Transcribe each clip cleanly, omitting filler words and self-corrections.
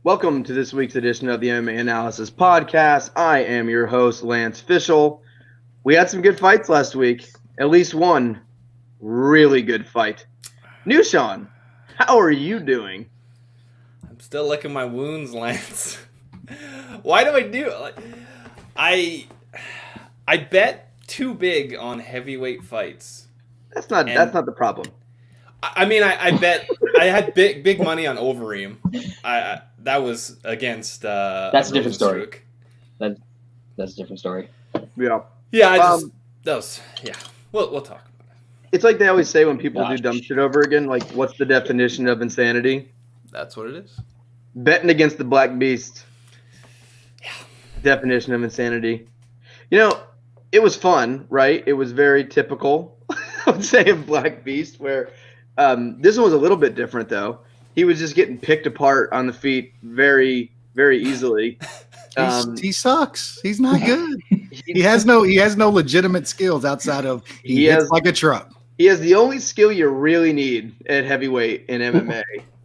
Welcome to this week's edition of the mma-analysis podcast. I am your host, Lance Fishel. We had some good fights last week. At least one really good fight. New Sean, how are you doing? I'm still licking my wounds, Lance. Why do I do I bet too big on heavyweight fights. That's not the problem. I mean, I bet I had big money on Overeem. That was against that's a different story. That's a different story. Yeah. Yeah, We'll talk about it. It's like they always say when people do dumb shit over again, like, what's the definition of insanity? That's what it is. Betting against the Black Beast. Yeah. Definition of insanity. You know, it was fun, right? It was very typical, I would say, of Black Beast, where this one was a little bit different, though. He was just getting picked apart on the feet very, very easily. He sucks. He's not good. He has no legitimate skills outside of he hits like a truck. He has the only skill you really need at heavyweight in MMA.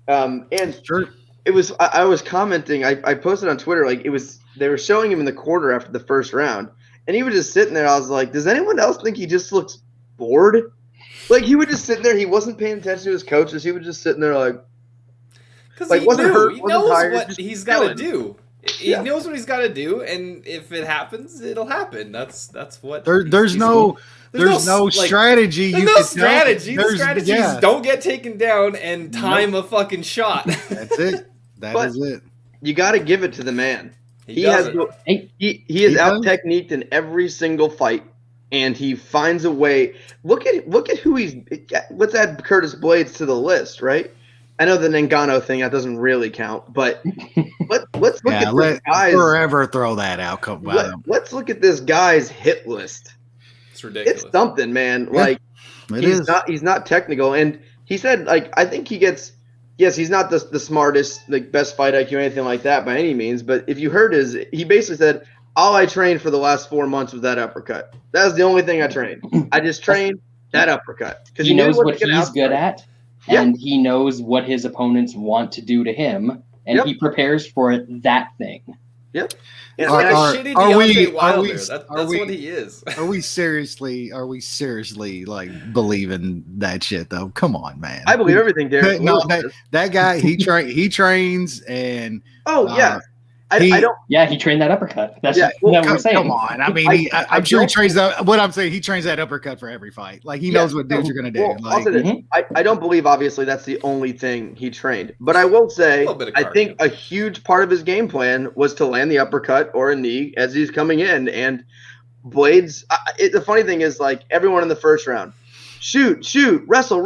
And sure. It was. I was commenting. I posted on Twitter, like, they were showing him in the corner after the first round, and he was just sitting there. I was like, does anyone else think he just looks bored? Like, he would just sit there. He wasn't paying attention to his coaches. He was just sitting there like he wasn't hurt, he wasn't knows tired, what he's got to do. He Yeah. knows what he's got to do, and if it happens, it'll happen. That's what. There's no strategy. There's no strategy. The strategy is don't get taken down and time a fucking shot. That's it. That is it. You got to give it to the man. He is out techniqued in every single fight, and he finds a way. Look at who let's add Curtis Blades to the list, right? I know the Ngannou thing, that doesn't really count, but let's look at this guy's forever throw that out. Let's look at this guy's hit list. It's ridiculous. It's something, man. Yeah, like he's not technical, and he said, like, I think he gets. Yes, he's not the smartest, like, best fight IQ, anything like that by any means. But if you heard he basically said, all I trained for the last 4 months was that uppercut. That was the only thing I trained. I just trained that uppercut. Because he knows what he's good at, and he knows what his opponents want to do to him, and he prepares for that thing. Yep. He's like a shitty Deontay Wilder. That's what he is. Are we seriously like believing that shit though? Come on, man. I believe everything, Derek. No, that guy he trains and I don't. Yeah, he trained that uppercut. That's what we're saying. Come on. I mean, I'm sure he trains that. What I'm saying, he trains that uppercut for every fight. Like, he knows what dudes are going to do. Well, I don't believe, obviously, that's the only thing he trained. But I will say, I think a huge part of his game plan was to land the uppercut or a knee as he's coming in. And Blades, the funny thing is, like, everyone in the first round, shoot, wrestle.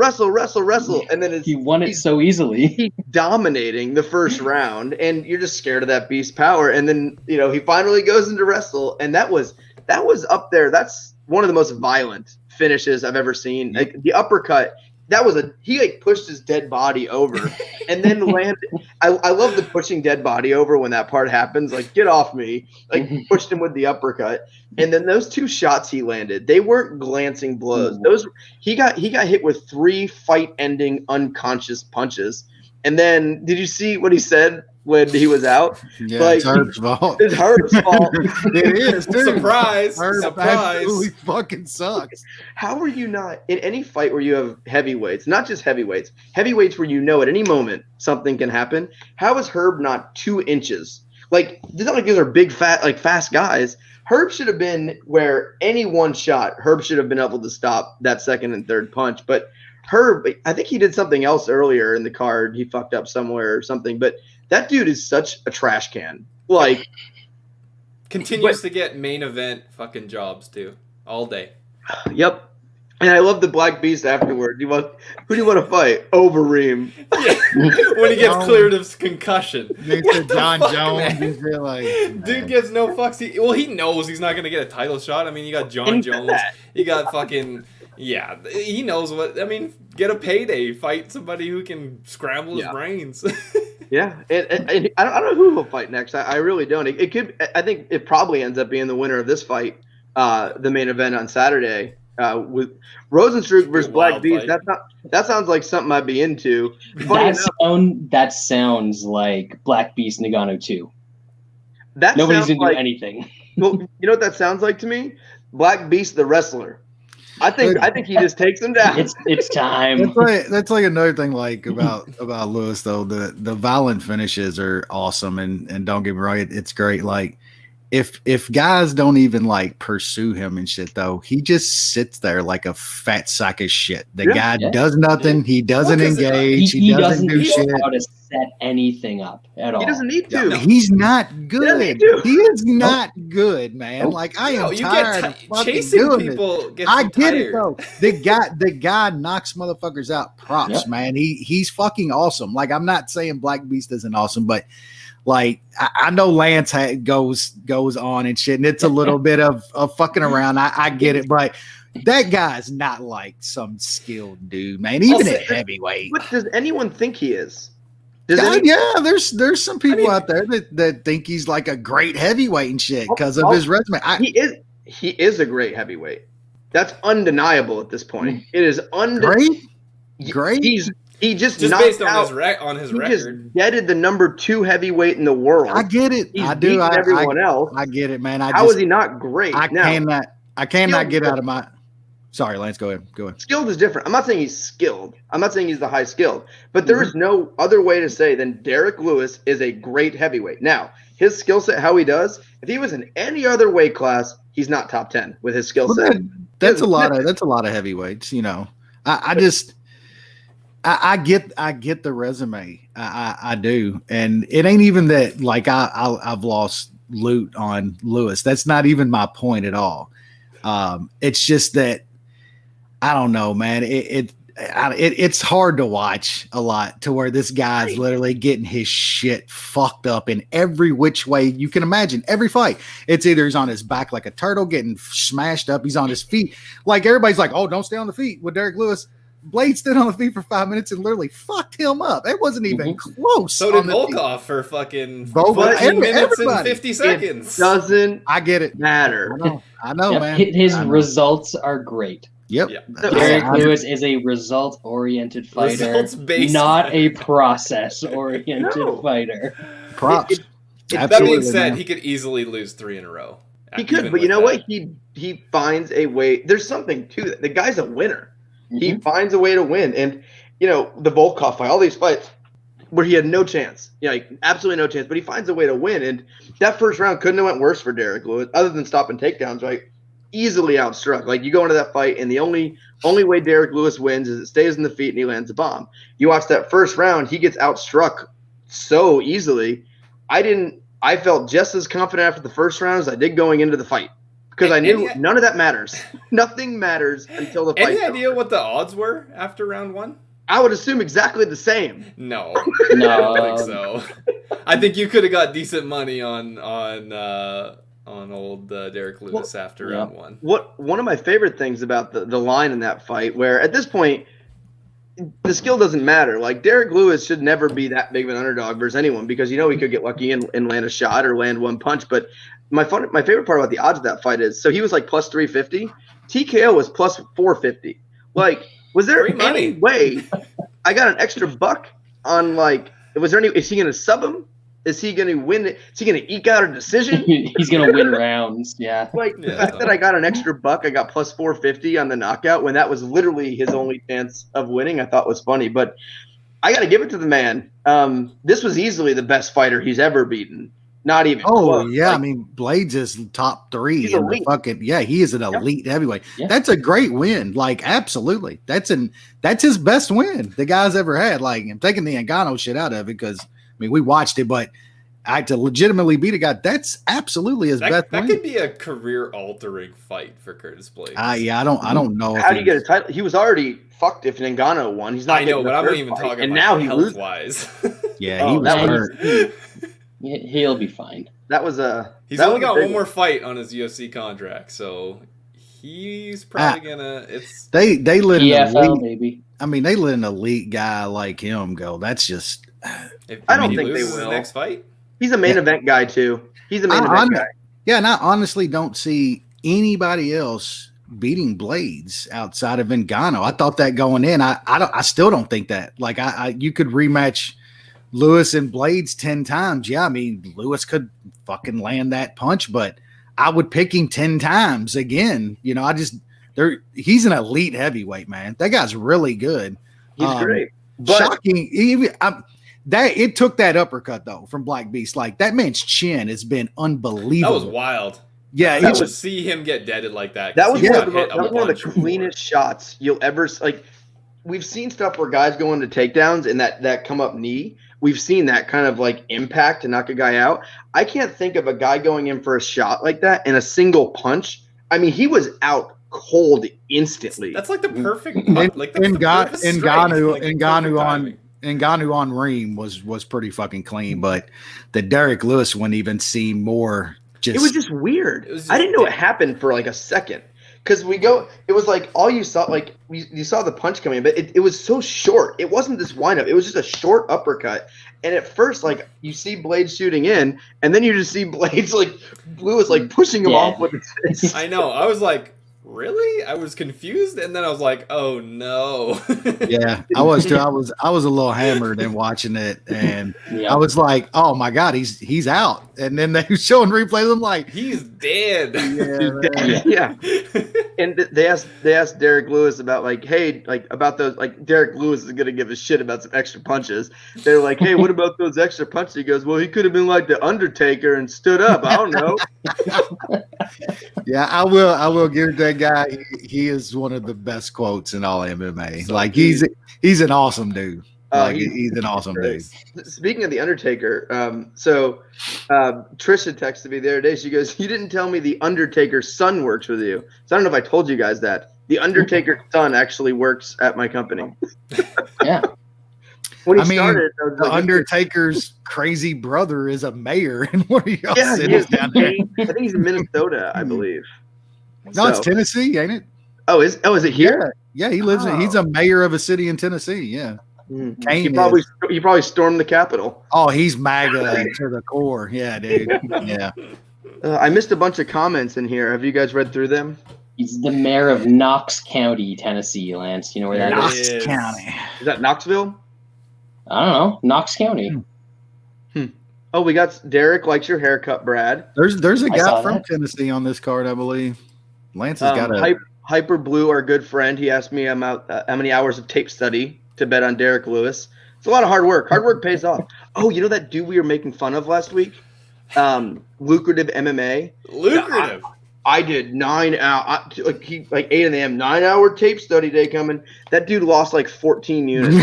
And then he won it so easily. He's dominating the first round, and you're just scared of that beast power. And then, he finally goes into wrestle, and that was up there. That's one of the most violent finishes I've ever seen. Like, the uppercut, he like pushed his dead body over and then landed. I love the pushing dead body over when that part happens. Like, get off me. Like, pushed him with the uppercut. And then those 2 shots he landed, they weren't glancing blows. He got hit with 3 fight-ending unconscious punches. And then, did you see what he said when he was out? Yeah, like, it's Herb's fault. It's Herb's fault. It is, dude. Surprise. Absolutely fucking sucks. How are you not, in any fight where you have heavyweights, not just heavyweights where at any moment something can happen, how is Herb not 2 inches? Like, it's not like these are big, fat, like, fast guys. Herb should have been where any one shot, Herb should have been able to stop that second and third punch. But Herb, I think he did something else earlier in the card. He fucked up somewhere or something. But that dude is such a trash can. Like, continues to get main event fucking jobs too, all day. Yep. And I love the Black Beast afterward. Who do you want to fight? Overeem. Yeah. When he gets cleared of concussion. John Jones. Dude gives no fucks. He knows he's not going to get a title shot. I mean, you got John Jones. You got fucking... Yeah, he knows what... I mean, get a payday. Fight somebody who can scramble his brains. Yeah. And I don't know who he'll fight next. I really don't. It could... I think it probably ends up being the winner of this fight, the main event on Saturday. with Rozenstruik versus Black Wild Beast. fight. That sounds like something I'd be into. Funny enough, That sounds like Black Beast Nagano 2. that Nobody's sounds gonna do like, anything. well, you know what that sounds like to me? Black Beast the wrestler. I think he just takes him down. It's time. That's like another thing like about Lewis though. The violent finishes are awesome and don't get me wrong, it's great. Like if guys don't even like pursue him and shit though, he just sits there like a fat sack of shit. The guy does nothing. He doesn't engage. He doesn't do shit. How to set anything up at all. He doesn't need to. He's not good. He is not good, man. Nope. Like I am you tired get of fucking chasing doing people. it. Gets I you get tired. it though. The guy knocks motherfuckers out. Props, man. He's fucking awesome. Like I'm not saying Black Beast isn't awesome, but like I know Lance goes on and shit, and it's a little bit of fucking around. I get it, but that guy's not like some skilled dude, man. Even at heavyweight. What does anyone think he is? There's some people out there that think he's like a great heavyweight and shit because of his resume. He is a great heavyweight. That's undeniable at this point. It is undeniable. Great. He just based on out, his he record. just deaded the #2 heavyweight in the world. I get it. He's I do. Everyone else. I get it, man. How is he not great? I cannot get out of my. Sorry, Lance. Go ahead. Skilled is different. I'm not saying he's skilled. I'm not saying he's the high skilled. But there is no other way to say than Derek Lewis is a great heavyweight. Now, his skill set, how he does, if he was in any other weight class, he's not top 10 with his skill set. That's a lot of heavyweights. You know, I get the resume. I do, and it ain't even that. Like I've lost loot on Lewis. That's not even my point at all. It's just that. I don't know, man. It's hard to watch a lot to where this guy's literally getting his shit fucked up in every which way you can imagine. Every fight, it's either he's on his back like a turtle getting smashed up. He's on his feet. Like everybody's like, oh, don't stay on the feet with Derek Lewis. Blade stood on the feet for 5 minutes and literally fucked him up. It wasn't even close. So did Volkov for fucking 14 minutes everybody. and 50 seconds. It doesn't I get it. matter. I know, man. His results are great. Yep. Derek Lewis is a result-oriented fighter, Results-based not a process-oriented fighter. Props. That being said, he could easily lose 3 in a row. He could, but you know what? He finds a way. There's something to that. The guy's a winner. He finds a way to win. And, you know, the Volkov fight, all these fights where he had no chance, like absolutely no chance, but he finds a way to win. And that first round couldn't have went worse for Derek Lewis, other than stopping takedowns, right? Easily outstruck. Like you go into that fight, and the only way Derek Lewis wins is it stays in the feet and he lands a bomb. You watch that first round, he gets outstruck so easily. I felt just as confident after the first round as I did going into the fight. Because I knew none of that matters. Nothing matters until the fight. Any idea what the odds were after round 1? I would assume exactly the same. No, I don't think so. I think you could have got decent money on old Derek Lewis after round 1. One of my favorite things about the line in that fight, where at this point the skill doesn't matter. Like Derek Lewis should never be that big of an underdog versus anyone because you know he could get lucky and land a shot or land one punch, but. My favorite part about the odds of that fight is so he was like plus 350. TKO was plus 450. Like, was there any way I got an extra buck on like? Was there any? Is he going to sub him? Is he going to win? Is he going to eke out a decision? He's going to win rounds. Yeah. Like the fact that I got an extra buck, I got plus 450 on the knockout when that was literally his only chance of winning. I thought was funny, but I got to give it to the man. This was easily the best fighter he's ever beaten. Not even. Oh close. yeah, like, I mean Blades is top 3 he's in elite. the fucking he is an elite heavyweight. Yeah. That's a great win. Like absolutely, that's his best win the guy's ever had. Like I'm taking the Ngannou shit out of it because I mean we watched it, but to legitimately beat a guy, that's absolutely his best win. That could be a career-altering fight for Curtis Blades. I don't know. How do you get a title? He was already fucked if Ngannou won. He's not. I know, but I'm not even talking and about now he health-wise. Yeah, he was hurt. He'll be fine. That was He's only got one more fight on his UFC contract, so he's probably gonna. It's they let an EFL, elite, baby. I mean, they let an elite guy like him go. That's just. I don't think they will. The next fight. He's a main event guy too. He's a main event guy. Yeah, and I honestly don't see anybody else beating Blades outside of Ngannou. I thought that going in. I still don't think that. Like you could rematch Lewis and Blades 10 times. Yeah, I mean Lewis could fucking land that punch, but I would pick him 10 times again. You know, he's an elite heavyweight, man. That guy's really good. He's great. But shocking. It took that uppercut though from Black Beast. Like that man's chin has been unbelievable. That was wild. Yeah, to see him get deaded like that. That was one of the cleanest shots you'll ever like. We've seen stuff where guys go into takedowns and that come up knee. We've seen that kind of like impact to knock a guy out. I can't think of a guy going in for a shot like that and a single punch. I mean, he was out cold instantly. That's like the perfect Ngannou on Reem was pretty fucking clean, but the Derek Lewis one even seemed more just. It was just weird. I didn't know what happened for like a second. Because it was like all you saw, like you saw the punch coming, but it was so short. It wasn't this windup. It was just a short uppercut. And at first, like you see Blades shooting in, and then you just see Blades like Lewis like pushing him off with his fist. I know. I was like, really? I was confused, and then I was like, oh no. Yeah, I was too. I was a little hammered in watching it, and I was like, oh my god, he's out. And then they were showing replays. I'm like, he's dead. Yeah. And they asked Derek Lewis about like, hey, like about those, like Derek Lewis is gonna give a shit about some extra punches. They're like, hey, what about those extra punches? He goes, well, he could have been like the Undertaker and stood up. I don't know. Yeah, I will give that guy. He is one of the best quotes in all MMA. Like he's an awesome dude. He's an awesome dude. Speaking of the Undertaker, Trisha texted me the other day. She goes, "You didn't tell me the Undertaker's son works with you." So I don't know if I told you guys that the Undertaker's son actually works at my company. Yeah. When he started, I was the like, Undertaker's crazy brother is a mayor in one of y'all cities down there. I think he's in Minnesota, I believe. No, it's Tennessee, ain't it? Is it here? Yeah, he lives. He's a mayor of a city in Tennessee. Yeah, he probably stormed the Capitol. Oh, he's MAGA to the core. Yeah, dude. Yeah. I missed a bunch of comments in here. Have you guys read through them? He's the mayor of Knox County, Tennessee, Lance. You know where that is? Knox County. Is that Knoxville? I don't know. Knox County. Oh, we got Derek likes your haircut, Brad. There's a guy from Tennessee on this card, I believe. Lance has got a Hyper Blue, our good friend. He asked me how many hours of tape study to bet on Derek Lewis. It's a lot of hard work. Hard work pays off. Oh, you know that dude we were making fun of last week? Lucrative MMA. Lucrative. I did 9 hours. Like 8 a.m. 9-hour tape study day coming. That dude lost like 14 units.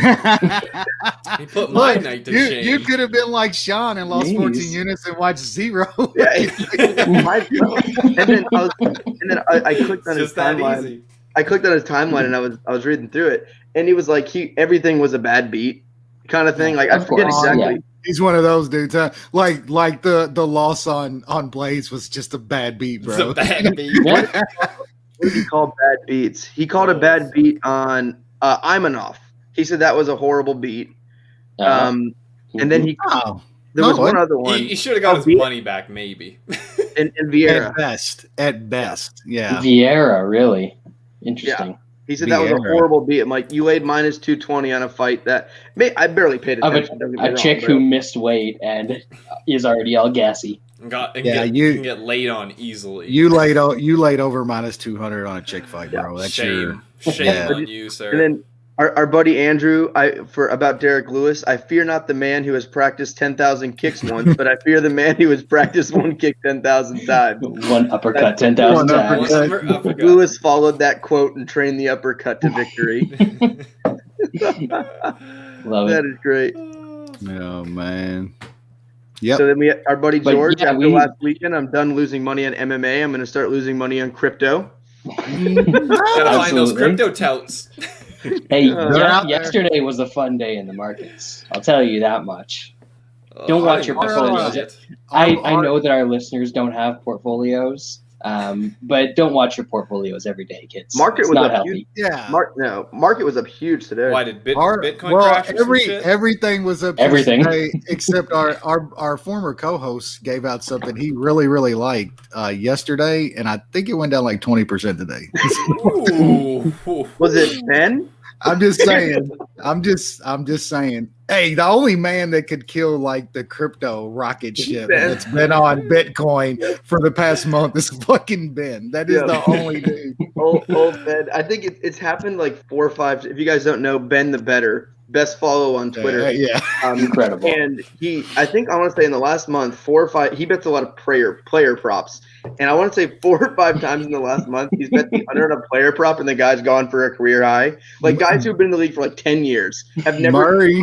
He put my night to shame. You could have been like Sean and lost 14 units and watched 0. Yeah. And then I clicked on his timeline. I clicked on his timeline and I was reading through it, and he was like everything was a bad beat kind of thing. Like I forget exactly. Yeah. He's one of those dudes, huh? Like the loss on Blades was just a bad beat, bro. It's a bad beat. What did he call bad beats? He called a bad beat on Imanov. He said that was a horrible beat. And then there was one other one. He should have got his money back, maybe. And Vieira. At best, yeah. Vieira, really interesting. Yeah. He said that was a horrible beat. I'm like, you laid minus 220 on a fight that I barely paid attention. A chick who missed weight and is already all gassy. You can get laid on easily. You laid over minus 200 on a chick fight, bro. That's shame on you, sir. And then our buddy Andrew, about Derek Lewis, I fear not the man who has practiced 10,000 kicks once, but I fear the man who has practiced one kick 10,000 times. One uppercut 10,000 times. Lewis followed that quote and trained the uppercut to victory. Love that is great. Oh man. Yep. So then our buddy George, after last weekend, I'm done losing money on MMA. I'm going to start losing money on crypto. Gotta find those crypto touts. Hey, yesterday was a fun day in the markets. I'll tell you that much. Don't watch your portfolios. I know that our listeners don't have portfolios. But don't watch your portfolios every day, kids. Market It's was not up healthy. huge. Market was up huge today. Why did Bitcoin crash? Or some shit? Everything was up Everything. today, except our former co-host gave out something he really liked yesterday, and I think it went down like 20% today. Ooh. Was it Ben? I'm just saying. I'm just saying. Hey, the only man that could kill like the crypto rocket ship that's been on Bitcoin for the past month is fucking Ben. That is the only dude. Old Ben. I think it's happened like 4 or 5. If you guys don't know, Ben the Better, best follow on Twitter. Yeah. Incredible. And I think I want to say in the last month, 4 or 5, he bets a lot of player props. And I want to say 4 or 5 times in the last month, he's bet the under on a player prop, and the guy's gone for a career high. Like guys who've been in the league for like 10 years have never. Murray.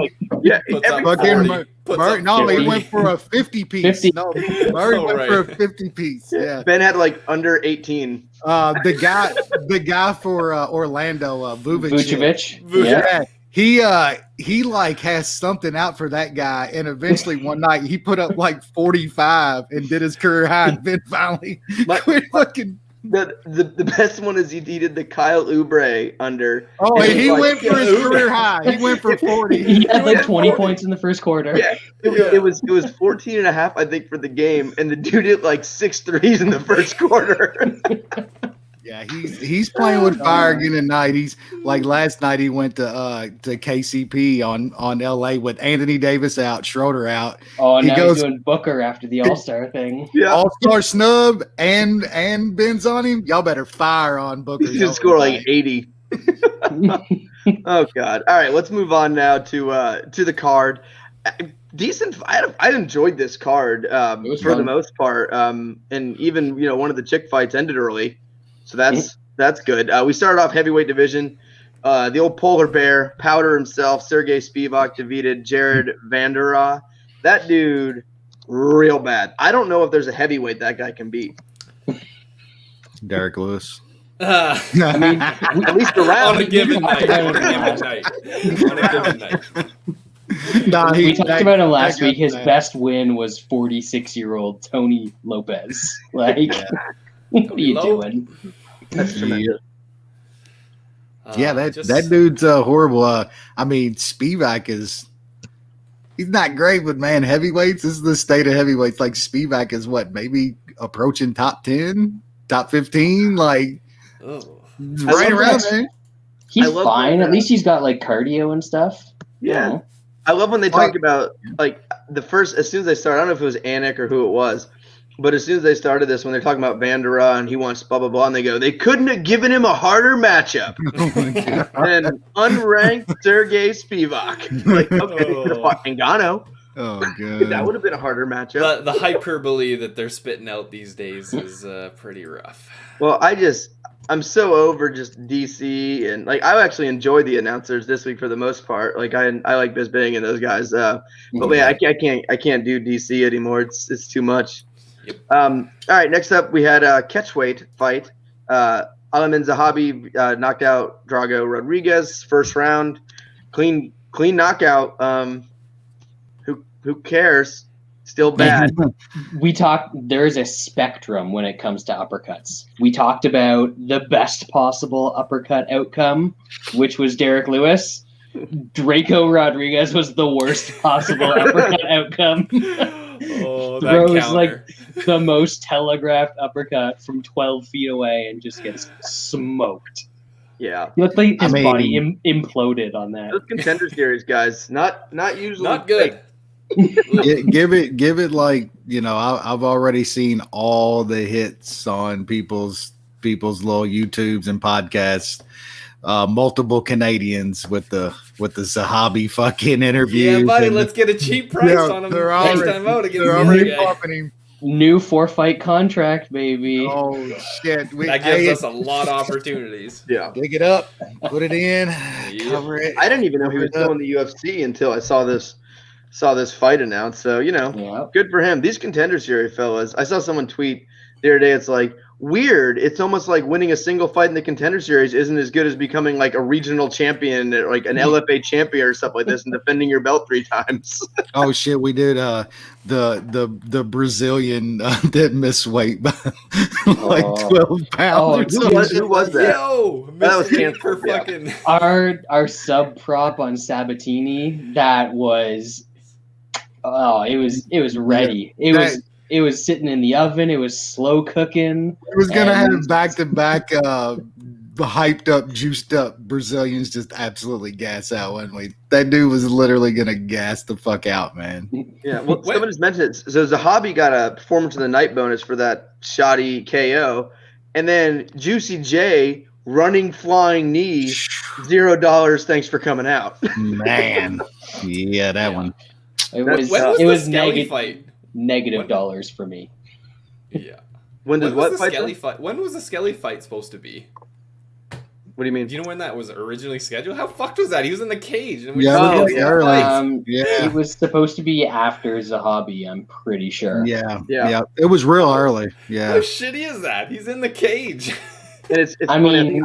Murray, no, he went for a 50 piece. 50. No, Murray went for a 50 piece. Yeah. Ben had like under 18. The guy for Orlando, Vucevic. Yeah. He like has something out for that guy, and eventually one night he put up like 45 and did his career high, and then finally quit fucking. The best one is he did the Kyle Oubre under. Oh, he went for his career high. He went for 40. He had like 20 points in the first quarter. Yeah, it was 14 and a half, I think, for the game, and the dude hit like 6 threes in the first quarter. Yeah, he's playing with fire again tonight. He's like last night he went to KCP on LA with Anthony Davis out, Schroeder out. Oh, now he's doing Booker after the All-Star thing. Yeah. All-Star snub and Ben's on him. Y'all better fire on Booker. He's gonna score like 80. Oh God! All right, let's move on now to the card. Decent. I enjoyed this card for the most part, and even one of the chick fights ended early. So that's good. We started off heavyweight division. The old polar bear, Powder himself, Sergey Spivak defeated Jared Vanderaa. That dude, real bad. I don't know if there's a heavyweight that guy can beat. Derek Lewis. I mean, at least around on a given night. We talked about him last week. His best win was 46-year-old Tony Lopez. Like, what are you doing? That's tremendous. That dude's horrible. I mean, Spivak he's not great, but man, heavyweights, this is the state of heavyweights. Like Spivak is maybe approaching top 10, top 15, like right around there. He's fine. At least he's got like cardio and stuff. Yeah. I love when they talk about like as soon as they start, I don't know if it was Anik or who it was, but as soon as they started this, when they're talking about Vanderaa and he wants blah, blah, blah, and they go, they couldn't have given him a harder matchup. And unranked Sergey Spivak. Like, okay, fucking Gane. Oh, God. That would have been a harder matchup. The hyperbole that they're spitting out these days is pretty rough. Well, I'm so over just DC, and like I actually enjoy the announcers this week for the most part. Like I like Bisbing and those guys. But yeah, I can't do DC anymore. It's too much. Yep. All right, next up we had a catchweight fight. Alamin Zahabi knocked out Drago Rodriguez first round, clean knockout. Who cares? Still bad. There's a spectrum when it comes to uppercuts. We talked about the best possible uppercut outcome, which was Derek Lewis. Draco Rodriguez was the worst possible uppercut outcome. Oh, that Throws counter. like the most telegraphed uppercut from 12 feet away and just gets smoked. Yeah. He looked like his body imploded on that. Those Contender Series guys, not usually Not good. give it like I've already seen all the hits on people's little YouTubes and podcasts. Multiple Canadians with the Zahabi fucking interview. Yeah, buddy, let's get a cheap price on him next time out against the other guy. New 4-fight contract, baby. Oh shit! That gives us a lot of opportunities. Yeah, dig it up, put it in, cover it. I didn't even know he was still in the UFC until I saw this fight announced. So good for him. These Contender Series fellas. I saw someone tweet the other day. It's like, weird. It's almost like winning a single fight in the Contender Series isn't as good as becoming like a regional champion, like an LFA champion or stuff like this, and defending your belt 3 times. Oh shit, we did the Brazilian that missed weight by like 12 pounds. Who was that? Yo, that was for fucking our sub prop on Sabatini. That was it was ready. It was sitting in the oven. It was slow cooking. It was gonna have back-to-back hyped up, juiced up Brazilians just absolutely gas out, wasn't we? That dude was literally gonna gas the fuck out, man. Yeah, well, someone just mentioned it. So Zahabi got a performance of the night bonus for that shoddy KO, and then Juicy J running flying knee, $0. Thanks for coming out, man. Yeah, that one. It was negative dollars for me. Yeah. When was the Skelly fight? When was the Skelly fight supposed to be? What do you mean? Do you know when that was originally scheduled? How fucked was that? He was in the cage. And It was supposed to be after Zahabi, I'm pretty sure. Yeah. It was real early. Yeah. How shitty is that? He's in the cage. And it's I mean,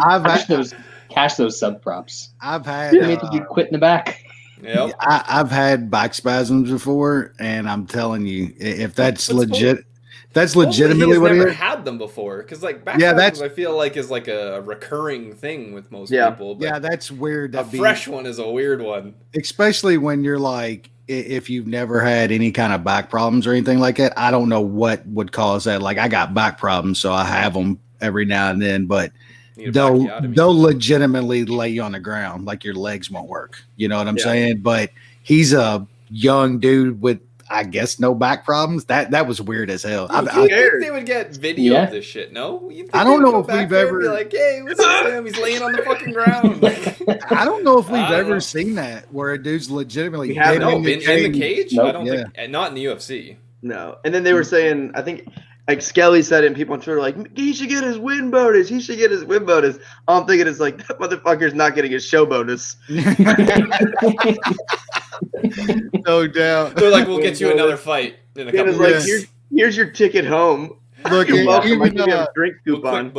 cash those sub props. I've had made the dude quit in the back. Yep. I've had back spasms before, and I'm telling you, if that's legit. That's legitimately what never had them before, because like back spasms, I feel like is like a recurring thing with most people. But that's weird. A fresh one is a weird one, especially when you're like, if you've never had any kind of back problems or anything like that. I don't know what would cause that. Like I got back problems, so I have them every now and then, but they'll legitimately lay you on the ground, like your legs won't work. You know what I'm saying? But he's a young dude with, I guess, no back problems. That was weird as hell. I think they would get video of this shit. No, I don't know if we've ever be like, hey, what's up, Sam? He's laying on the fucking ground. I don't know if we've ever seen that where a dude's legitimately in the cage. Nope. I don't think, not in the UFC. No, and then they were saying, I think. Like Skelly said it, and people on Twitter were like, he should get his win bonus. He should get his win bonus. All I'm thinking is like, that motherfucker's not getting his show bonus. No doubt. They're like, we'll get you another fight in a couple weeks. Like, here's your ticket home. Look, you're welcome. I give you a drink coupon.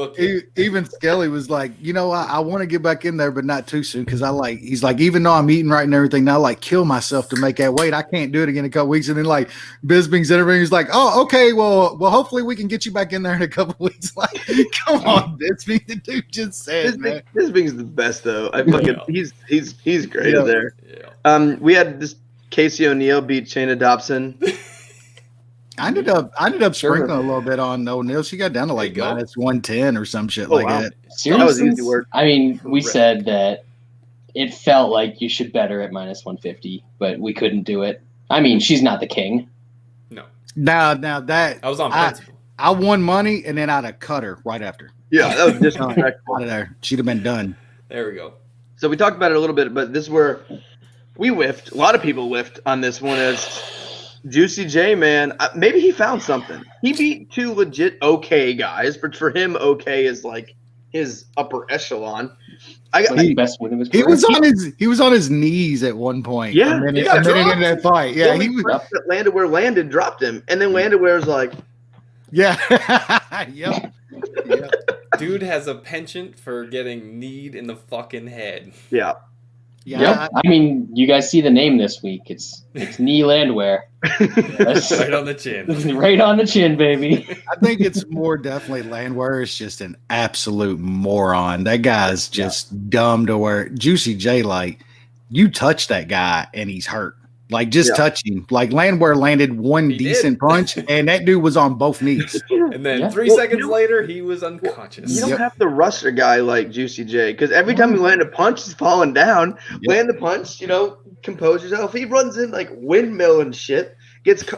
Even Skelly was like, I want to get back in there, but not too soon, because he's like, even though I'm eating right and everything, now like kill myself to make that weight. I can't do it again in a couple weeks. And then like Bisping's and everything, he's like, oh, okay, well, hopefully we can get you back in there in a couple weeks. Like, come on, Bisping, the dude just said, man. Bisping's the best though. He's great in there. Yeah. We had this Casey O'Neill beat Shayna Dobson. I ended up sprinkling a little bit on O'Neal. She got down to like minus 110 or some shit like that. Seriously? That was easy work. I mean, we said that it felt like you should bet her at minus 150, but we couldn't do it. I mean, she's not the king. No. Now that I was on principle. I won money and then I'd have cut her right after. Yeah, that was disrespectful. Out of there. She'd have been done. There we go. So we talked about it a little bit, but this is where we whiffed. A lot of people whiffed on this one as Juicy J, man, maybe he found something. He beat 2 legit okay guys, but for him, okay is like his upper echelon. The best win of his career. He was on his knees at one point. Yeah, and then in that fight. Yeah, he was that landed where landed dropped him, and then landed where was like, yeah, yep. Dude has a penchant for getting kneed in the fucking head. Yeah. Yeah, yep. I mean, you guys see the name this week. It's knee landwear. Right on the chin. Right on the chin, baby. I think it's more definitely Landwehr is just an absolute moron. That guy's just dumb to where Juicy J, like, you touch that guy and he's hurt. Like, just touching. Like, Landwehr landed one decent punch, and that dude was on both knees. And then 3 seconds later, he was unconscious. You don't have to rush a guy like Juicy J, because every time you land a punch, he's falling down. Land the punch, compose yourself. He runs in like windmill and shit.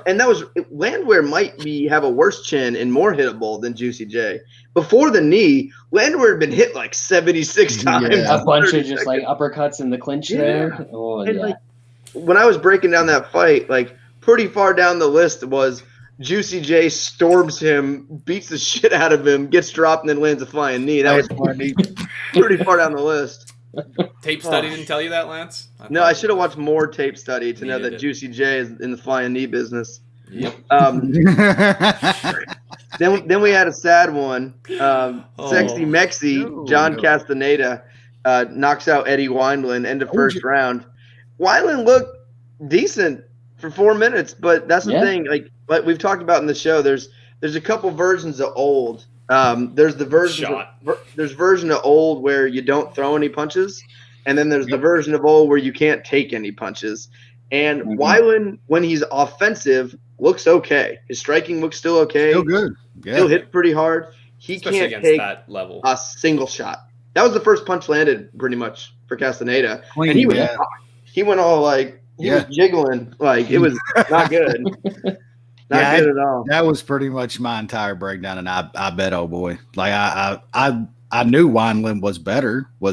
And that was Landwehr might have a worse chin and more hittable than Juicy J. Before the knee, Landwehr had been hit like 76 times. A bunch of just like uppercuts in the clinch there. Oh, and like, when I was breaking down that fight, like pretty far down the list was Juicy J storms him, beats the shit out of him, gets dropped, and then lands a flying knee. That was pretty far down the list. Tape study didn't tell you that, Lance? I should have watched more tape study to know that Juicy J is in the flying knee business. Yep. Then we had a sad one. Sexy Mexi, John Castaneda knocks out Eddie Wineland end of first round. Wineland looked decent for 4 minutes, but that's the thing. Like we've talked about in the show, there's a couple versions of old. There's the version of old where you don't throw any punches, and then there's the version of old where you can't take any punches. And Wineland, when he's offensive, looks okay. His striking looks still okay. Still good. Yeah. Still hit pretty hard. He Especially can't take that level. a single shot. That was the first punch landed pretty much for Castaneda. Clean, and he went all like he was jiggling. Like it was not good. Not good at all. That was pretty much my entire breakdown, and I bet, oh boy. Like I knew Wineland was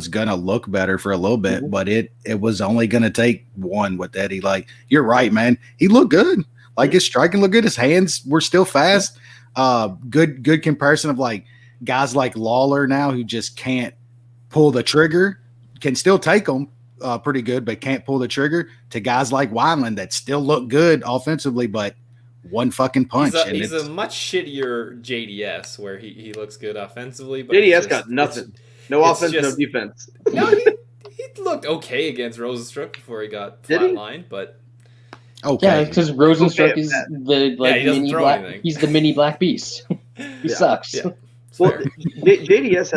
gonna look better for a little bit, but it was only gonna take one with Eddie. Like, you're right, man. He looked good. Like his striking looked good. His hands were still fast. Good comparison of like guys like Lawler now who just can't pull the trigger, can still take them pretty good, but can't pull the trigger, to guys like Wineland that still look good offensively, but one fucking punch. He's a much shittier JDS where he looks good offensively, but JDS got nothing. No offense, no defense. No, he looked okay against Rozenstruik before he got flatlined, but okay. Yeah, because Rozenstruik is the mini black. He's the mini black beast. He sucks. Yeah. Well, JDS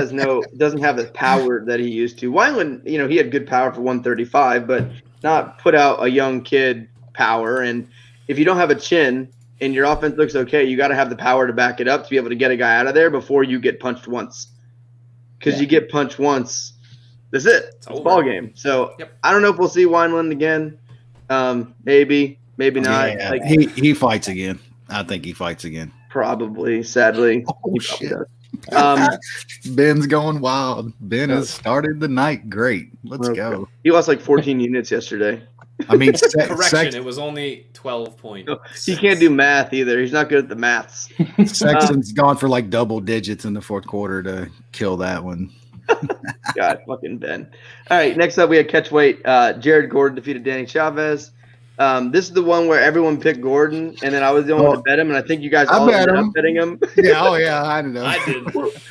doesn't have the power that he used to. Wineland, he had good power for 135, but not put out a young kid power. And if you don't have a chin and your offense looks okay, you got to have the power to back it up to be able to get a guy out of there before you get punched once. Because you get punched once, that's it. It's ball game. So I don't know if we'll see Wineland again. Maybe not. Yeah, like, he fights again. I think he fights again. Probably, sadly. Oh, shit. Ben's going wild. Ben has started the night great. Let's go. He lost like 14 units yesterday. I mean, correction, it was only 12 points. He can't do math either. He's not good at the maths. Sexton's gone for like double digits in the fourth quarter to kill that one. God, fucking Ben. All right, next up we had catchweight. Jared Gordon defeated Danny Chavez. This is the one where everyone picked Gordon, and then I was the only one to bet him, and I think you guys all ended up betting him. I don't know.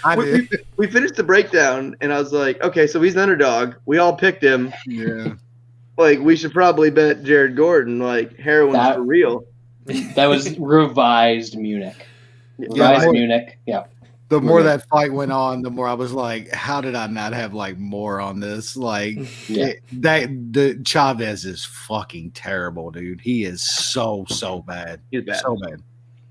I did. We finished the breakdown, and I was like, okay, so he's an underdog. We all picked him. Yeah. Like, we should probably bet Jared Gordon. Like, heroin's for real. That was revised Munich. Munich. Yeah. The more that fight went on, the more I was like, how did I not have like more on this? Like the Chavez is fucking terrible, dude. He is so bad. He's bad. So bad.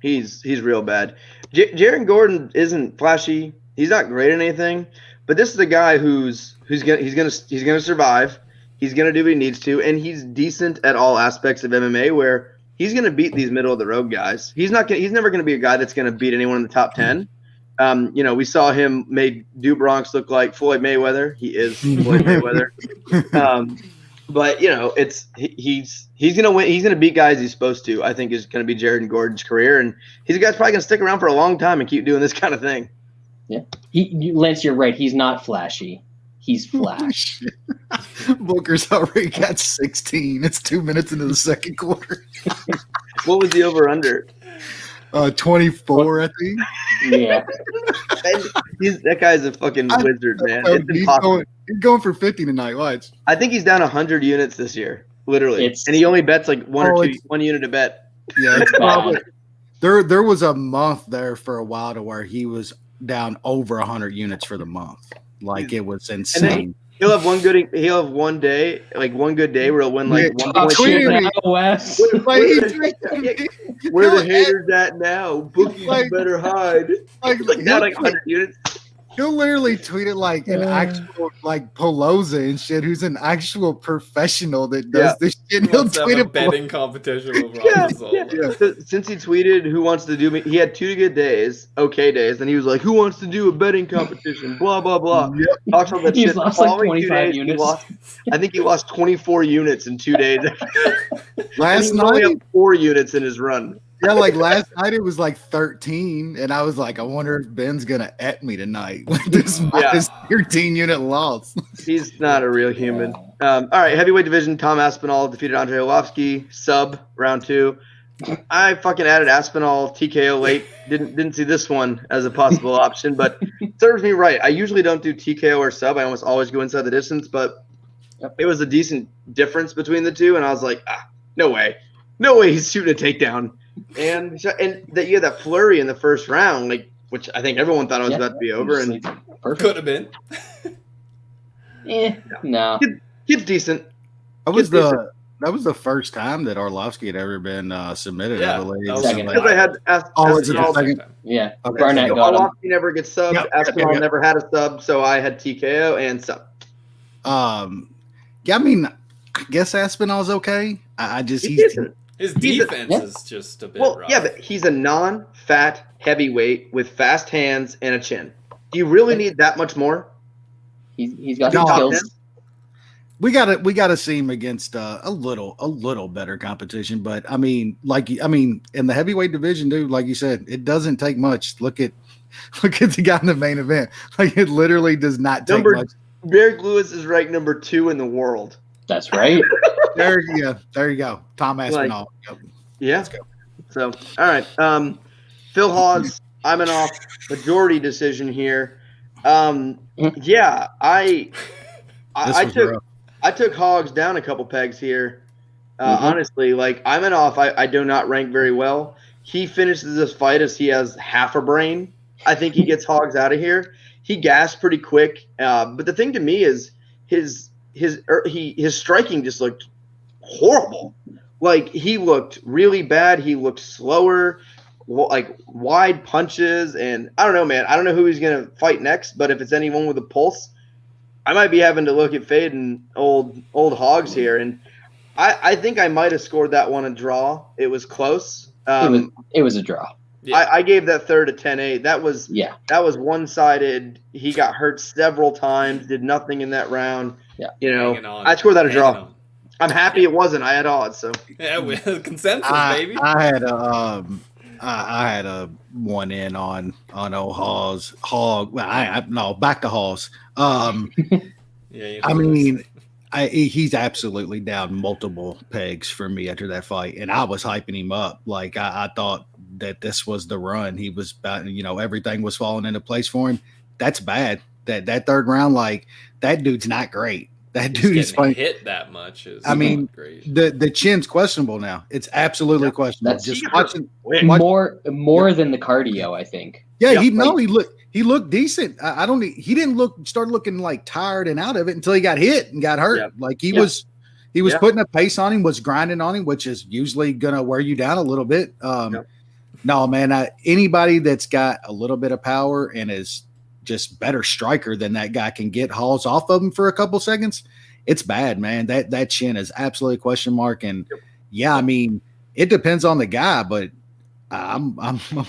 He's real bad. Jared Gordon isn't flashy. He's not great at anything, but this is a guy who's gonna survive. He's gonna do what he needs to, and he's decent at all aspects of MMA where he's gonna beat these middle of the road guys. He's never gonna be a guy that's gonna beat anyone in the top 10. We saw him made Do Bronx look like Floyd Mayweather. He is Floyd Mayweather. But he's gonna win. He's gonna beat guys he's supposed to. I think is gonna be Jared Gordon's career, and he's a guy's probably gonna stick around for a long time and keep doing this kind of thing. Yeah, Lance, you're right. He's not flashy. He's flash. Booker's already got 16. It's 2 minutes into the second quarter. What was the over under? 24, I think. Yeah. That guy's a fucking wizard, man. It's impossible. He's going for 50 tonight. Watch. I think he's down 100 units this year, literally. And he only bets like one unit a bet. Yeah, it's probably. There was a month there for a while to where he was down over 100 units for the month. Like, it was insane. He'll have one good day where he'll win like 1.2. Where the haters at now? Bookies better hide. Now 100 units. He'll literally tweet it like an actual like Pelosa and shit, who's an actual professional that does this shit. He'll tweet a betting competition with Rosa. So, since he tweeted who wants to do me, he had 2 good days, okay days, and he was like, "Who wants to do a betting competition?" Blah blah blah. Yep. Talks about that He's shit. lost like 25 units. I think he lost 24 units in 2 days. Last night, only have 4 units in his run. Yeah, like last night it was like 13, and I was like, I wonder if Ben's gonna at me tonight with this minus 13 unit loss. He's not a real human. All right, heavyweight division. Tom Aspinall defeated Andre Arlovski, sub round 2. I fucking added Aspinall TKO late. Didn't see this one as a possible option, but it serves me right. I usually don't do TKO or sub. I almost always go inside the distance, but it was a decent difference between the two, and I was like, no way he's shooting a takedown. And that you had that flurry in the first round, like, which I think everyone thought it was about to be over, and could have been. No. Kid's decent. That was the first time that Arlovsky had ever been submitted, I believe. Second. Because I had second? Yeah. Okay. Barnett got him. Arlovsky never gets subbed. Aspinall never had a sub, so I had TKO and sub. Yeah, I mean, I guess Aspinall's okay. His defense is just a bit rough. Yeah, but he's a non-fat heavyweight with fast hands and a chin. Do you really need that much more? He's got some skills. We gotta see him against a little better competition, but I mean, in the heavyweight division, dude, like you said, it doesn't take much. Look at the guy in the main event. Like, it literally does not take much. Derek Lewis is ranked number 2 in the world. That's right. There you go. Tom Aspinall. Yeah. Let's go. So, all right. Phil Hawes, I'm an off majority decision here. Yeah, I took Hawgs down a couple pegs here. Honestly, like, I'm an off. I do not rank very well. He finishes this fight as he has half a brain. I think he gets Hawgs out of here. He gassed pretty quick. But the thing to me is his striking just looked horrible. Like, he looked really bad. He looked slower, like wide punches. And I don't know, man. I don't know who he's going to fight next, but if it's anyone with a pulse, I might be having to look at fading old Hawgs here. And I think I might have scored that one a draw. It was close. It was a draw. Yeah. I gave that third a 10-8. That was one-sided. He got hurt several times, did nothing in that round. Yeah. I scored that a draw. I'm happy it wasn't. I had odds, so. Yeah, with consensus, baby. I had a one in on old Hawg. Well, back to Hawes. He's absolutely down multiple pegs for me after that fight, and I was hyping him up. Like, I thought that this was the run. He was about, everything was falling into place for him. That's bad. That third round, like, that dude's not great. That dude is funny. Hit that much is great. The chin's questionable now. It's absolutely questionable. Just watching more than the cardio, I think. Yeah, he looked decent. He didn't start looking like tired and out of it until he got hit and got hurt. Yeah. Like, he was putting a pace on him, was grinding on him, which is usually gonna wear you down a little bit. No, man, anybody that's got a little bit of power and is just better striker than that guy can get Hawes off of him for a couple seconds. It's bad, man. That chin is absolutely a question mark. And yeah, I mean, it depends on the guy, but I'm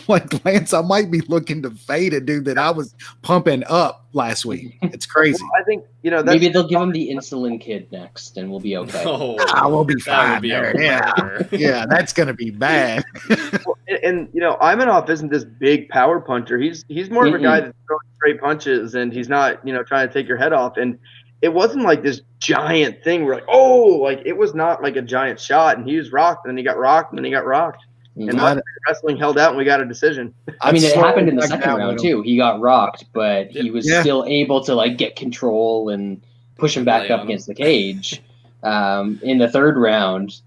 like Lance. I might be looking to fade a dude that I was pumping up last week. It's crazy. Well, I think maybe they'll give him the insulin kid next, and we'll be okay. I will be fine. Yeah, that's gonna be bad. And Imanov isn't this big power puncher. He's more of a guy that's throwing straight punches, and he's not trying to take your head off. And it wasn't like this giant thing where it was not like a giant shot. And he was rocked, and then he got rocked, and then he got rocked. And wrestling held out, and we got a decision. I mean, it happened in the second round too. He got rocked, but he was still able to get control and push him back up against the cage. In the third round,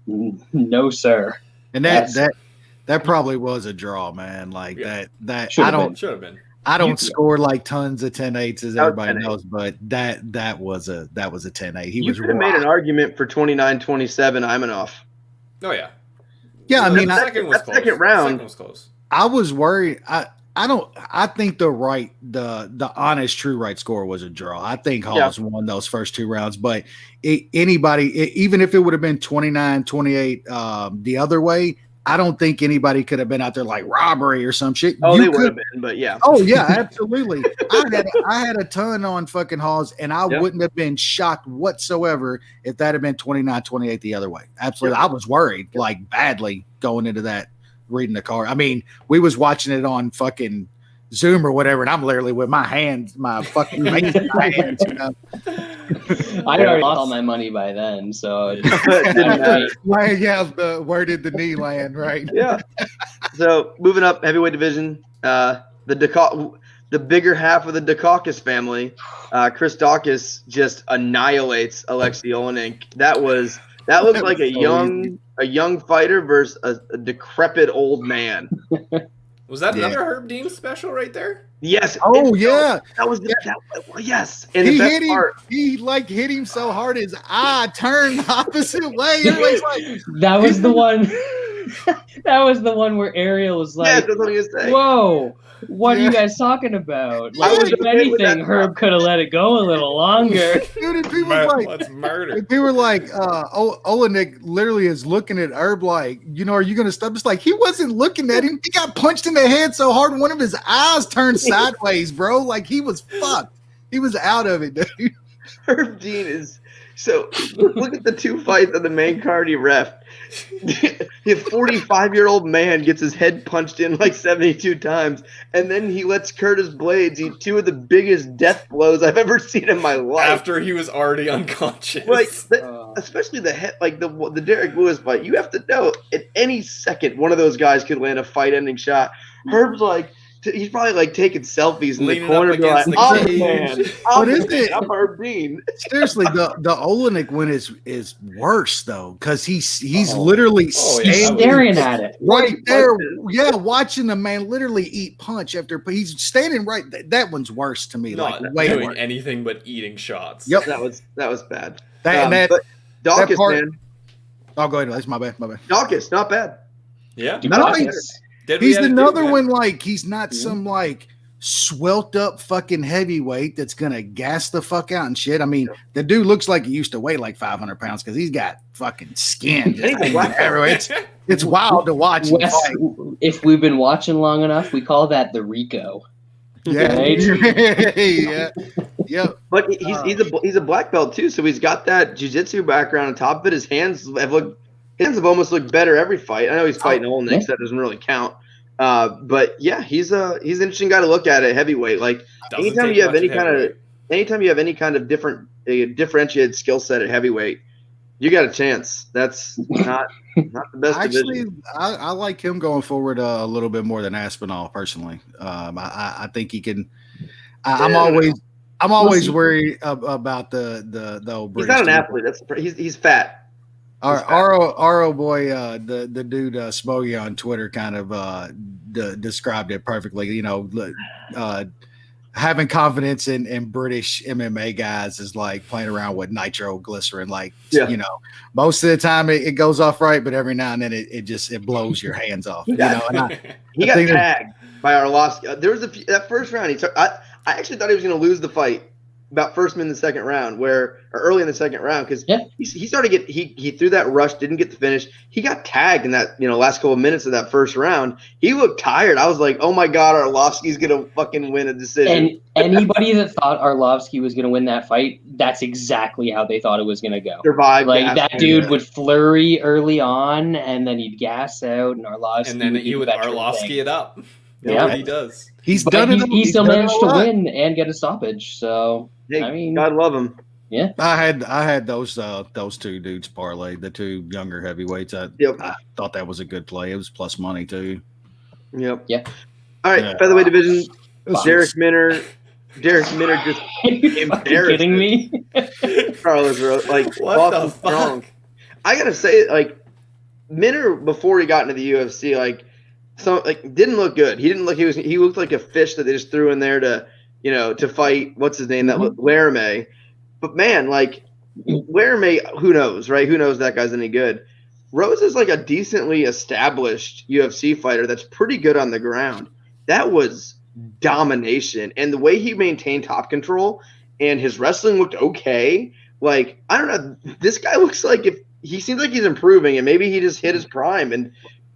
no sir. And that probably was a draw, man. Like that should have been. I don't score like tons of 10-8s as everybody knows, but that was a 10-8. You could have made an argument for 29-27 Imanov. Oh yeah. Yeah, I mean, second round was close. I was worried. I think the honest true right score was a draw. I think Hawes won those first two rounds, but even if it would have been 29-28 the other way, I don't think anybody could have been out there like robbery or some shit. Oh, they would have been, but yeah. Oh yeah, absolutely. I had a ton on fucking Hawes, and I wouldn't have been shocked whatsoever if that had been 29-28 the other way. Absolutely. I was worried like badly going into that, reading the card. I mean, we was watching it on fucking Zoom or whatever, and I'm literally with my fucking hands, I'd already lost all my money by then, so it Didn't matter. Where did the knee land, right? Yeah. So moving up, heavyweight division, the bigger half of the Dukakis family, Chris Dawkins just annihilates Alexei Olenek. That looked like a young fighter versus a decrepit old man. Was that another Herb Dean special right there? Yes. Oh yeah, that was yes. And he the best hit him. part, He hit him so hard his eye turned the opposite way. Everybody's like, that was the one. That was the one where Ariel was like, yes, that's what he was saying. "Whoa, what are you guys talking about? I Like, was if anything, Herb could have let it go a little longer." dude, and people were like, Let's murder. they were like, Olenek literally is looking at Herb like, are you going to stop? It's like, he wasn't looking at him. He got punched in the head so hard, one of his eyes turned sideways, bro. Like, he was fucked. He was out of it, dude. Herb Dean is so. Look at the two fights on the main card he ref. The 45-year-old man gets his head punched in like 72 times, and then he lets Curtis Blades eat two of the biggest death blows I've ever seen in my life. After he was already unconscious. Like, especially the head, like the Derek Lewis fight. You have to know at any second one of those guys could land a fight-ending shot. Herb's like. He's probably like taking selfies in Leaning the corner, up be like, against the "I'm the cage." man. What is it? I'm Herb Dean." Seriously, the Olenek one is worse though, because he's literally yeah. He's staring at it. right there, watching the man literally eat punch after he's standing right. That one's worse to me. Not like way doing worse. anything but eating shots. Yep. That was bad. That Dawkins, part- man, Oh, go ahead. That's my bad. Dawkins, not bad. Yeah. Nice. He's another one. Like, he's not some like swelt up fucking heavyweight that's gonna gas the fuck out and shit. I mean, the dude looks like he used to weigh like 500 pounds because he's got fucking skin. It's wild to watch him Wes, fight. if we've been watching long enough, we call that the Rico. Yeah, Right? yeah. But he's a black belt too, so he's got that jiu-jitsu background on top of it. His hands have almost looked better every fight. I know he's fighting Olenek, so that doesn't really count. But yeah, he's an interesting guy to look at heavyweight. Like anytime you have any kind of differentiated skill set at heavyweight, you got a chance. That's not the best. Actually, division. I like him going forward a little bit more than Aspinall personally. I think he can. I'm always worried about the old British. He's not an dude. athlete. He's fat. Our old boy, the dude Smokey on Twitter kind of described it perfectly. Having confidence in British MMA guys is like playing around with nitroglycerin. Like, most of the time it goes off right, but every now and then it blows your hands off. He got tagged by Arlovsky. There was that first round. I actually thought he was going to lose the fight about first in the second round, early in the second round, because he started he threw that rush, didn't get the finish. He got tagged in that last couple of minutes of that first round. He looked tired. I was like, oh my god, Arlovsky's gonna fucking win a decision. And anybody that thought Arlovsky was gonna win that fight, that's exactly how they thought it was gonna go. Survive. Like that dude would flurry early on, and then he'd gas out, and Arlovsky. And then he would Arlovsky it up. Yeah, he does. He still managed to win and get a stoppage. So hey, I mean, God love him. Yeah, I had those two dudes parlay, the two younger heavyweights. I thought that was a good play. It was plus money too. Yep. Yeah. All right, featherweight division. Derek Minner just embarrassed. kidding me? Carlos, like what the fuck? I gotta say, like Minner before he got into the UFC, didn't look good. He looked like a fish that they just threw in there to fight. What's his name? That Laramie. But man, like Laramie, who knows, right? Who knows that guy's any good? Rosa's like a decently established UFC fighter that's pretty good on the ground. That was domination, and the way he maintained top control and his wrestling looked okay. Like, I don't know, this guy looks like he seems like he's improving, and maybe he just hit his prime. And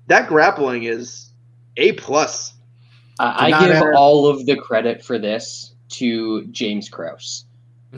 that grappling is A+. I give all of the credit for this to James Krause,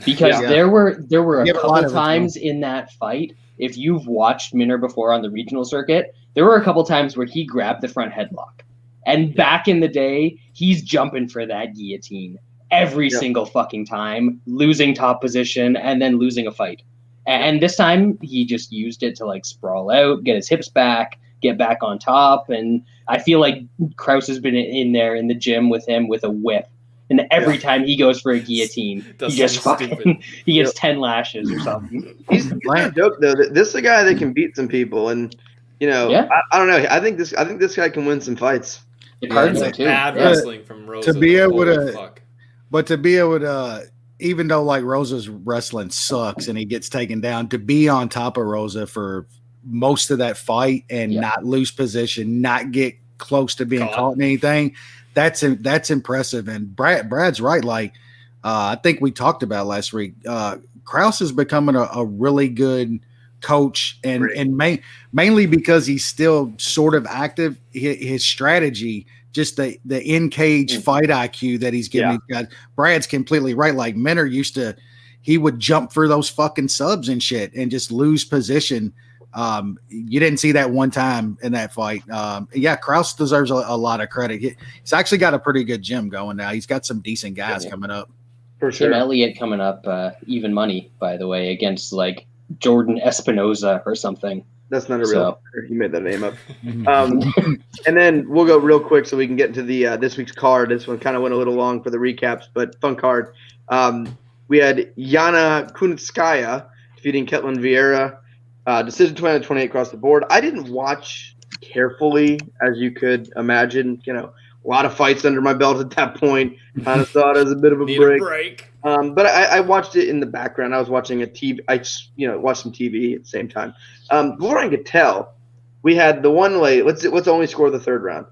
because there were a couple times in that fight. If you've watched Minner before on the regional circuit, there were a couple times where he grabbed the front headlock, and back in the day, he's jumping for that guillotine every single fucking time, losing top position and then losing a fight. And this time he just used it to like sprawl out, get his hips back, get back on top. And I feel like Krause has been in there in the gym with him with a whip. And every time he goes for a guillotine, he just fucking he gets 10 lashes or something. He's no joke though. This is a guy that can beat some people, and I don't know. I think this guy can win some fights. It's hard though too. Bad wrestling from Rosa. To be able to, even though like Rosa's wrestling sucks and he gets taken down, to be on top of Rosa for most of that fight and not lose position, not get close to being caught in anything, that's impressive. And Brad's right. Like I think we talked about last week, Krause is becoming a really good coach, and mainly because he's still sort of active. His strategy, just the in cage fight IQ that he's giving these guys. Brad's completely right. Like Menor he would jump for those fucking subs and shit and just lose position. You didn't see that one time in that fight. Krause deserves a lot of credit. He's actually got a pretty good gym going now. He's got some decent guys coming up. For sure. Tim Elliott coming up, even money, by the way, against like Jordan Espinoza or something. That's not a real. You made that name up. And then we'll go real quick so we can get into the this week's card. This one kind of went a little long for the recaps, but fun card. We had Yana Kunitskaya defeating Ketlin Vieira. Decision 20-28 across the board. I didn't watch carefully, as you could imagine. A lot of fights under my belt at that point. Kind of saw it as a bit of a break. But I watched it in the background. I was watching a TV. I watched some TV at the same time. What I could tell, we had the one lady. Let's only score the third round.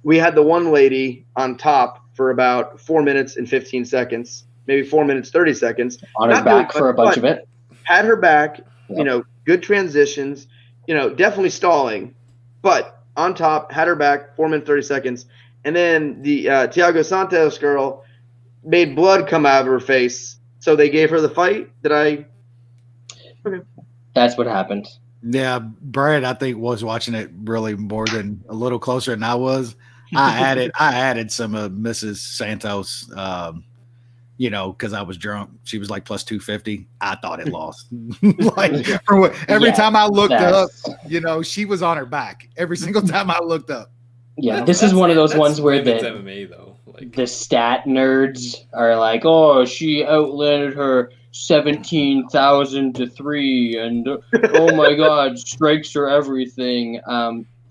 We had the one lady on top for about 4 minutes and 15 seconds, maybe 4 minutes 30 seconds. On her back for a bunch of it. Had her back. Good transitions. Definitely stalling, but on top, had her back 4 minutes 30 seconds, and then the Thiago Santos girl made blood come out of her face, so they gave her the fight. Okay. That's what happened. Yeah, Brad, I think was watching it really more than a little closer than I was. I added some of Mrs. Santos, because I was drunk. She was like plus 250. I thought it lost. Every time I looked up, she was on her back. Every single time I looked up. Yeah, this is one of those ones where MMA though. The stat nerds are like, oh, she outlanded her 17,000 to 3, and oh my God, strikes are everything.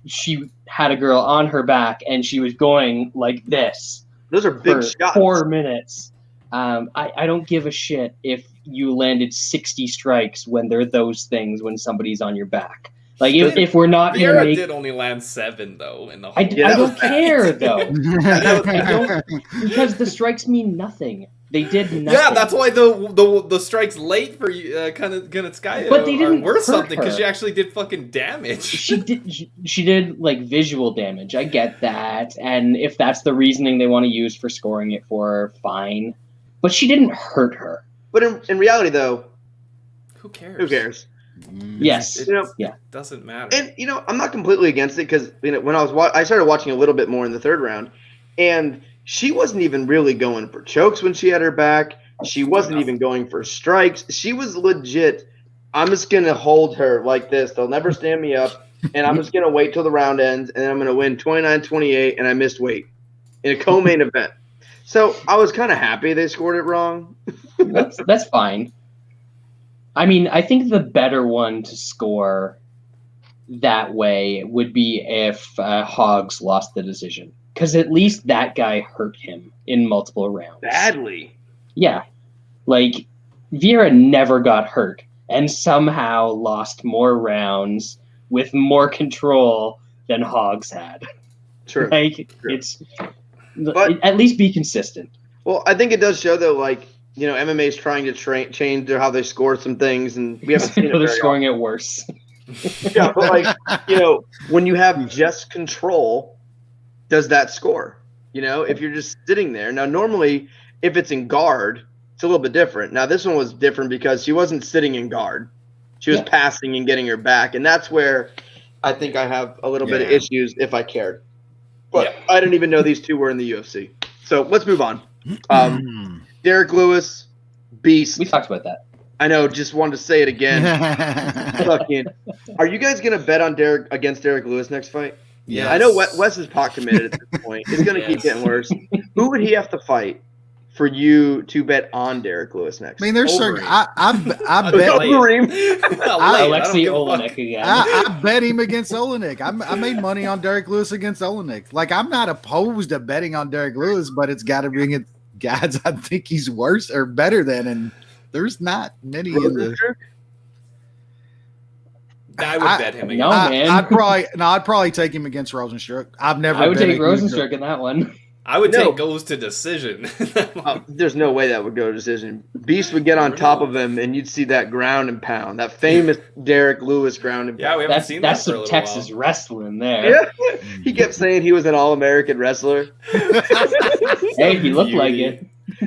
She had a girl on her back, and she was going like this. Those are big shots. 4 minutes. I don't give a shit if you landed 60 strikes when they're those things when somebody's on your back. Like if we're not going to make, did only land 7 though in the whole. I don't care though. I don't, because the strikes mean nothing. They did nothing. Yeah, that's why the strikes late for you kind of Kunitskaya but they didn't worth hurt something because her. she actually did fucking damage. She did like visual damage. I get that, and if that's the reasoning they want to use for scoring it for her, fine. But she didn't hurt her. But in reality, though, who cares? Who cares? Yes, It doesn't matter. And I'm not completely against it because when I started watching a little bit more in the third round, and she wasn't even really going for chokes when she had her back. She wasn't even going for strikes. She was legit. I'm just gonna hold her like this. They'll never stand me up, and I'm just gonna wait till the round ends, and I'm gonna win 29-28, and I missed weight in a co-main event. So I was kind of happy they scored it wrong. That's fine. I mean, I think the better one to score that way would be if Hawgs lost the decision. Because at least that guy hurt him in multiple rounds. Badly. Yeah. Like, Vieira never got hurt and somehow lost more rounds with more control than Hawgs had. True. True. But at least be consistent. Well, I think it does show, though, MMA is trying to change how they score some things, and we haven't seen it They're scoring it worse. Yeah, but when you have just control, does that score? If you're just sitting there. Now, normally, if it's in guard, it's a little bit different. Now, this one was different because she wasn't sitting in guard. She was passing and getting her back, and that's where I think I have a little bit of issues if I cared. But I didn't even know these two were in the UFC. So let's move on. Derek Lewis, beast. We talked about that. I know. Just wanted to say it again. Fucking. Are you guys gonna bet on against Derek Lewis next fight? Yeah, I know Wes is pot committed at this point. It's gonna keep getting worse. Who would he have to fight for you to bet on Derek Lewis next? I mean, there's certain. I bet Alexei Olenek again. I bet him against Olenek. I made money on Derek Lewis against Olenek. Like, I'm not opposed to betting on Derek Lewis, but it's got to bring it guys I think he's worse or better than, and there's not many in the. I would bet him again. No, man. I'd probably take him against Rozenstruik. I would take Rozenstruik in that one. I would take goes to decision. There's no way that would go to decision. Beast would get on top of him, and you'd see that ground and pound, that famous Derek Lewis ground and pound. Yeah, we haven't seen that that's for a some little Texas while. Wrestling there. Yeah. He kept saying he was an All-American wrestler. Hey, he looked like it.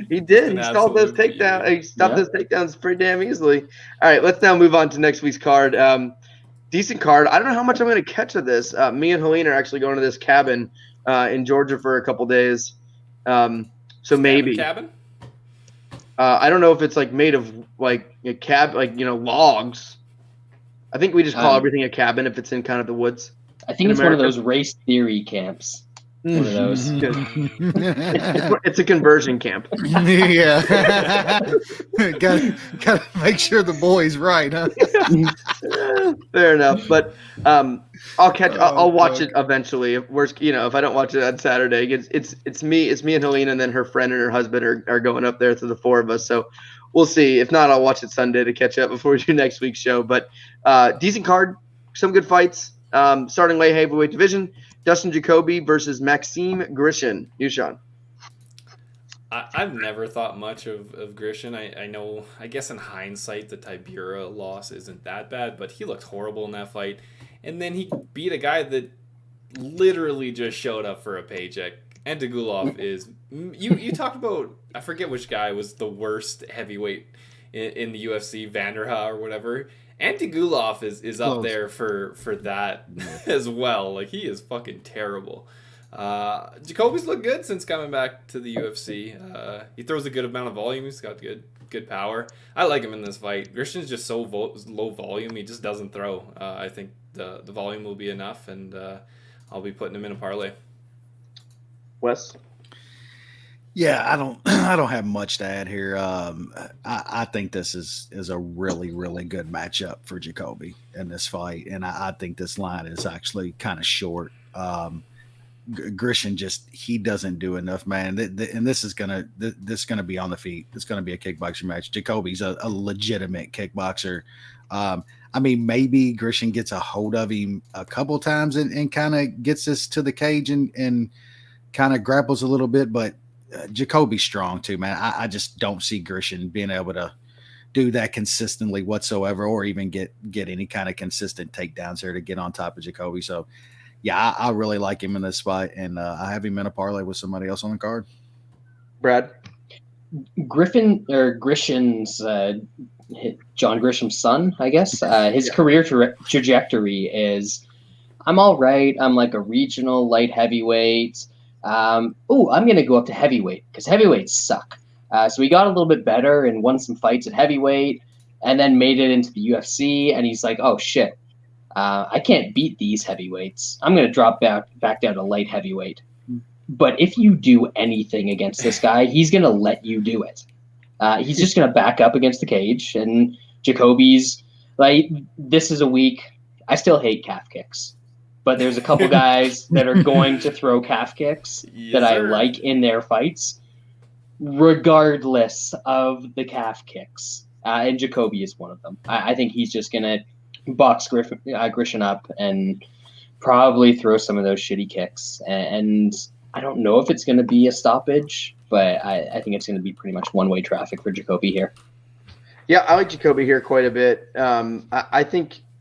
He did. He stalled those takedowns. He stopped those takedowns pretty damn easily. All right, let's now move on to next week's card. Decent card. I don't know how much I'm going to catch of this. Me and Helene are actually going to this cabin in Georgia for a couple days. So maybe. Cabin? I don't know if it's like made of like a logs. I think we just call everything a cabin if it's in kind of the woods. I think it's America. one of those race theory camps. One of those. It's a conversion camp. Yeah. Gotta make sure the boy's right, huh? Fair enough. But I'll watch it eventually. If I don't watch it on Saturday, it's me and Helene, and then her friend and her husband are going up there to the four of us. So we'll see. If not, I'll watch it Sunday to catch up before we do next week's show. But decent card, some good fights. Starting light heavyweight division. Dustin Jacoby versus Maxime Grishin. Yushan. I've never thought much of Grishin. I guess in hindsight, the Tibura loss isn't that bad, but he looked horrible in that fight. And then he beat a guy that literally just showed up for a paycheck. Antigulov is... You talked about... I forget which guy was the worst heavyweight in the UFC, Vanderha or whatever. Antigulov is up there for that as well. Like, he is fucking terrible. Jacoby's looked good since coming back to the UFC. He throws a good amount of volume. He's got good power. I like him in this fight. Grishin's just so low volume. He just doesn't throw. I think the volume will be enough, and I'll be putting him in a parlay. Wes? Yeah, I don't have much to add here. I think this is a really, really good matchup for Jacoby in this fight, and I think this line is actually kind of short. Grishin he doesn't do enough, man. And this is gonna be on the feet. It's gonna be a kickboxing match. Jacoby's a legitimate kickboxer. I mean, maybe Grishin gets a hold of him a couple times and kind of gets us to the cage and kind of grapples a little bit, but Jacoby's strong too, man. I just don't see Grishin being able to do that consistently whatsoever, or even get any kind of consistent takedowns there to get on top of Jacoby. So, yeah, I really like him in this fight, and I have him in a parlay with somebody else on the card. Brad? Grishin's John Grisham's son, I guess. His career trajectory is, I'm all right. I'm like a regional light heavyweight. I'm going to go up to heavyweight because heavyweights suck. So he got a little bit better and won some fights at heavyweight and then made it into the UFC. And he's like, oh, shit, I can't beat these heavyweights. I'm going to drop back down to light heavyweight. But if you do anything against this guy, he's going to let you do it. He's just going to back up against the cage. And Jacoby's like, this is a week. I still hate calf kicks. But there's a couple guys that are going to throw calf kicks that I like in their fights, regardless of the calf kicks. And Jacoby is one of them. I think he's just going to box Grishin up and probably throw some of those shitty kicks. And I don't know if it's going to be a stoppage, but I think it's going to be pretty much one-way traffic for Jacoby here. Yeah, I like Jacoby here quite a bit.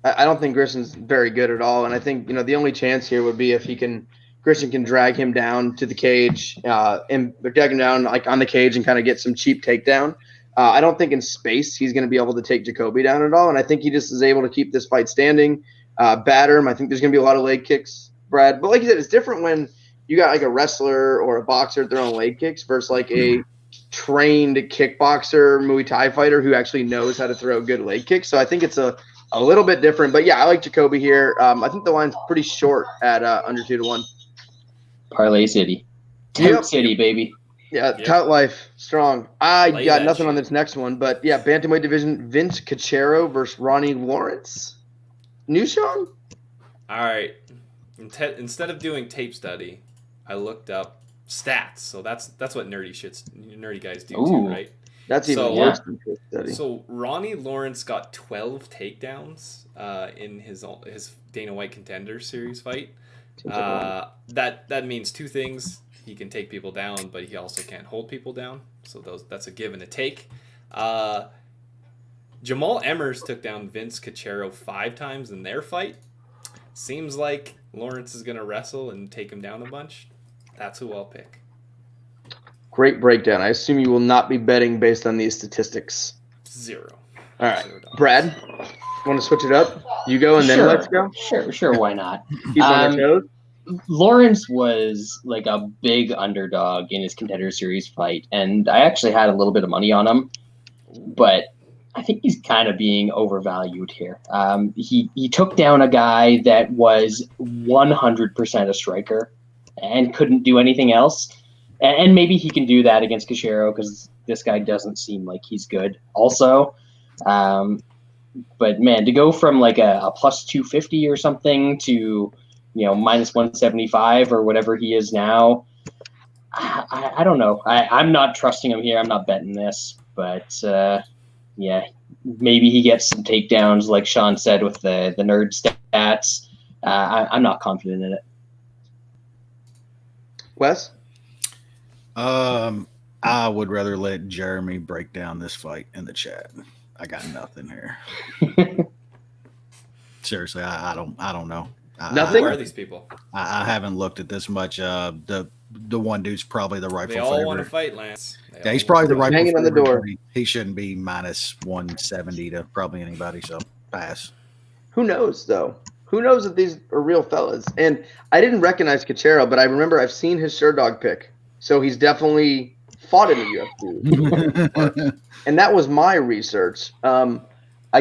I don't think Grishin's very good at all, and I think the only chance here would be if Grishin can drag him down to the cage and drag him down like on the cage and kind of get some cheap takedown. I don't think in space he's going to be able to take Jacoby down at all, and I think he just is able to keep this fight standing, batter him. I think there's going to be a lot of leg kicks, Brad. But like you said, it's different when you got like a wrestler or a boxer throwing leg kicks versus like a trained kickboxer, Muay Thai fighter who actually knows how to throw good leg kicks. So I think it's a little bit different. But yeah, I like Jacoby here. I think the line's pretty short at under 2-1. Parlay City. Tout City, baby. Yeah, tout life, strong. I Lay got that nothing shit. on this next one, but yeah, bantamweight division, Vince Cachero versus Ronnie Lawrence. New Sean? All right. Instead of doing tape study, I looked up stats. So that's what nerdy guys do too, right? That's even So, worse than tape study. So Ronnie Lawrence got 12 takedowns in his Dana White Contender Series fight. That means two things. He can take people down, but he also can't hold people down. So that's a give and a take. Jamal Emmers took down Vince Cachero 5 times in their fight. Seems like Lawrence is going to wrestle and take him down a bunch. That's who I'll pick. Great breakdown. I assume you will not be betting based on these statistics. 0. All right. $0. Brad, want to switch it up? You go and then let's go? Sure, why not? Keep on our toes. Lawrence was like a big underdog in his Contender Series fight, and I actually had a little bit of money on him, but I think he's kind of being overvalued here. He took down a guy that was 100% a striker and couldn't do anything else, and maybe he can do that against Cachero because this guy doesn't seem like he's good also. But man, to go from like a plus 250 or something to minus 175 or whatever he is now. I don't know. I'm not trusting him here. I'm not betting this, but yeah, maybe he gets some takedowns like Sean said with the nerd stats. I'm not confident in it. Wes? I would rather let Jeremy break down this fight in the chat. I got nothing here. Seriously, I don't know. Nothing? Who are these people? I haven't looked at this much. The one dude's probably the rightful They all favorite. want to fight, Lance. Yeah, he's probably the rightful Hanging on the favorite, door. but He shouldn't be minus 170 to probably anybody. So pass. Who knows, though? Who knows if these are real fellas? And I didn't recognize Cachero, but I remember I've seen his Sherdog pick. So he's definitely fought in the UFC. And that was my research. I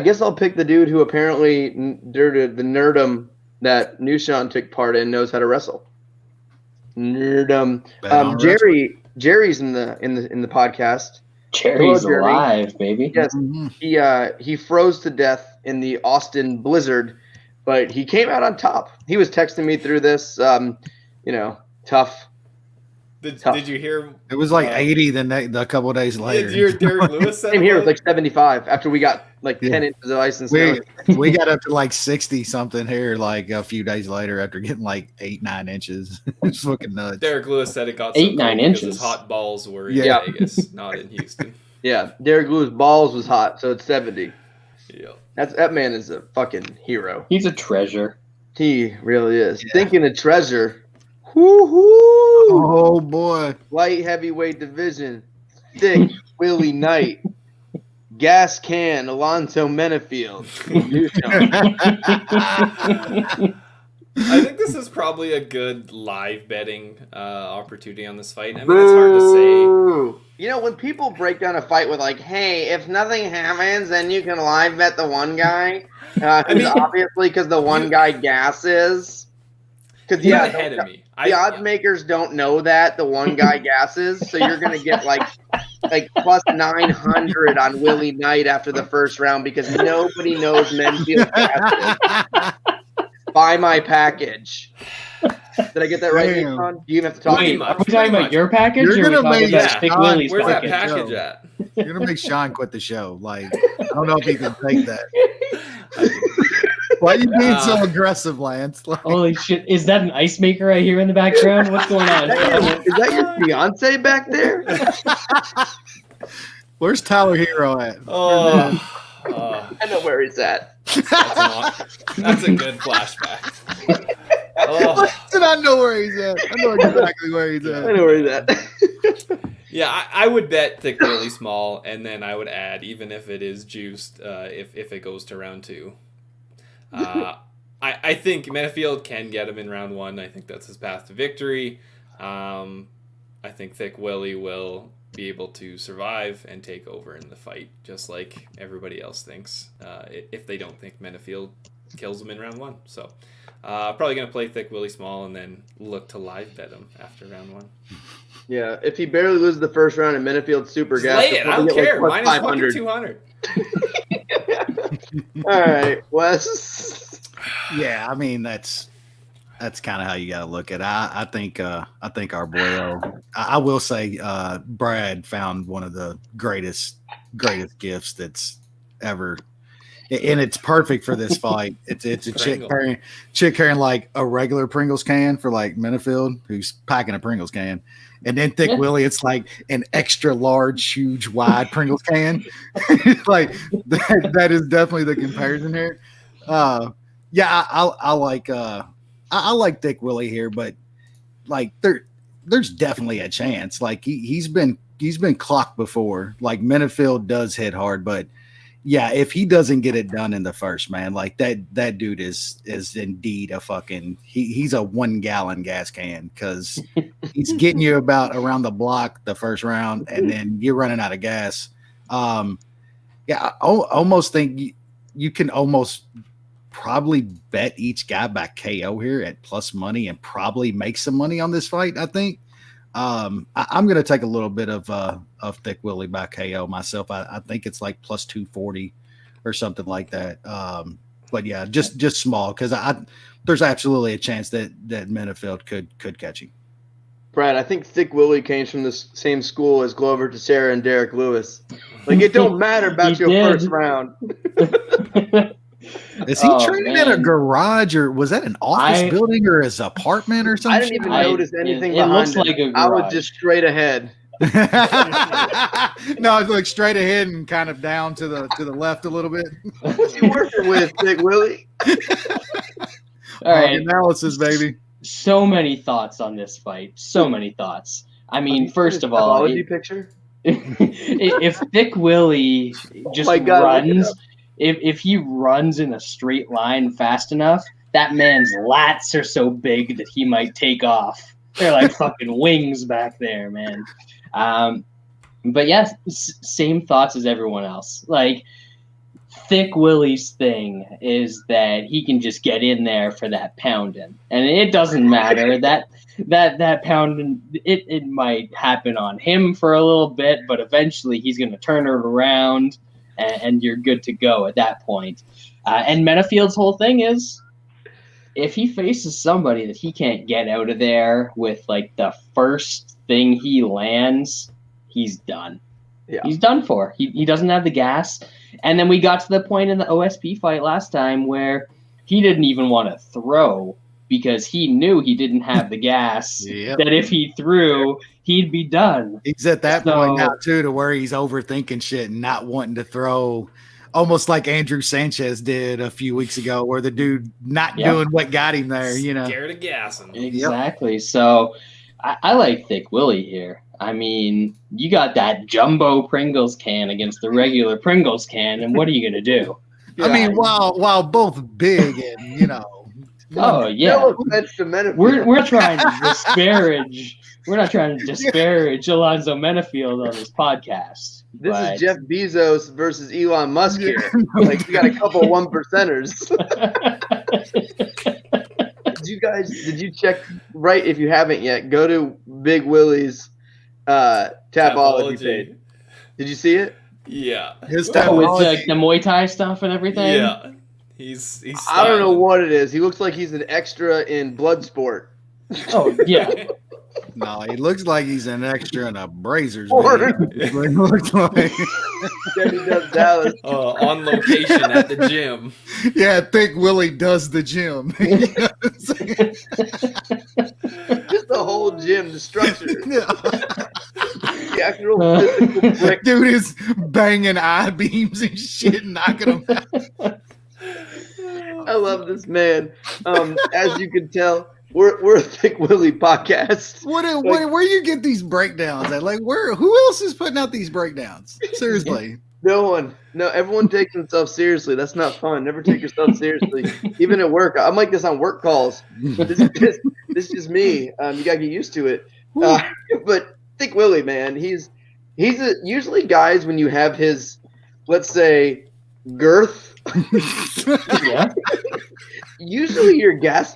guess I'll pick the dude who apparently, due to the nerdum that Nushan took part in, knows how to wrestle. Nerdum. Jerry's in the podcast. Jerry's Hello, Jerry. alive, baby. Yes, he froze to death in the Austin blizzard, but he came out on top. He was texting me through this. Tough. Did you hear? It was like 80 a couple of days later. Did you hear Derek Lewis said Same here. It about was like 75 after we got like 10 inches of ice and snow. We got up to like 60 something here like a few days later after getting like 8-9 inches. It's fucking nuts. Derek Lewis said it got 8-9 because inches. his hot balls were in Yeah. Vegas, not in Houston. Yeah, Derek Lewis' balls was hot, so it's 70. Yeah. That man is a fucking hero. He's a treasure. He really is. Yeah. Thinking of treasure. Whoo-hoo! Oh boy. Light heavyweight division. Thick Willie Knight. Gas can Alonso Menifield. I think this is probably a good live betting opportunity on this fight. I mean, it's hard to say. You know, when people break down a fight with like, hey, if nothing happens, then you can live bet the one guy. Obviously because the one guy gasses. Because You're ahead of me. The odds makers don't know that the one guy gasses, so you're gonna get like plus 900 on Willie Knight after the first round because nobody knows Menifield gasses. Buy my package. Did I get that right, Damn. Nathan? Do you even have to talk? Wait, much, are we pretty talking much. about your package You're or are we gonna talking make about that Thick Sean- Willie's Where's that package? package at? You're gonna make Sean quit the show. Like, I don't know if he can take that. Why are you being so aggressive, Lance? Like, Holy shit. Is that an ice maker I hear in the background? What's going on? Is that your fiance back there? where's Tyler Hero at? I know where he's at. That's a good flashback. Listen, I know where he's at. I know exactly where he's I at. know where he's at. Yeah, I would bet Thick really small, and then I would add, even if it is juiced, if it goes to round 2. I think Menifield can get him in round 1. I think that's his path to victory. I think Thiccck Willie will be able to survive and take over in the fight, just like everybody else thinks, if they don't think Menifield kills him in round 1. So probably going to play Thiccck Willie small and then look to live bet him after round 1. Yeah, if he barely loses the first round and Menifield's super gas, lay it. I don't care. Minus fucking 200. All right, Wes. Yeah, I mean that's kind of how you got to look at it. I think our boy, I will say, Brad found one of the greatest gifts that's ever, and it's perfect for this fight. It's a chick carrying like a regular Pringles can for like Menifield, who's packing a Pringles can, and then Thiccck Willie, it's like an extra large, huge, wide Pringles can. Like that is definitely the comparison here. Yeah, I like Thiccck Willie here, but like there's definitely a chance. Like he's been clocked before. Like Menifield does hit hard, but yeah, if he doesn't get it done in the first, man, like that dude is indeed a fucking he's a 1 gallon gas can, because he's getting you about around the block the first round, and then you're running out of gas. Yeah, I almost think you can almost probably bet each guy by KO here at plus money and probably make some money on this fight. I think I'm going to take a little bit of Thiccck Willie by KO myself. I think it's like plus 240 or something like that. But yeah, just small, because there's absolutely a chance that Menifield could catch him. Brad, I think Thiccck Willie came from the same school as Glover Teixeira and Derek Lewis. Like, it don't matter about your first round. Is he training in a garage, or was that an office building or his apartment or something? I didn't even notice anything behind it. Like I was just straight ahead. No, it's like straight ahead and kind of down to the left a little bit. What's he working with, Thiccck Willie? All right, analysis, baby. So many thoughts on this fight. So many thoughts. I mean, first of all, picture. If Thiccck Willie just runs. If he runs in a straight line fast enough, that man's lats are so big that he might take off. They're like fucking wings back there, man. But yes, same thoughts as everyone else. Like, Thiccck Willie's thing is that he can just get in there for that pounding, and it doesn't matter that pounding. It might happen on him for a little bit, but eventually he's going to turn it around. And you're good to go at that point. And Menifield's whole thing is, if he faces somebody that he can't get out of there with like the first thing he lands, he's done. Yeah. He's done for. He doesn't have the gas. And then we got to the point in the OSP fight last time where he didn't even want to throw, because he knew he didn't have the gas. That if he threw, he'd be done. He's at that point now, too, to where he's overthinking shit and not wanting to throw, almost like Andrew Sanchez did a few weeks ago, where the dude not doing what got him there, you know. Scared of gassing. Exactly. Yep. So I like Thiccck Willie here. I mean, you got that jumbo Pringles can against the regular Pringles can, and what are you going to do? I mean, while both big and, you know. Oh, yeah. No offense to Menifield. We're trying to disparage. We're not trying to disparage Alonzo Menifield on this podcast. This is Jeff Bezos versus Elon Musk here. Like, you got a couple 1%ers. Did you check, right? If you haven't yet, go to Big Willie's Tapology page. Did you see it? Yeah. His with like the Muay Thai stuff and everything? Yeah. He's I don't know what it is. He looks like he's an extra in Bloodsport. Oh, yeah. No, he looks like he's an extra in a Brazers video. Looks like. Dallas. On location at the gym. Yeah, Thiccck Willie does the gym. Just the whole gym, the structure. Yeah. The actual physical brick. Dude is banging I-beams and shit, knocking them out. I love this man. As you can tell, we're a Thiccck Willie podcast. Where you get these breakdowns at? Like, who else is putting out these breakdowns? Seriously. No, everyone takes themselves seriously. That's not fun. Never take yourself seriously, even at work. I'm like this on work calls. This is just me. You gotta get used to it. But Thiccck Willie, man, usually guys when you have his, let's say, girth. Yeah. Usually your gas,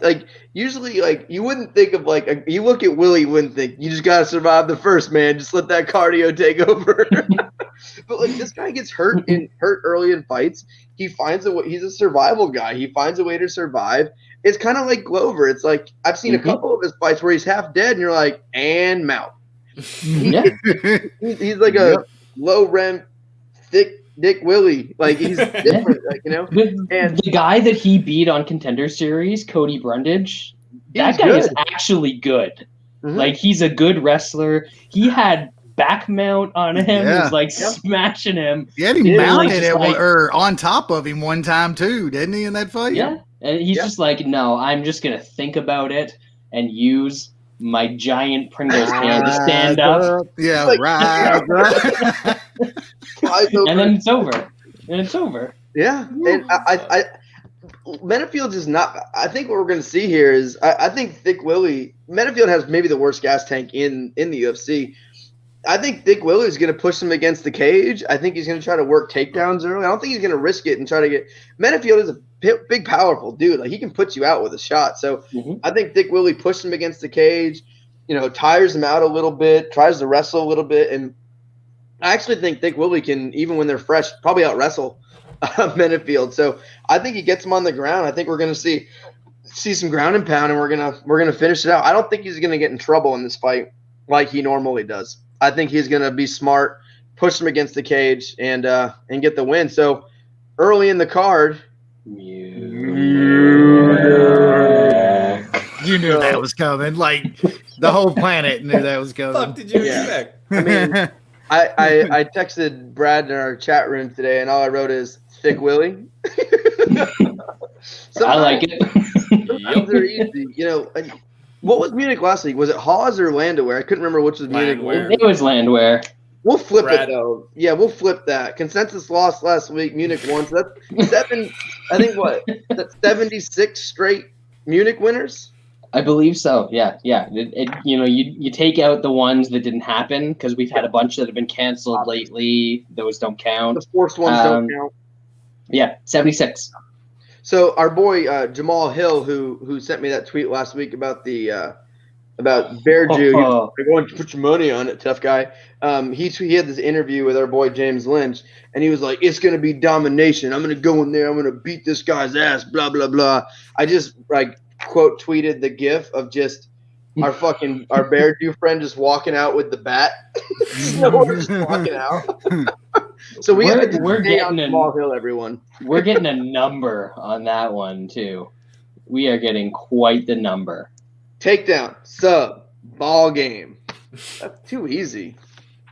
usually you wouldn't think of you look at Willie, you wouldn't think you just gotta survive the first, man. Just let that cardio take over. But this guy gets hurt early in fights. He finds a way. He's a survival guy. He finds a way to survive. It's kind of like Glover. It's like I've seen a couple of his fights where he's half dead, and you're like, and mouth. Yeah. He's like a low rent, thick Thiccck Willie. He's different, And the guy that he beat on Contender Series, Cody Brundage, that guy is actually good. Mm-hmm. He's a good wrestler. He had back mount on him. Yeah. Was smashing him. Yeah, he mounted it or on top of him one time too, didn't he, in that fight? Yeah. And he's just no, I'm just gonna think about it and use my giant Pringles can to stand up. Yeah, right. And then it's over. Yeah. And I Menifield is not. I think what we're going to see here is I think Thiccck Willie. Menifield has maybe the worst gas tank in the UFC. I think Thiccck Willie is going to push him against the cage. I think he's going to try to work takedowns early. I don't think he's going to risk it and try to get. Menifield is a big, powerful dude. He can put you out with a shot. So I think Thiccck Willie pushes him against the cage. Tires him out a little bit, tries to wrestle a little bit, and I actually think Thiccck Willie can, even when they're fresh, probably out wrestle Menifield. So I think he gets him on the ground. I think we're going to see some ground and pound, and we're gonna finish it out. I don't think he's going to get in trouble in this fight like he normally does. I think he's going to be smart, push him against the cage, and get the win. So early in the card, you knew that was coming. The whole planet knew that was coming. What the fuck did you expect? I mean, I texted Brad in our chat room today, and all I wrote is Thiccck Willie. I like it. Sometimes they're easy. What was Munich last week? Was it Hawes or Landwehr? I couldn't remember which was Munich. It was Landwehr. We'll flip it though. Yeah, we'll flip that. Consensus lost last week. Munich won. So that's 7. I think that's 76 straight Munich winners. I believe so. Yeah. You take out the ones that didn't happen because we've had a bunch that have been canceled lately. Those don't count. The forced ones don't count. Yeah, 76. So our boy Jamal Hill, who sent me that tweet last week about the about Bear Jew, I want to put your money on it, tough guy. He had this interview with our boy James Lynch, and he was like, "It's gonna be domination. I'm gonna go in there. I'm gonna beat this guy's ass." Blah blah blah. I just quote tweeted the gif of just our Bear Jew friend just walking out with the bat. We're just walking out. So we're getting a small hill, everyone. We're getting a number on that one too. We are getting quite the number. Takedown, sub, ball game. That's too easy.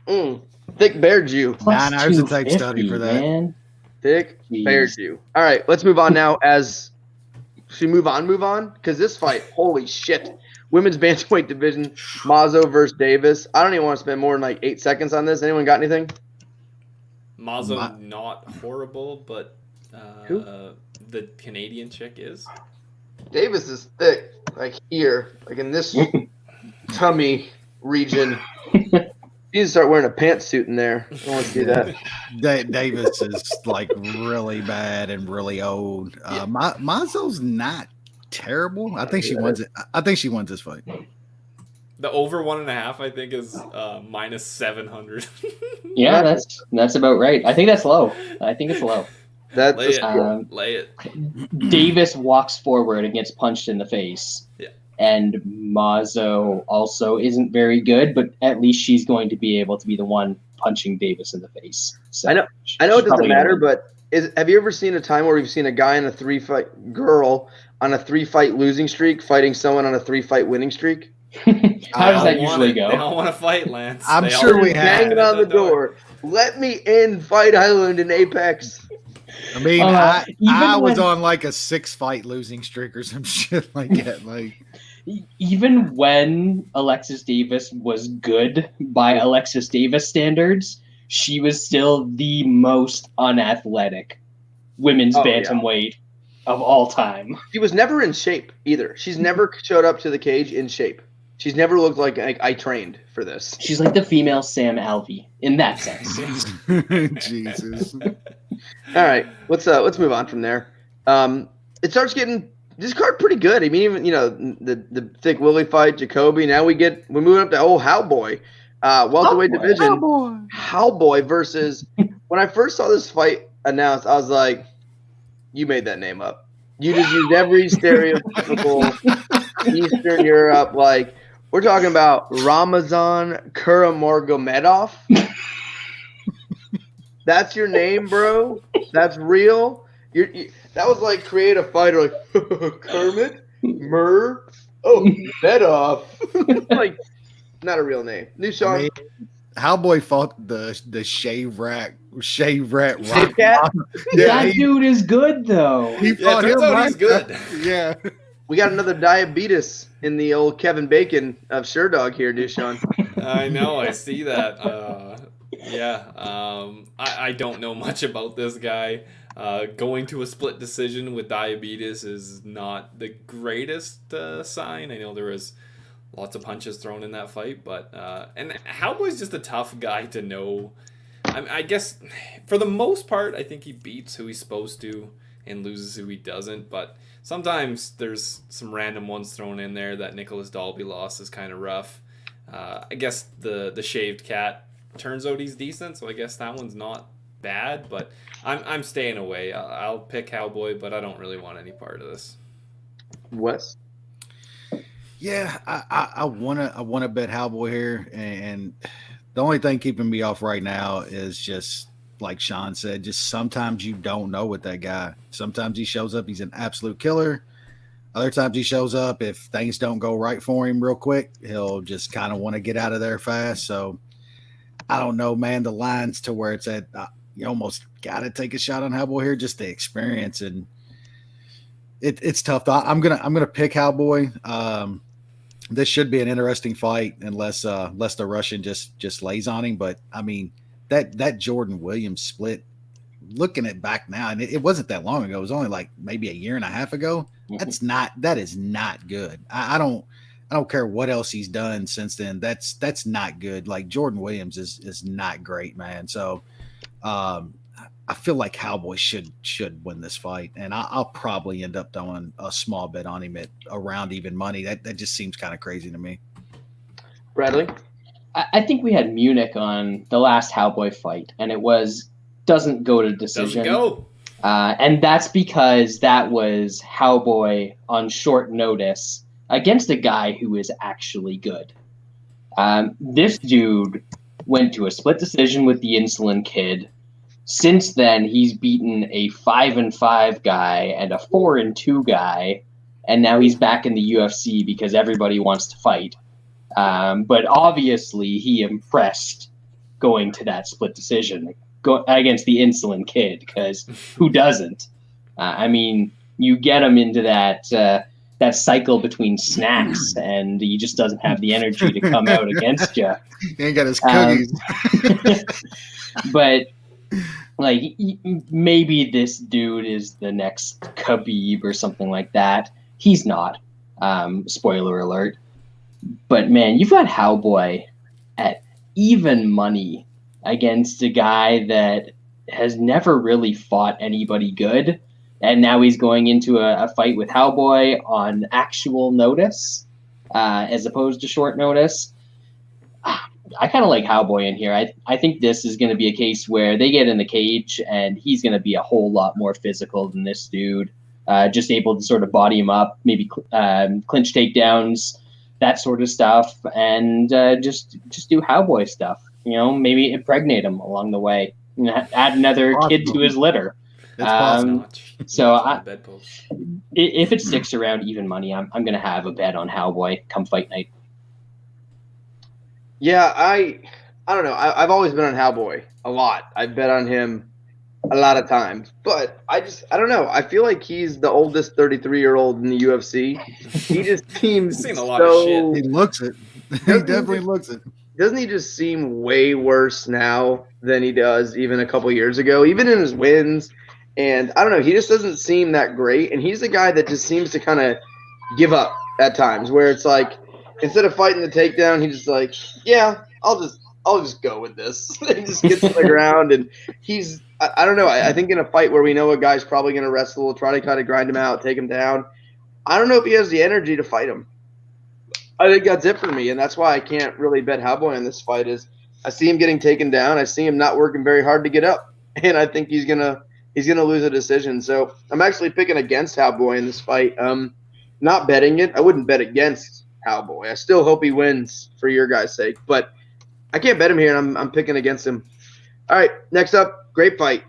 Thick Bear Jew. 9 hours of tape study for that. Man. Thick Bear Jew. All right, let's move on now. Should we move on? Because this fight, holy shit. Women's bantamweight division, Mazo versus Davis. I don't even want to spend more than 8 seconds on this. Anyone got anything? Mazo not horrible, but Who? The Canadian chick is. Davis is thick, here, in this tummy region. You need to start wearing a pantsuit in there. I don't want to see that. Davis is really bad and really old. Mazo's not terrible. I think she wins it. I think she wins this fight. The over 1.5, I think, is minus 700. Yeah, that's about right. I think that's low. I think it's low. Lay it. Davis walks forward and gets punched in the face. Yeah. And Mazo also isn't very good, but at least she's going to be able to be the one punching Davis in the face. So I know it doesn't matter, but have you ever seen a time where you've seen a guy in a 3-fight girl on a 3-fight losing streak fighting someone on a 3-fight winning streak? How does that usually go? They don't want to fight, Lance. I'm sure we have. Hanging on the door. Let me in Fight Island in Apex. I mean, I was on a 6-fight losing streak or some shit like that. Even when Alexis Davis was good by Alexis Davis standards, she was still the most unathletic women's bantamweight of all time. She was never in shape either. She's never showed up to the cage in shape. She's never looked like I trained for this. She's like the female Sam Alvey in that sense. Jesus. All right, let's move on from there. It starts getting this card pretty good. I mean, even the Thiccck Willie fight, Jacoby. Now we're moving up to Howboy, welterweight division. Howboy versus. When I first saw this fight announced, I was like, "You made that name up. You just used every stereotypical Eastern Europe like." We're talking about Ramazan Kuramagomedov. That's your name, bro? That's real? That was like create a fighter like Kermit? Medov. Like, not a real name. New Sean. I mean, Howboy fought the shave rat Shave cat? That dude is good, though. He fought him. He's good. Yeah. We got another diabetes in the old Kevin Bacon of Sherdog here, Dushan. I know, I see that. I don't know much about this guy. Going to a split decision with diabetes is not the greatest sign. I know there was lots of punches thrown in that fight, but and Howboy's just a tough guy to know. I guess for the most part, I think he beats who he's supposed to and loses who he doesn't, but sometimes there's some random ones thrown in there. That Nicholas Dalby loss is kind of rough. I guess the shaved cat turns out he's decent, so I guess that one's not bad, but I'm staying away. I'll pick Howboy, but I don't really want any part of this. Wes? Yeah, I wanna bet Howboy here, and the only thing keeping me off right now is just like Sean said, just sometimes you don't know with that guy. Sometimes he shows up, he's an absolute killer. Other times he shows up, if things don't go right for him real quick, he'll just kind of want to get out of there fast. So I don't know, man. The line's to where it's at. You almost got to take a shot on Howboy here, just the experience, and it's tough. I'm gonna pick Howboy. This should be an interesting fight, unless the Russian just lays on him. But I mean, that Jordan Williams split, looking at back now, and it wasn't that long ago. It was only like maybe a year and a half ago. That is not good. I don't care what else he's done since then. That's not good. Like Jordan Williams is not great, man. So I feel like Howboy should win this fight, and I'll probably end up throwing a small bet on him at around even money. That just seems kind of crazy to me. Bradley? I think we had Munich on the last Howboy fight, and it doesn't go to decision. Doesn't go. And that's because that was Howboy on short notice against a guy who is actually good. This dude went to a split decision with the Insulin Kid. Since then, he's beaten a 5-5 guy and a 4-2 guy, and now he's back in the UFC because everybody wants to fight. But obviously, he impressed going to that split decision against the Insulin Kid, because who doesn't? I mean, you get him into that cycle between snacks, and he just doesn't have the energy to come out against you. He ain't got his cookies. But like, maybe this dude is the next Khabib or something like that. He's not. Spoiler alert. But man, you've got Howboy at even money against a guy that has never really fought anybody good, and now he's going into a fight with Howboy on actual notice, as opposed to short notice. I kind of like Howboy in here. I think this is going to be a case where they get in the cage and he's going to be a whole lot more physical than this dude. Just able to sort of body him up, maybe clinch takedowns, that sort of stuff, and just do Howboy stuff. You know, maybe impregnate him along the way. You know, add another kid to his litter. That's possible. So if it sticks around even money, I'm going to have a bet on Howboy come fight night. Yeah, I don't know. I've always been on Howboy a lot. I bet on him a lot of times, but I don't know. I feel like he's the oldest 33-year-old in the UFC. He just seems seen a lot of shit. He looks it. He definitely looks it. doesn't he just seem way worse now than he does even a couple years ago, even in his wins? And I don't know, he just doesn't seem that great. And he's a guy that just seems to kind of give up at times, where it's like instead of fighting the takedown, he's just like, yeah, I'll just go with this. He just gets to the ground, and he's I don't know. I think in a fight where we know a guy's probably going to wrestle, we'll try to kind of grind him out, take him down. I don't know if he has the energy to fight him. I think that's it for me, and that's why I can't really bet Cowboy in this fight. Is I see him getting taken down, I see him not working very hard to get up, and I think he's gonna lose a decision. So I'm actually picking against Cowboy in this fight. Not betting it. I wouldn't bet against Cowboy. I still hope he wins for your guys' sake, but I can't bet him here, and I'm picking against him. All right, next up, great fight.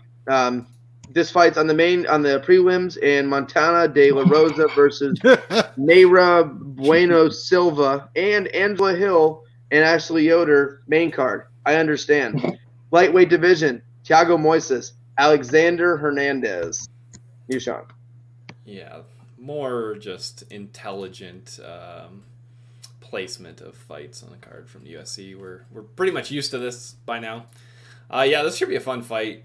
This fight's on the prelims, and Montana de la Rosa versus Neira Bueno Silva and Angela Hill and Ashley Yoder, main card. I understand. Lightweight division, Thiago Moises, Alexander Hernandez. You, Sean. Yeah, more just intelligent placement of fights on the card from the UFC. We're pretty much used to this by now. Yeah, this should be a fun fight.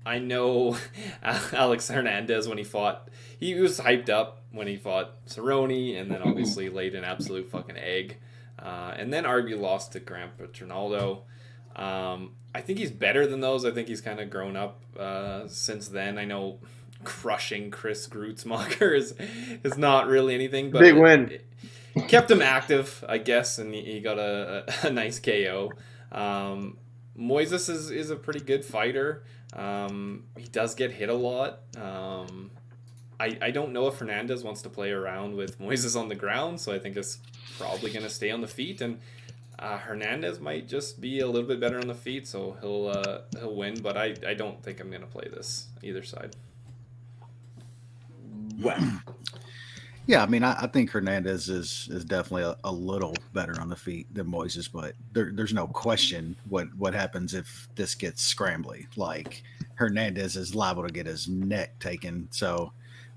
I know Alex Hernandez, when he fought, he was hyped up when he fought Cerrone, and then obviously laid an absolute fucking egg. And then arguably lost to Grandpa Trinaldo. I think he's better than those. I think he's kind of grown up since then. I know crushing Chris Grutzmacher is not really anything, but big win. It kept him active, I guess, and he got a nice KO. Moises is a pretty good fighter. He does get hit a lot. I don't know if Hernandez wants to play around with Moises on the ground, so I think it's probably going to stay on the feet, and Hernandez might just be a little bit better on the feet, so he'll win, but I don't think I'm going to play this either side. Well, yeah, I mean, I think Hernandez is definitely a little better on the feet than Moises, but there's no question what happens if this gets scrambly. Like, Hernandez is liable to get his neck taken. So,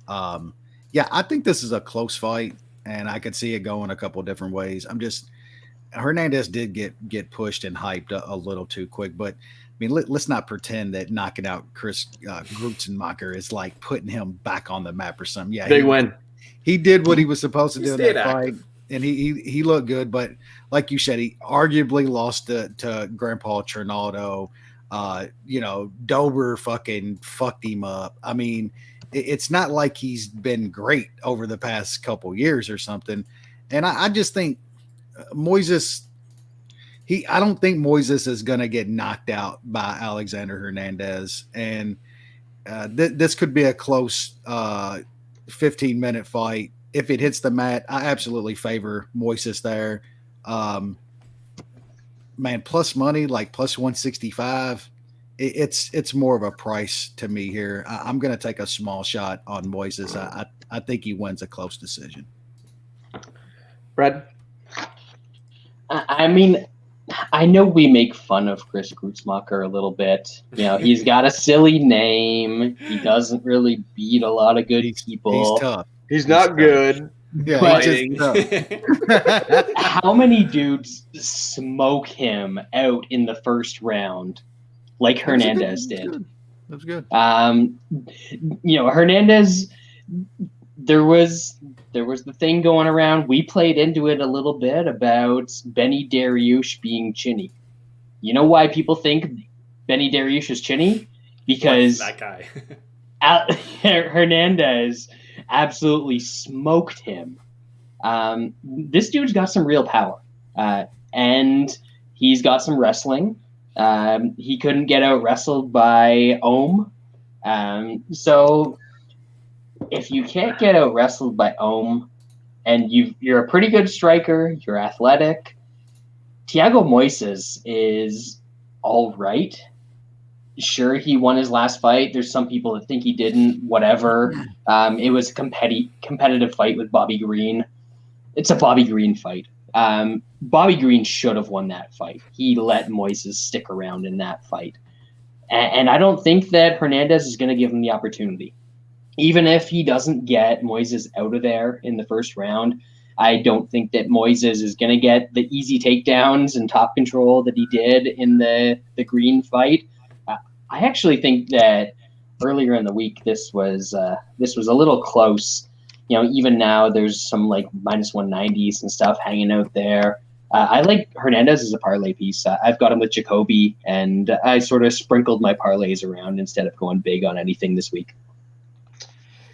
yeah, I think this is a close fight, and I could see it going a couple different ways. Hernandez did get pushed and hyped a little too quick, but I mean, let's not pretend that knocking out Chris Grutzmacher is like putting him back on the map or something. Yeah, big win. He did what he was supposed to do in that fight, active. And he looked good. But like you said, he arguably lost to Grandpa Trinaldo. Dober fucking fucked him up. I mean, it's not like he's been great over the past couple years or something. And I just think Moises. I don't think Moises is going to get knocked out by Alexander Hernandez, and this could be a close 15-minute fight. If it hits the mat, I absolutely favor Moises there. Man, plus money, like plus 165, it's more of a price to me here. I'm going to take a small shot on Moises. I think he wins a close decision. Brad? I mean, I know we make fun of Chris Grutzmacher a little bit. He's got a silly name. He doesn't really beat a lot of good people. He's tough. He's not good. Yeah, But- he's just tough. How many dudes smoke him out in the first round like Hernandez did? That's good. Hernandez, there was the thing going around. We played into it a little bit about Benny Dariush being chinny. You know why people think Benny Dariush is chinny? Because that guy. Hernandez absolutely smoked him. This dude's got some real power, and he's got some wrestling. He couldn't get out wrestled by Ohm. So if you can't get out wrestled by Ohm, and you're a pretty good striker, you're athletic, Thiago Moises is all right. Sure, he won his last fight. There's some people that think he didn't. Whatever. It was a competitive fight with Bobby Green. It's a Bobby Green fight. Bobby Green should have won that fight. He let Moises stick around in that fight. And I don't think that Hernandez is going to give him the opportunity. Even if he doesn't get Moises out of there in the first round, I don't think that Moises is going to get the easy takedowns and top control that he did in the Green fight. I actually think that earlier in the week this was a little close. Even now there's some like minus 190s and stuff hanging out there. I like Hernandez as a parlay piece. I've got him with Jacoby, and I sort of sprinkled my parlays around instead of going big on anything this week.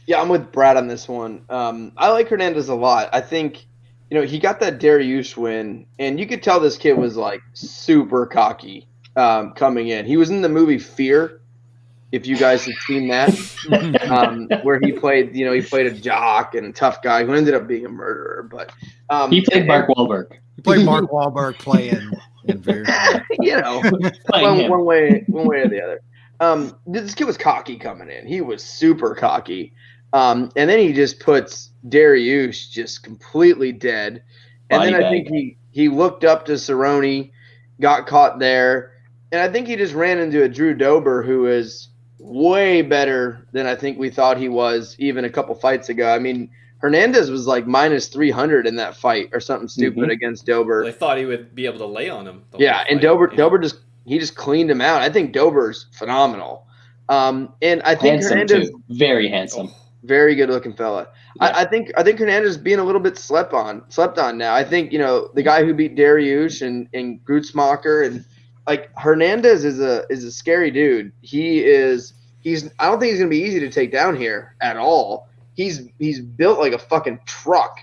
Yeah, I'm with Brad on this one. I like Hernandez a lot. I think, he got that Dariush win, and you could tell this kid was like super cocky coming in. He was in the movie Fear, if you guys have seen that, where he played, he played a jock and a tough guy who ended up being a murderer. But he played Mark Wahlberg. He played Mark Wahlberg playing in Fear. one way or the other. This kid was cocky coming in. He was super cocky. And then he just puts Dariush just completely dead. And then I think he looked up to Cerrone, got caught there. And I think he just ran into a Drew Dober who is way better than I think we thought he was even a couple fights ago. I mean, Hernandez was like minus 300 in that fight or something stupid against Dober. They thought he would be able to lay on him. Yeah, and Dober just cleaned him out. I think Dober's phenomenal. And I think handsome Hernandez too. Very handsome. Very good looking fella. Yeah. I think Hernandez is being a little bit slept on now. I think, the guy who beat Dariush and Grutzmacher, and like Hernandez is a scary dude. I don't think he's gonna be easy to take down here at all. He's built like a fucking truck.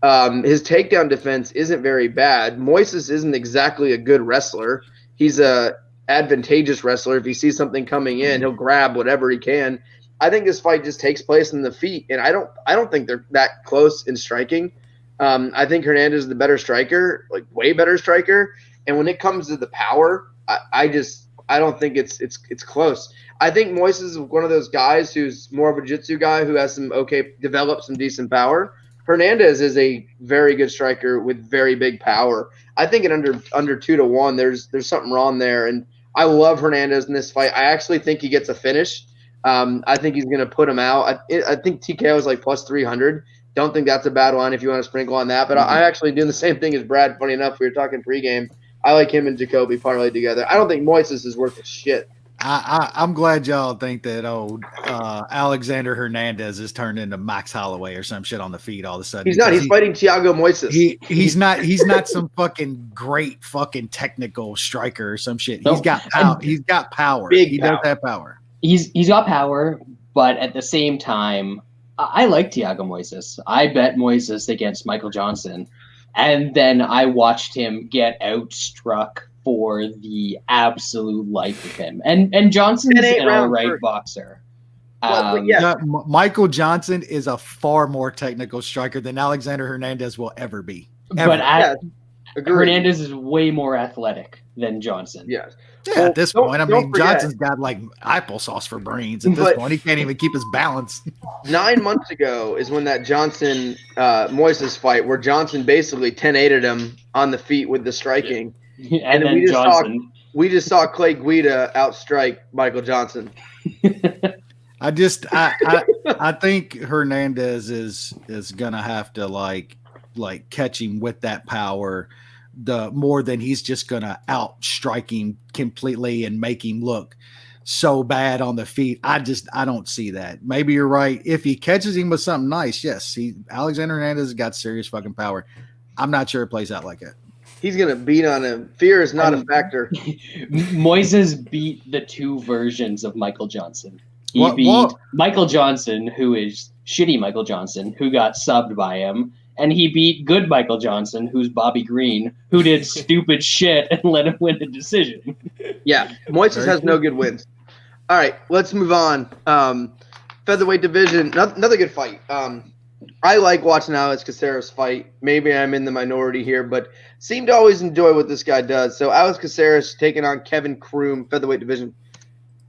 His takedown defense isn't very bad. Moises isn't exactly a good wrestler. He's a advantageous wrestler. If he sees something coming in, he'll grab whatever he can. I think this fight just takes place in the feet, and I don't think they're that close in striking. I think Hernandez is the better striker, like way better striker. And when it comes to the power, I don't think it's close. I think Moises is one of those guys who's more of a jiu-jitsu guy who has developed some decent power. Hernandez is a very good striker with very big power. I think at under 2-1, there's something wrong there, and I love Hernandez in this fight. I actually think he gets a finish. I think he's going to put him out. I think TKO is like plus 300. Don't think that's a bad one if you want to sprinkle on that. But I actually doing the same thing as Brad. Funny enough, we were talking pregame. I like him and Jacoby parlayed together. I don't think Moises is worth a shit. I'm glad y'all think that Alexander Hernandez has turned into Max Holloway or some shit on the feet all of a sudden. He's not. He's fighting Thiago Moises. He's not some fucking great fucking technical striker or some shit. He's got power. He's got power. He does have power. He's got power, but at the same time, I like Thiago Moises. I bet Moises against Michael Johnson, and then I watched him get outstruck for the absolute life of him. And Johnson's an alright boxer. Michael Johnson is a far more technical striker than Alexander Hernandez will ever be. Ever. But Hernandez is way more athletic than Johnson. Yes. Yeah, at this point, I mean, Johnson's got like applesauce for brains. At this point, he can't even keep his balance. 9 months ago is when that Johnson Moises fight, where Johnson basically 10-8'd him on the feet with the striking, and then we just saw Clay Guida outstrike Michael Johnson. I think Hernandez is gonna have to like catch him with that power. The more than he's just gonna outstrike him completely and make him look so bad on the feet. I don't see that. Maybe you're right. If he catches him with something nice, yes, Alexander Hernandez has got serious fucking power. I'm not sure it plays out like that. He's gonna beat on him. Fear is not a factor. Moises beat the two versions of Michael Johnson. He beat Michael Johnson, who is shitty Michael Johnson, who got subbed by him. And he beat good Michael Johnson, who's Bobby Green, who did stupid shit and let him win a decision. Yeah, Moises has no good wins. All right, let's move on. Featherweight division, another good fight. I like watching Alex Caceres fight. Maybe I'm in the minority here, but seem to always enjoy what this guy does. So Alex Caceres taking on Kevin Croom, featherweight division.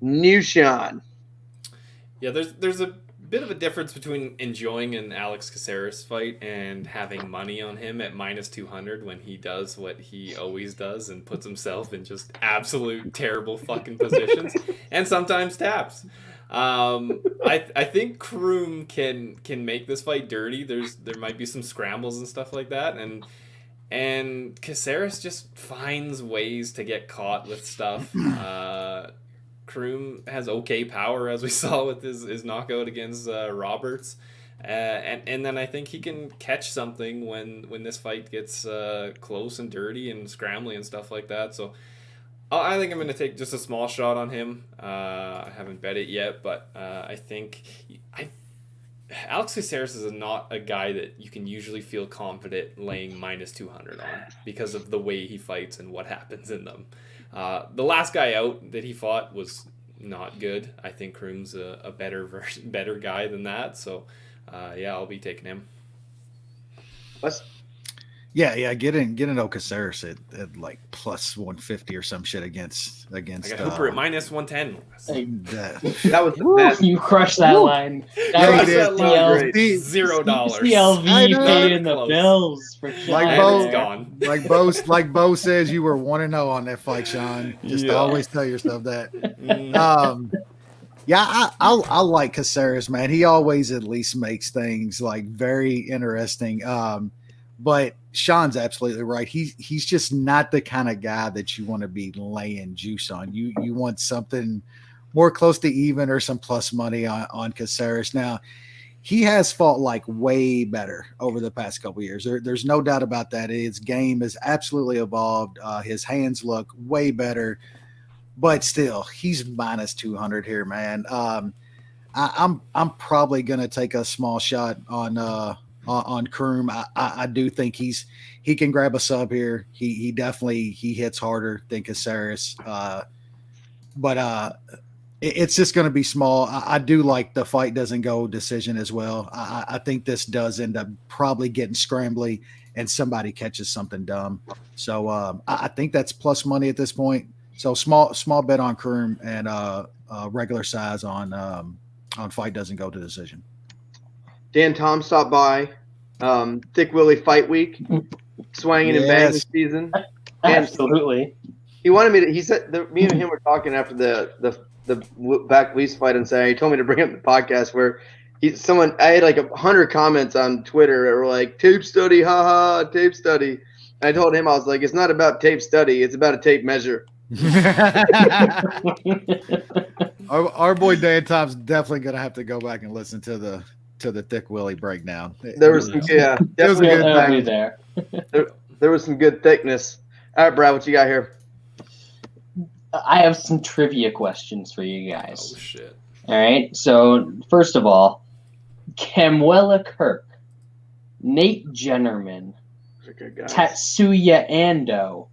Nushan. Yeah, there's a bit of a difference between enjoying an Alex Caceres fight and having money on him at minus 200 when he does what he always does and puts himself in just absolute terrible fucking positions and sometimes taps. I think Croom can make this fight dirty. There might be some scrambles and stuff like that, and Caceres just finds ways to get caught with stuff. Croom has okay power, as we saw with his knockout against Roberts. And then I think he can catch something when this fight gets close and dirty and scrambly and stuff like that. So I think I'm going to take just a small shot on him. I haven't bet it yet, but I think Alex Caceres is not a guy that you can usually feel confident laying minus 200 on because of the way he fights and what happens in them. The last guy out that he fought was not good. I think Croom's a better guy than that. So, I'll be taking him. Yeah, get in Caceres at like plus 150 or some shit against. I got Hooper at minus 110. That was the best. You crushed that line. That was $0. CLV paying the bills for like Bo says, you were 1-0 on that fight, Sean. Just always tell yourself that. I like Caceres, man. He always at least makes things like very interesting. But Sean's absolutely right. He's just not the kind of guy that you want to be laying juice on. You want something more close to even or some plus money on Caceres. Now, he has fought like way better over the past couple of years. There's no doubt about that. His game has absolutely evolved. His hands look way better, but still, he's minus 200 here, man. I'm probably gonna take a small shot on Croom. I do think he can grab a sub here. He definitely hits harder than Caceres. But it's just going to be small. I do like the fight doesn't go decision as well. I think this does end up probably getting scrambly and somebody catches something dumb. So I think that's plus money at this point. So small bet on Croom and regular size on fight doesn't go to decision. Dan Tom stopped by. Thiccck Willie fight week, swanging and banging season. Absolutely. He wanted me to. He said me and him were talking after the back Leafs fight on Saturday. He told me to bring up the podcast where I had like 100 comments on Twitter that were like tape study, haha, tape study. And I told him, I was like, it's not about tape study, it's about a tape measure. Our boy Dan Tom's definitely gonna have to go back and listen to the Thiccck Willie breakdown. There was some, definitely good there. There was some good thickness. All right, Brad, what you got here? I have some trivia questions for you guys. Oh shit! All right. So first of all, Kamwela Kirk, Nate Jennerman, Tatsuya Ando.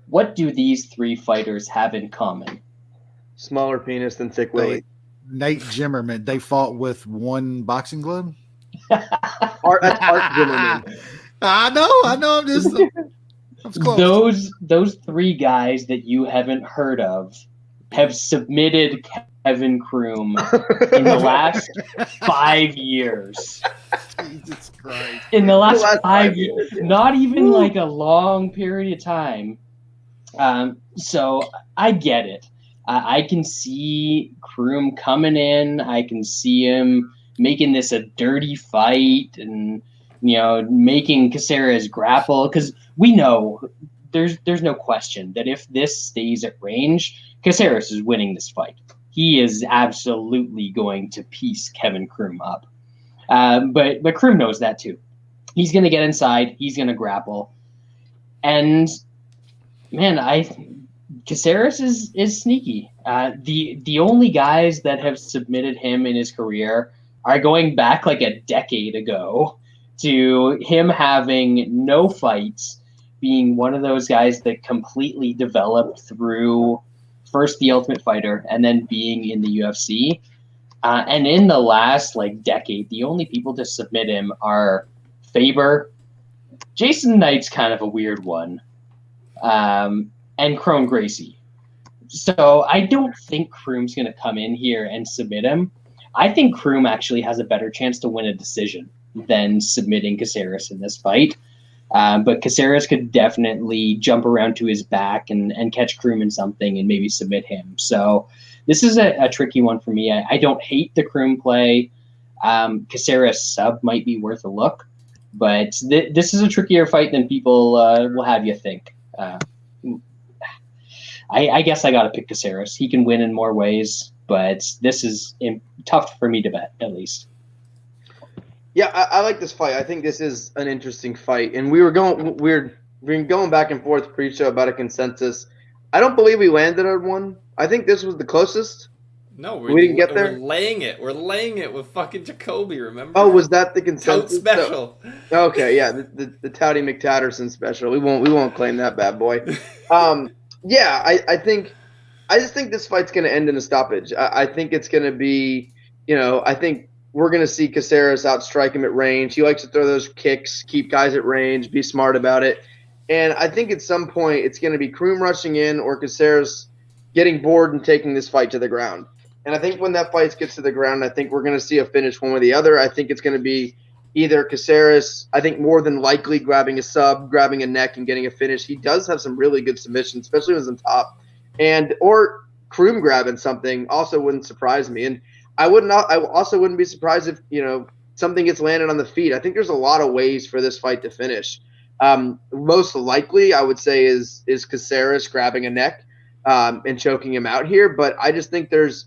What do these three fighters have in common? Smaller penis than Thiccck Willie. Nate Jimmerman. They fought with one boxing glove. Art Jimmerman. I know. I'm just. Those three guys that you haven't heard of have submitted Kevin Croom in the last 5 years. Jesus Christ! In the last 5 years, not even like a long period of time. So I get it. I can see Croom coming in. I can see him making this a dirty fight and, making Caceres grapple, because we know there's no question that if this stays at range, Caceres is winning this fight. He is absolutely going to piece Kevin Croom up. But Croom knows that too. He's going to get inside. He's going to grapple. And, man, Caceres is sneaky. The only guys that have submitted him in his career are going back like a decade ago to him having no fights, being one of those guys that completely developed through first The Ultimate Fighter and then being in the UFC. And in the last decade, the only people to submit him are Faber, Jason Knight's kind of a weird one, and Kron Gracie. So I don't think Croom's going to come in here and submit him. I think Croom actually has a better chance to win a decision than submitting Caceres in this fight. But Caceres could definitely jump around to his back and catch Croom in something and maybe submit him. So This is a tricky one for me. I don't hate the Croom play. Caceres sub might be worth a look, but this is a trickier fight than people will have you think. I guess I got to pick Caceres. He can win in more ways, but this is tough for me to bet, at least. Yeah, I like this fight. I think this is an interesting fight, and we've been going back and forth pre-show about a consensus. I don't believe we landed on one. I think this was the closest. No, we didn't get there. We're laying it. We're laying it with fucking Jacoby. Remember? Oh, was that the consensus? Tout special. So, okay, yeah, the Touty McTatterson special. We won't claim that bad boy. Yeah, I just think this fight's going to end in a stoppage. I think it's going to be, I think we're going to see Caceres outstrike him at range. He likes to throw those kicks, keep guys at range, be smart about it. And I think at some point it's going to be Croom rushing in or Caceres getting bored and taking this fight to the ground. And I think when that fight gets to the ground, I think we're going to see a finish one or the other. I think it's going to be either Caceres, I think more than likely grabbing a sub, grabbing a neck and getting a finish. He does have some really good submissions, especially when he's on top. Or Croom grabbing something also wouldn't surprise me. And I also wouldn't be surprised if, something gets landed on the feet. I think there's a lot of ways for this fight to finish. Most likely, I would say, is Caceres grabbing a neck and choking him out here. But I just think there's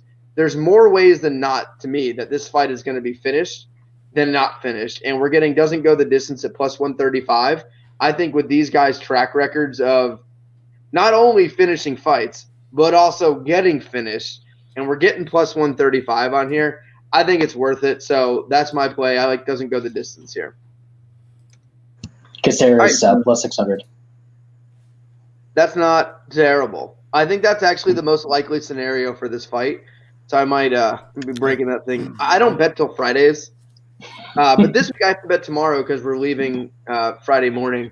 more ways than not, to me, that this fight is going to be finished than not finished. And we're getting doesn't go the distance at plus 135. I think with these guys' track records of not only finishing fights, but also getting finished, and we're getting plus 135 on here, I think it's worth it. So that's my play. I like doesn't go the distance here. Caceres plus 600. That's not terrible. I think that's actually the most likely scenario for this fight. So I might be breaking that thing. I don't bet till Fridays. But this week I have to bet tomorrow because we're leaving Friday morning.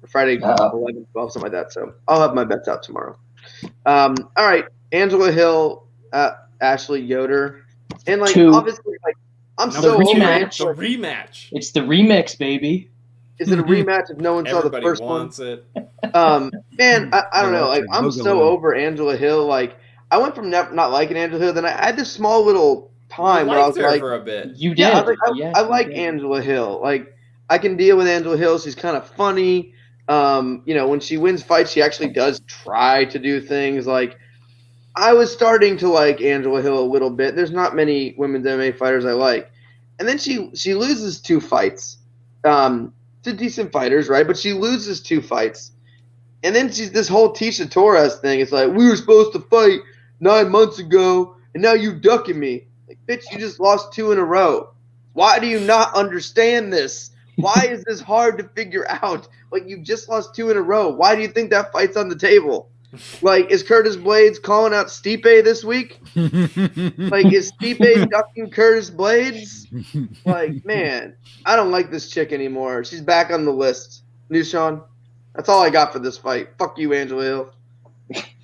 Friday 11, 12, something like that. So I'll have my bets out tomorrow. All right. Angela Hill, Ashley Yoder. And, obviously, I'm so over the rematch. It's the remix, baby. Is it a rematch if no one saw the first one? Everybody wants it. Man, I don't know. I'm so over Angela Hill. I went from not liking Angela Hill, then I had this small little time where I was like, for a bit. You did. I like Angela Hill. I can deal with Angela Hill. She's kind of funny. When she wins fights, she actually does try to do things. I was starting to like Angela Hill a little bit. There's not many women's MMA fighters I like. And then she loses 2 fights to decent fighters, right? But she loses 2 fights. And then she's this whole Tisha Torres thing. It's like, we were supposed to fight 9 months ago, and now you ducking me. Bitch, you just lost 2 in a row. Why do you not understand this? Why is this hard to figure out? You just lost 2 in a row. Why do you think that fight's on the table? Is Curtis Blades calling out Stipe this week? Is Stipe ducking Curtis Blades? Man, I don't like this chick anymore. She's back on the list. New Sean, that's all I got for this fight. Fuck you, Angela Hill.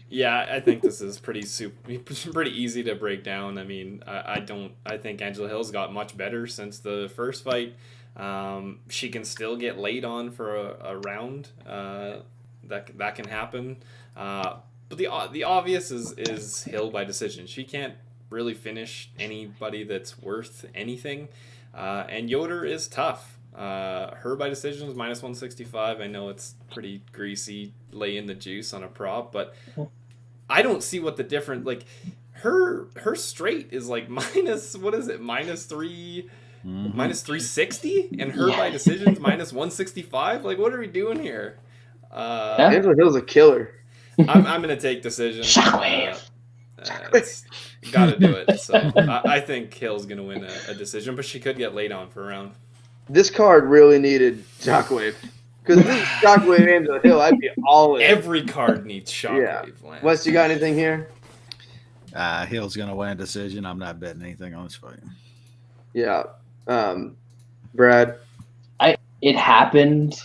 Yeah, I think this is pretty easy to break down. I mean, I think Angela Hill's got much better since the first fight. She can still get laid on for a round. That can happen. But the obvious is Hill by decision. She can't really finish anybody that's worth anything. And Yoder is tough. Her by decision is minus 165. I know it's pretty greasy, lay in the juice on a prop, but I don't see what the difference. Her straight is minus, what is it, minus 3. Mm-hmm. Minus 360, and her by decisions minus 165. What are we doing here? Angela Hill's a killer. I'm gonna take decision. Shockwave. Gotta do it. So I think Hill's gonna win a decision, but she could get laid on for a round. This card really needed Shockwave. Because this is Shockwave Angela Hill, I'd be all in. Every card needs Shockwave. Yeah. Wes, you got anything here? Hill's gonna win a decision. I'm not betting anything on this fight. Yeah. Brad? It happened.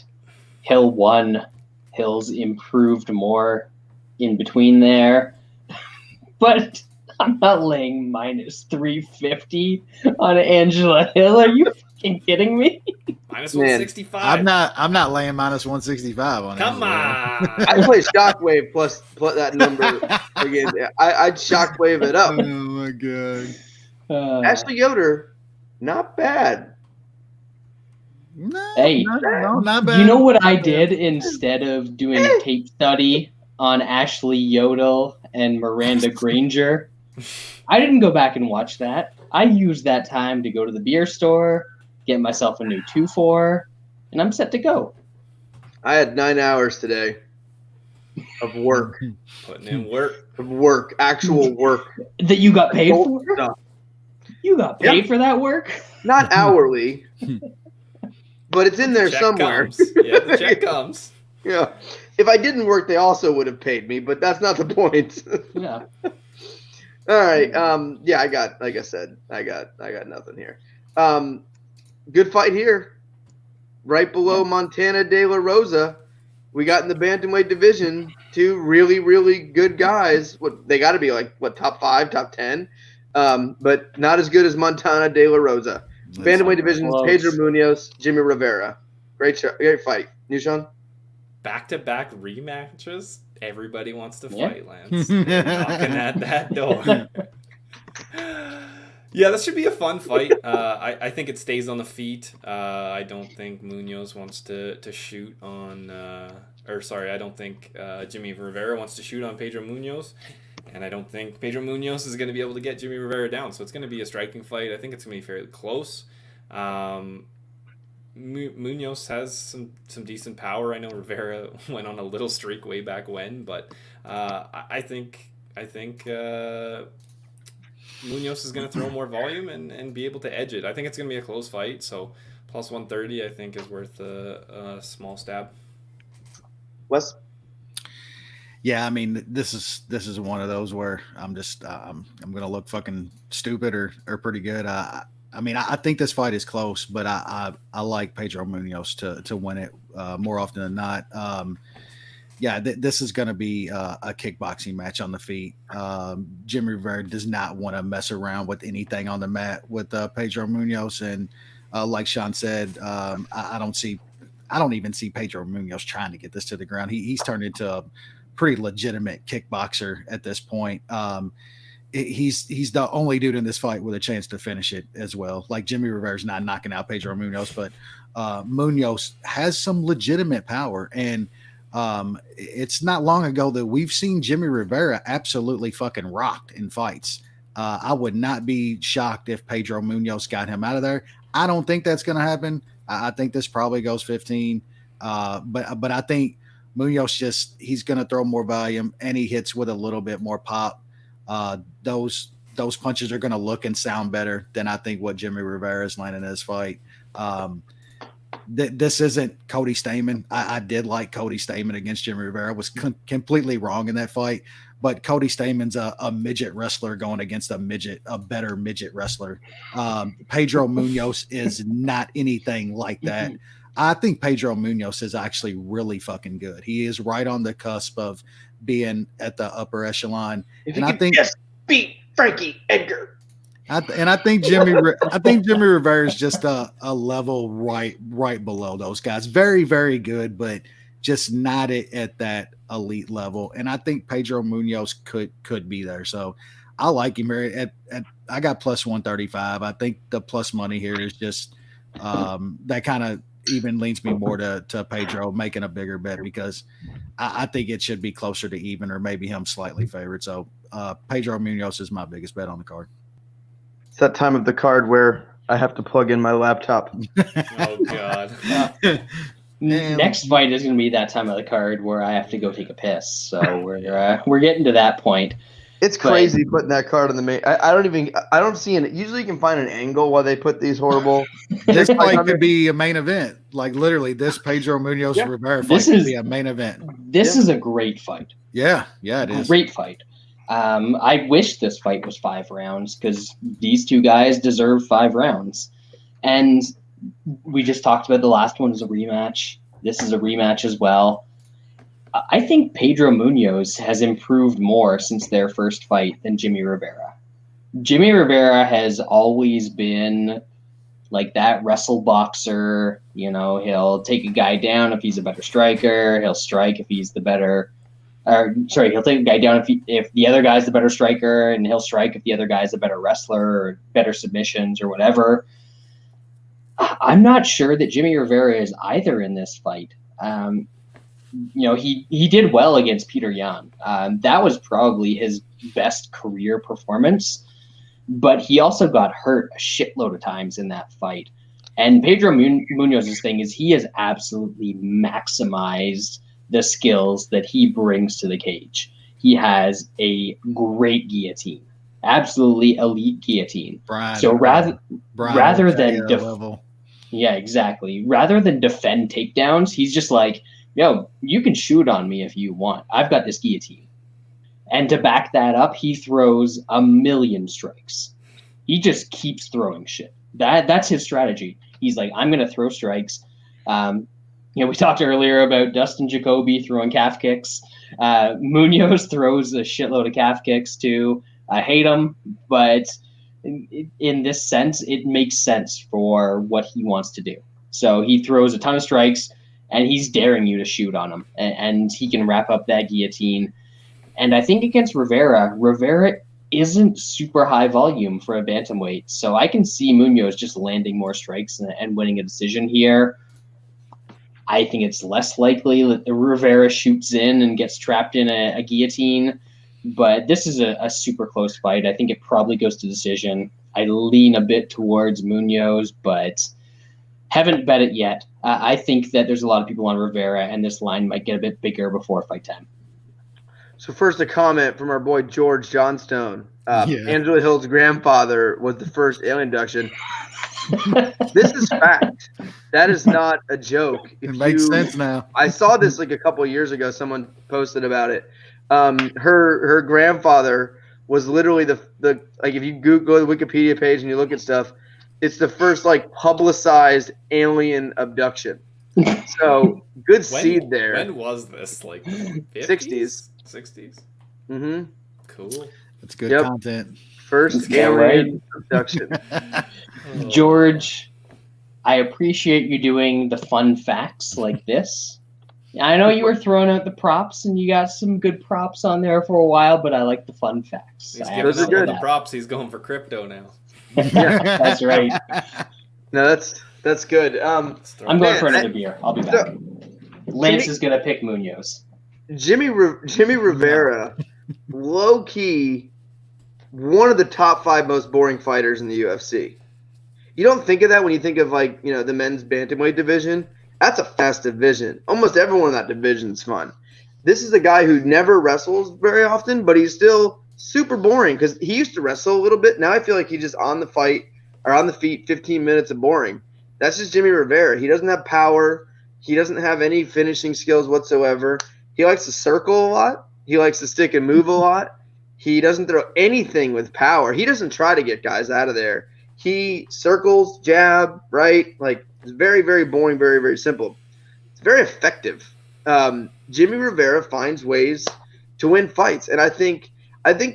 Hill won. Hill's improved more in between there. But I'm not laying minus 350 on Angela Hill. Are you fucking kidding me? Minus Man, 165. I'm not laying minus 165 on it. Come on. I play Shockwave plus that number again. I'd Shockwave it up. Oh my god. Ashley Yoder, not bad. No, Hey, not bad. You know what I did instead of doing a tape study on Ashley Yodel and Miranda Granger? I didn't go back and watch that. I used that time to go to the beer store, get myself a new 2-4, and I'm set to go. I had 9 hours today of work. Putting in work. Of work. Actual work. That you got paid for? No. You got paid for that work? Not hourly. But it's in there Check somewhere. comes. Yeah, the check comes. Yeah. If I didn't work, they also would have paid me, but that's not the point. Yeah. All right. Yeah, I got, like I said, I got nothing here. Good fight here. Right below Montana De La Rosa. We got in the bantamweight division 2 really, really good guys. They got to be top 5, top 10. But not as good as Montana De La Rosa. Bantamweight division, Pedro Munhoz, Jimmy Rivera. Great fight. Nushan? Back-to-back rematches. Everybody wants to fight, Lance. They're knocking at that door. Yeah, this should be a fun fight. I think it stays on the feet. I don't think Munhoz wants to shoot on... I don't think Jimmy Rivera wants to shoot on Pedro Munhoz. And I don't think Pedro Munhoz is going to be able to get Jimmy Rivera down. So it's going to be a striking fight. I think it's going to be fairly close. Munhoz has some decent power. I know Rivera went on a little streak way back when, but I think Munhoz is going to throw more volume and be able to edge it. I think it's going to be a close fight. So plus 130, I think, is worth a small stab. Wes? Yeah, I mean, this is one of those where I'm just I'm gonna look fucking stupid or pretty good. I think this fight is close, but I like Pedro Munhoz to win it more often than not. This is gonna be a kickboxing match on the feet. Jimmy Rivera does not want to mess around with anything on the mat with Pedro Munhoz, and like Sean said, I don't even see Pedro Munhoz trying to get this to the ground. He's turned into a pretty legitimate kickboxer at this point. He's the only dude in this fight with a chance to finish it as well. Like Jimmy Rivera's not knocking out Pedro Munhoz, but Munhoz has some legitimate power. And it's not long ago that we've seen Jimmy Rivera absolutely fucking rocked in fights. I would not be shocked if Pedro Munhoz got him out of there. I don't think that's going to happen. I think this probably goes 15. But I think Munhoz he's going to throw more volume, and he hits with a little bit more pop. Those punches are going to look and sound better than I think what Jimmy Rivera is landing in this fight. This isn't Cody Stamann. I did like Cody Stamann against Jimmy Rivera. I was completely wrong in that fight, but Cody Stamann's a midget wrestler going against a better midget wrestler. Pedro Munhoz is not anything like that. I think Pedro Munhoz is actually really fucking good. He is right on the cusp of being at the upper echelon. I think just beat Frankie Edgar. I think Jimmy Rivera is just a level right below those guys. Very, very good, but just not at that elite level. And I think Pedro Munhoz could be there. So I like him here. I got plus 135. I think the plus money here is just that kind of even leans me more to Pedro making a bigger bet, because I think it should be closer to even, or maybe him slightly favored. So Pedro Munhoz is my biggest bet on the card. It's that time of the card where I have to plug in my laptop. Oh God. Next fight is going to be that time of the card where I have to go take a piss. So we're getting to that point. It's crazy putting that card on the main. I don't see it. Usually you can find an angle while they put these horrible. This fight could be a main event. Like literally, this Pedro Munhoz Rivera fight could be a main event. This is a great fight. Yeah, it is. Great fight. I wish this fight was 5 rounds, because these two guys deserve 5 rounds. And we just talked about the last one is a rematch. This is a rematch as well. I think Pedro Munhoz has improved more since their first fight than Jimmy Rivera. Jimmy Rivera has always been like that wrestle boxer. You know, he'll take a guy down if he's a better striker. He'll strike if he's the better. He'll take a guy down if the other guy's the better striker, and he'll strike if the other guy's a better wrestler or better submissions or whatever. I'm not sure that Jimmy Rivera is either in this fight. He did well against Peter Yan. That was probably his best career performance, but he also got hurt a shitload of times in that fight. And Pedro Munhoz's thing is he has absolutely maximized the skills that he brings to the cage. He has a great guillotine, absolutely elite guillotine. Rather than defend takedowns, he's just like, yo, you can shoot on me if you want. I've got this guillotine. And to back that up, he throws a million strikes. He just keeps throwing shit. That's his strategy. He's like, I'm going to throw strikes. We talked earlier about Dustin Jacoby throwing calf kicks. Munhoz throws a shitload of calf kicks too. I hate him, but in this sense, it makes sense for what he wants to do. So he throws a ton of strikes, and he's daring you to shoot on him, and he can wrap up that guillotine. And I think against Rivera isn't super high volume for a bantamweight, so I can see Munhoz just landing more strikes and winning a decision here. I think it's less likely that Rivera shoots in and gets trapped in a guillotine, but this is a super close fight. I think it probably goes to decision. I lean a bit towards Munhoz, but haven't bet it yet. I think that there's a lot of people on Rivera, and this line might get a bit bigger before fight time. So first, a comment from our boy George Johnstone. Angela Hill's grandfather was the first alien abduction. This is fact. That is not a joke. It makes sense now. I saw this like a couple of years ago. Someone posted about it. Her grandfather was literally the like if you go to the Wikipedia page and you look at stuff, it's the first like publicized alien abduction. So good seed there. When was this? Like 50s? 60s. Mm-hmm. Cool. That's good content. First alien abduction. George, I appreciate you doing the fun facts like this. I know you were throwing out the props, and you got some good props on there for a while, but I like the fun facts. He's giving out the props. He's going for crypto now. Yeah, that's right. No, that's good. I'm going for another beer. I'll be back. Lance is going to pick Munhoz. Jimmy Rivera, low key, one of the top 5 most boring fighters in the UFC. You don't think of that when you think of the men's bantamweight division. That's a fast division. Almost everyone in that division is fun. This is a guy who never wrestles very often, but he's still super boring because he used to wrestle a little bit. Now I feel like he's just on the feet, 15 minutes of boring. That's just Jimmy Rivera. He doesn't have power. He doesn't have any finishing skills whatsoever. He likes to circle a lot. He likes to stick and move a lot. He doesn't throw anything with power. He doesn't try to get guys out of there. He circles, jab, right? Like, it's very, very boring, very, very simple. It's very effective. Jimmy Rivera finds ways to win fights, and I think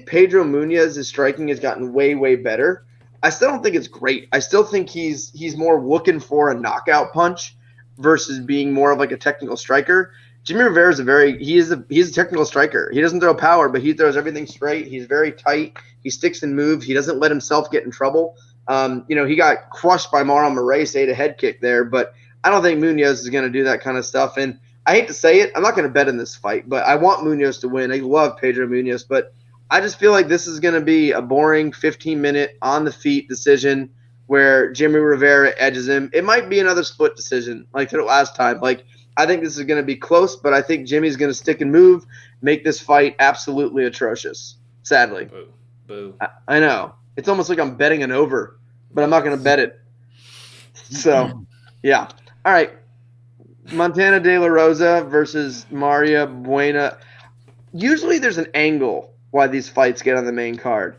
Pedro Munhoz's striking has gotten way, way better. I still don't think it's great. I still think he's more looking for a knockout punch versus being more of like a technical striker. Jimmy Rivera is he's a technical striker. He doesn't throw power, but he throws everything straight. He's very tight. He sticks and moves. He doesn't let himself get in trouble. He got crushed by Marlon Moraes, ate a head kick there, but I don't think Munhoz is going to do that kind of stuff. And I hate to say it, I'm not going to bet in this fight, but I want Munhoz to win. I love Pedro Munhoz, but I just feel like this is going to be a boring 15-minute on-the-feet decision where Jimmy Rivera edges him. It might be another split decision like the last time. Like, I think this is going to be close, but I think Jimmy's going to stick and move, make this fight absolutely atrocious, sadly. Boo. I know. It's almost like I'm betting an over, but I'm not going to bet it. So, yeah. All right. Montana De La Rosa versus Maria Buena. Usually there's an angle why these fights get on the main card.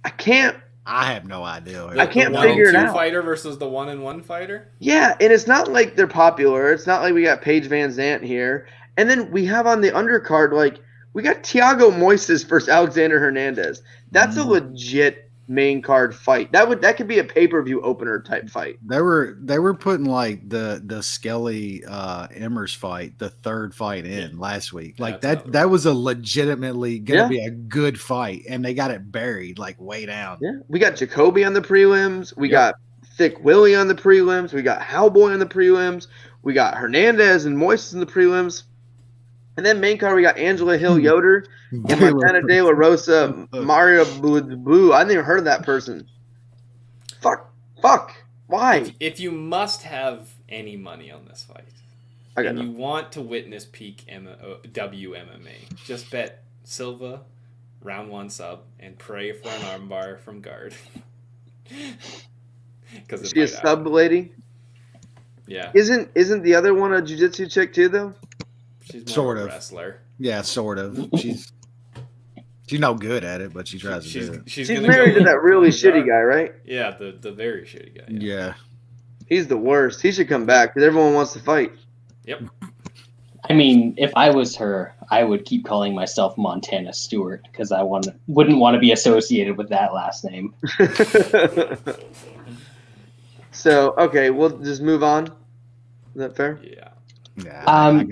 I have no idea. I can't figure it out. 1-2 fighter versus the 1-1 fighter? Yeah, and it's not like they're popular. It's not like we got Paige Van Zandt here. And then we have on the undercard, we got Thiago Moises versus Alexander Hernandez. That's a legit main card fight. That could be a pay-per-view opener type fight. They were putting like the Skelly Emmers fight, the third fight in last week. Like that was a legitimately gonna be a good fight, and they got it buried like way down. Yeah, we got Jacoby on the prelims. We got Thiccck Willie on the prelims. We got Howboy on the prelims. We got Hernandez and Moises in the prelims. And then main card, we got Angela Hill Yoder and Montana De La Rosa, Mario Blue. I never heard of that person. Fuck. Why? If you must have any money on this fight, and you want to witness peak WMMA, just bet Silva, round 1 sub, and pray for an armbar from guard. Is she a sub lady? Yeah. Isn't the other one a jiu-jitsu chick too, though? She's more sort of a of wrestler. Yeah, sort of. She's no good at it, but she tries to do it. She's married to that really shitty guy, right? Yeah, the very shitty guy. Yeah. He's the worst. He should come back because everyone wants to fight. Yep. I mean, if I was her, I would keep calling myself Montana Stewart because I wouldn't want to be associated with that last name. So, okay, we'll just move on. Is that fair? Yeah. Yeah.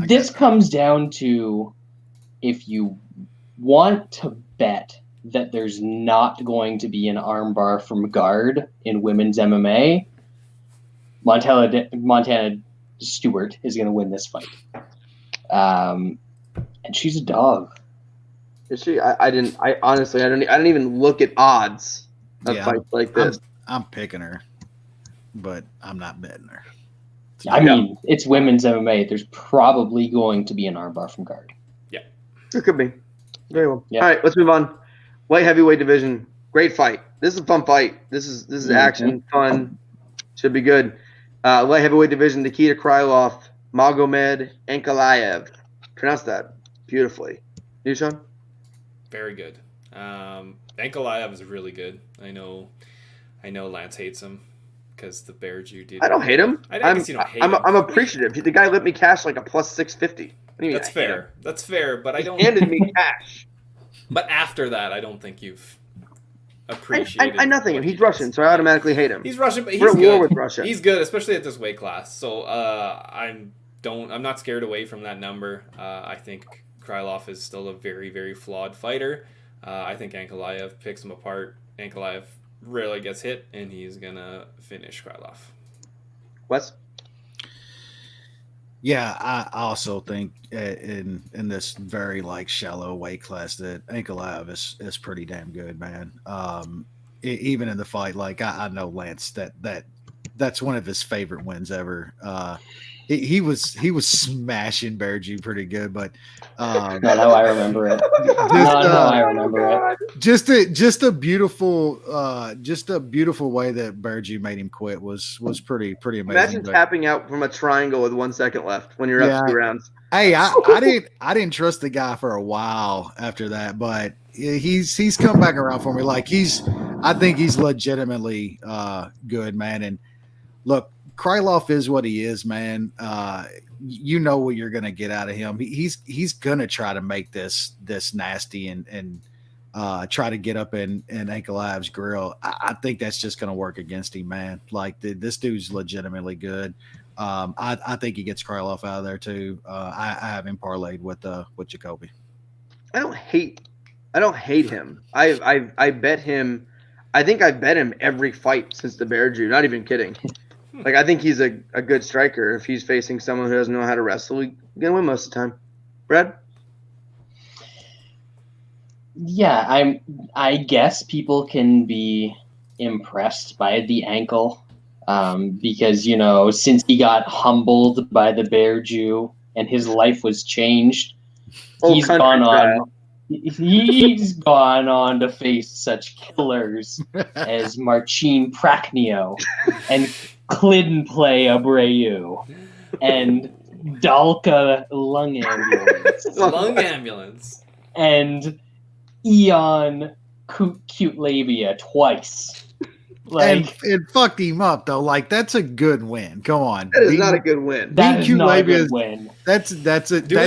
This comes down to if you want to bet that there's not going to be an armbar from guard in women's MMA, Montana Stewart is going to win this fight. And she's a dog. Is she? I honestly, I don't even look at odds of fights like this. I'm picking her, but I'm not betting her. I mean, it's women's MMA. There's probably going to be an armbar from guard. Yeah. It could be. Very well. Yeah. All right, let's move on. Light heavyweight division. Great fight. This is a fun fight. This is action, fun. Should be good. Light heavyweight division, Nikita Krylov, Magomed Ankalaev. Pronounce that beautifully. You, Sean? Very good. Ankalaev is really good. I know Lance hates him. Because the Bear Jew did. I don't hate him. I guess you don't hate him. I'm appreciative. The guy let me cash like a plus 650. That's fair. That's fair, but I don't. He handed me cash. But after that, I don't think you've appreciated. I nothing. He's Russian, so I automatically hate him. He's Russian, but he's We're good. at war with Russia. He's good, especially at this weight class. So I'm not scared away from that number. I think Krylov is still a very, very flawed fighter. I think Ankalaev picks him apart. Ankalaev rarely gets hit, and he's gonna finish Krylov. Wes? Yeah, I also think in this very shallow weight class that Ankalaev is pretty damn good, man. Even in the fight, I know Lance that's one of his favorite wins ever. He was smashing Berju pretty good, but no, I remember it. I remember it. Just a beautiful way that Berju made him quit was pretty amazing. Imagine tapping out from a triangle with 1 second left when you're up 2 rounds. Hey, I didn't trust the guy for a while after that, but he's come back around for me. I think he's legitimately good, man. And look, Krylov is what he is, man. You know what you're going to get out of him. He's going to try to make this nasty and try to get up in Ankalaev's grill. I think that's just going to work against him, man. This dude's legitimately good. I think he gets Krylov out of there too. I have him parlayed with Jacoby. I don't hate him. I bet him. I think I've bet him every fight since the Bear Jew. Not even kidding. I think he's a good striker. If he's facing someone who doesn't know how to wrestle, he's gonna win most of the time. Brad? Yeah, I guess people can be impressed by the ankle, because since he got humbled by the Bear Jew and his life was changed, he's gone on to face such killers as Marcin Prachnio and Clinplay Abreu and Dalka Lung Ambulance. And Eon Cute Labia twice. And fucked him up though. That's a good win. Come on. That is not a good win. That is not a good win. That's doing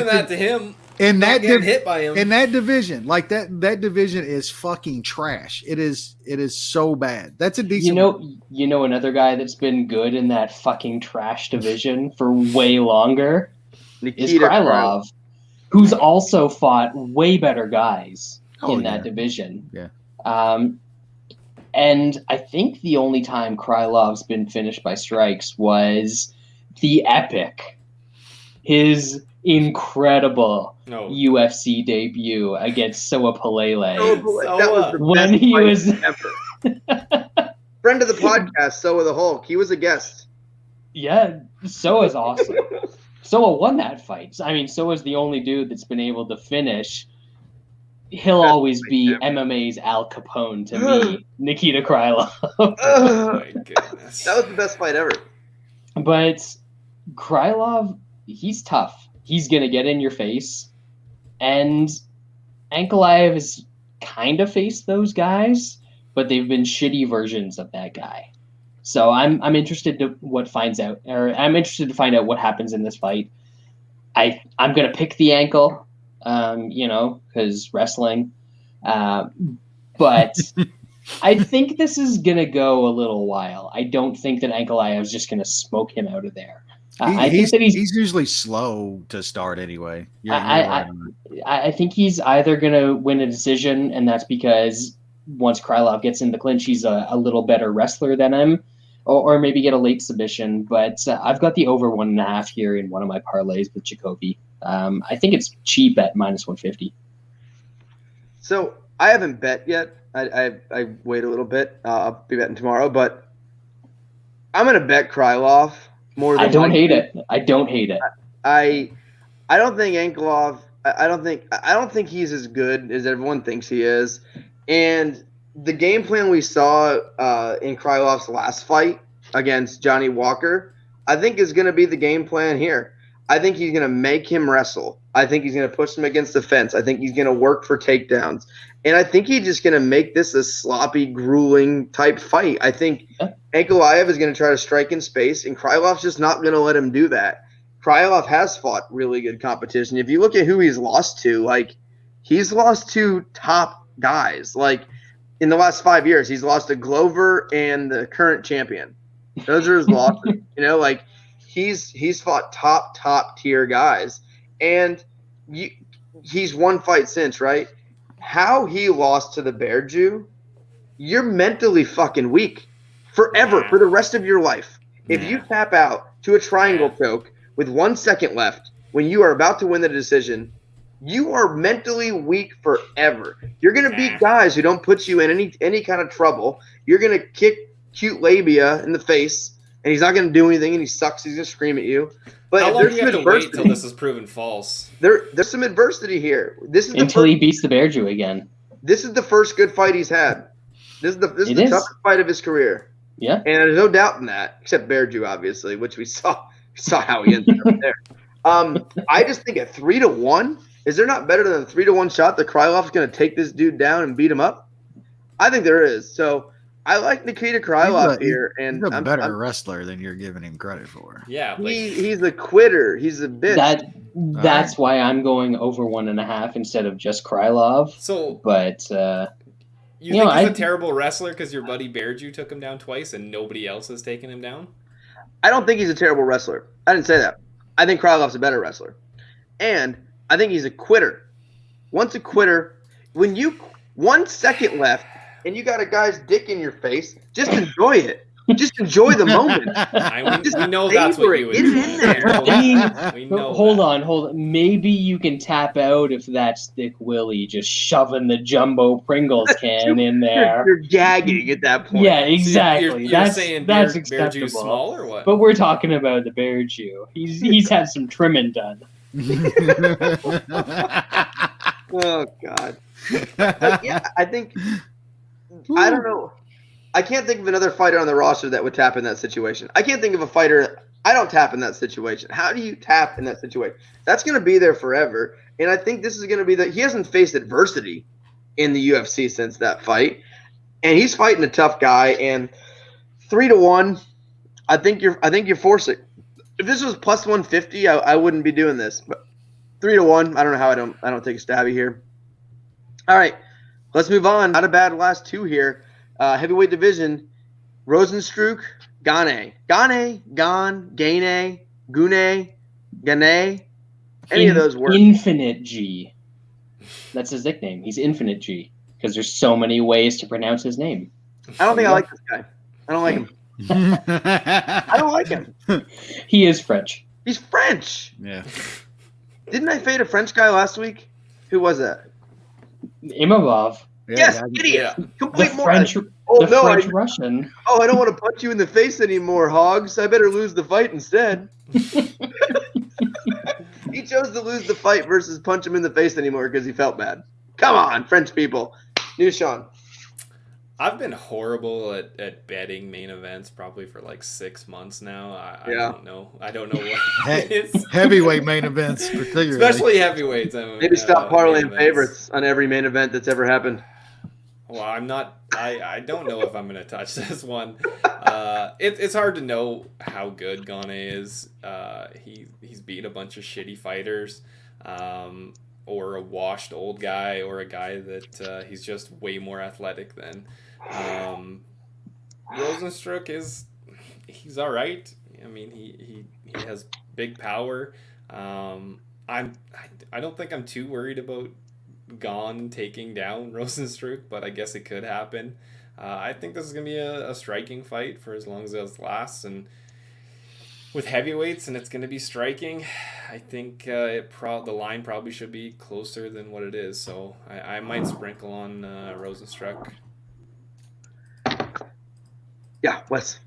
that to him. in that hit by him. In that division, like that division is fucking trash. It is so bad. That's a decent. You know another guy that's been good in that fucking trash division for way longer is Krylov, who's also fought way better guys in that division. Yeah. And I think the only time Krylov's been finished by strikes was the epic, his incredible UFC debut against Soa Palele. That was the when best he fight was ever. Friend of the podcast, Soa the Hulk. He was a guest. Yeah, Soa's awesome. Soa won that fight. I mean, Soa's the only dude that's been able to finish. He'll always be MMA's Al Capone to me, Nikita Krylov. Oh my goodness. That was the best fight ever. But Krylov, he's tough. He's going to get in your face. And Ankalaev has kind of faced those guys, but they've been shitty versions of that guy. So I'm interested to I'm interested to find out what happens in this fight. I'm going to pick the ankle, because wrestling. But I think this is going to go a little while. I don't think that Ankalaev is just going to smoke him out of there. I think that he's usually slow to start anyway. I think he's either going to win a decision, and that's because once Krylov gets in the clinch, he's a little better wrestler than him, or maybe get a late submission. But I've got the over 1.5 here in one of my parlays with Jacoby. I think it's cheap at -150. So I haven't bet yet. I wait a little bit. I'll be betting tomorrow, but I'm going to bet Krylov more than I don't hate it. I don't hate it. I don't think Ankalaev. I don't think he's as good as everyone thinks he is. And the game plan we saw in Krylov's last fight against Johnny Walker, I think is going to be the game plan here. I think he's going to make him wrestle. I think he's going to push him against the fence. I think he's going to work for takedowns. And I think he's just going to make this a sloppy, grueling type fight. I think Ankalaev is going to try to strike in space, and Krylov's just not going to let him do that. Krylov has fought really good competition. If you look at who he's lost to, he's lost to top guys. In the last 5 years, he's lost to Glover and the current champion. Those are his losses. He's fought top tier guys, and he's one fight since, right? How he lost to the Bear Jew, you're mentally fucking weak forever, for the rest of your life. If you tap out to a triangle choke with 1 second left when you are about to win the decision, you are mentally weak forever. You're going to beat guys who don't put you in any kind of trouble. You're going to kick cute labia in the face, and he's not going to do anything, and he sucks. He's going to scream at you. But how long do you have to wait till this is proven false? There's some adversity here. This is until he beats the Bear Jew again. This is the first good fight he's had. This is the toughest fight of his career. Yeah, and there's no doubt in that, except Bear Jew, obviously, which we saw how he ended up there. I just think at 3-1, is there not better than a 3-1 shot that Krylov's going to take this dude down and beat him up? I think there is. So I like Nikita Krylov here, and he's a better wrestler than you're giving him credit for. Yeah, he's a quitter. He's a bitch. That's why I'm going over 1.5 instead of just Krylov. So, but you think he's a terrible wrestler because your buddy Bear Jew took him down twice and nobody else has taken him down? I don't think he's a terrible wrestler. I didn't say that. I think Krylov's a better wrestler, and I think he's a quitter. Once a quitter, when you 1 second left and you got a guy's dick in your face, just enjoy it. Just enjoy the moment. We know that's what you would do. We know hold on. Maybe you can tap out if that's Thiccck Willie just shoving the jumbo Pringles can in there. You're gagging at that point. Yeah, exactly. You're saying that's Bear Jew's acceptable. Small or what? But we're talking about the Bear Jew. He's had some trimming done. Oh God. Yeah, I think. I don't know. I can't think of another fighter on the roster that would tap in that situation. I can't think of a fighter. I don't tap in that situation. How do you tap in that situation? That's going to be there forever. And I think this is going to be he hasn't faced adversity in the UFC since that fight. And he's fighting a tough guy. And 3-1, I think you're forcing. If this was plus 150, I wouldn't be doing this. But 3-1. I don't know how I don't take a stabby here. All right, let's move on. Not a bad last two here. Heavyweight division: Rozenstruik, Gane, Gane, Gane, Gane. Any of those work? Infinite G. That's his nickname. He's Infinite G because there's so many ways to pronounce his name. I don't think I like this guy. I don't like him. I don't like him. He is French. He's French. Yeah. Didn't I fade a French guy last week? Who was that? Imavov. Yes, idiot. The Complete French, moron. the French Russian. Oh, I don't want to punch you in the face anymore, Hogs. I better lose the fight instead. He chose to lose the fight versus punch him in the face anymore because he felt bad. Come on, French people. New Sean. I've been horrible at betting main events probably for like 6 months now. I don't know. I don't know what it is. Heavyweight main events, particularly. Especially heavyweights. Maybe stop parlaying favorites on every main event that's ever happened. Well, I'm not. I don't know if I'm going to touch this one. It's hard to know how good Gane is. He's beat a bunch of shitty fighters, or a washed old guy, or a guy that he's just way more athletic than. Rozenstruik he's all right. I mean, he has big power. I don't think I'm too worried about Gane taking down Rozenstruik, but I guess it could happen. I think this is going to be a striking fight for as long as it lasts, and with heavyweights, and it's going to be striking. I think the line probably should be closer than what it is, so I might sprinkle on Rozenstruik. Yeah, Wes.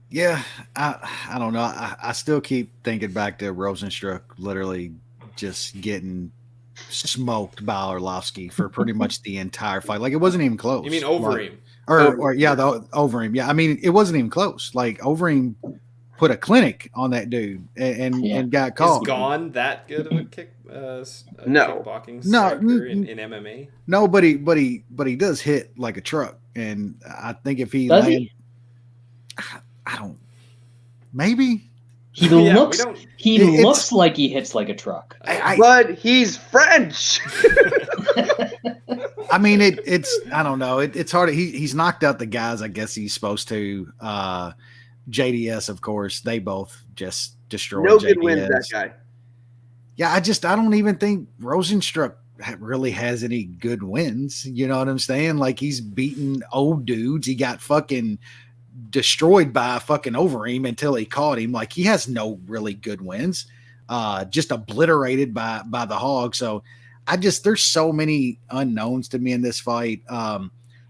Yeah, I don't know. I still keep thinking back to Rozenstruik literally just getting smoked by Arlovsky for pretty much the entire fight. Like, it wasn't even close. You mean Overeem? Overeem. Yeah, I mean, it wasn't even close. Like, Overeem put a clinic on that dude and got caught. Is Gane that good of a kickboxing No, striker in MMA? No, but he does hit like a truck, and I think if he does land, I don't. Maybe he looks. He looks like he hits like a truck. But he's French. I mean, it's. I don't know. It's hard. He's knocked out the guys. I guess he's supposed to. JDS, of course, they both just destroyed. No JDS. good wins, that guy. Yeah, I don't even think Rozenstruik really has any good wins. You know what I'm saying? Like, he's beaten old dudes. He got fucking destroyed by fucking Overeem until he caught him. Like, he has no really good wins. Just obliterated by the Hawg. So there's so many unknowns to me in this fight. I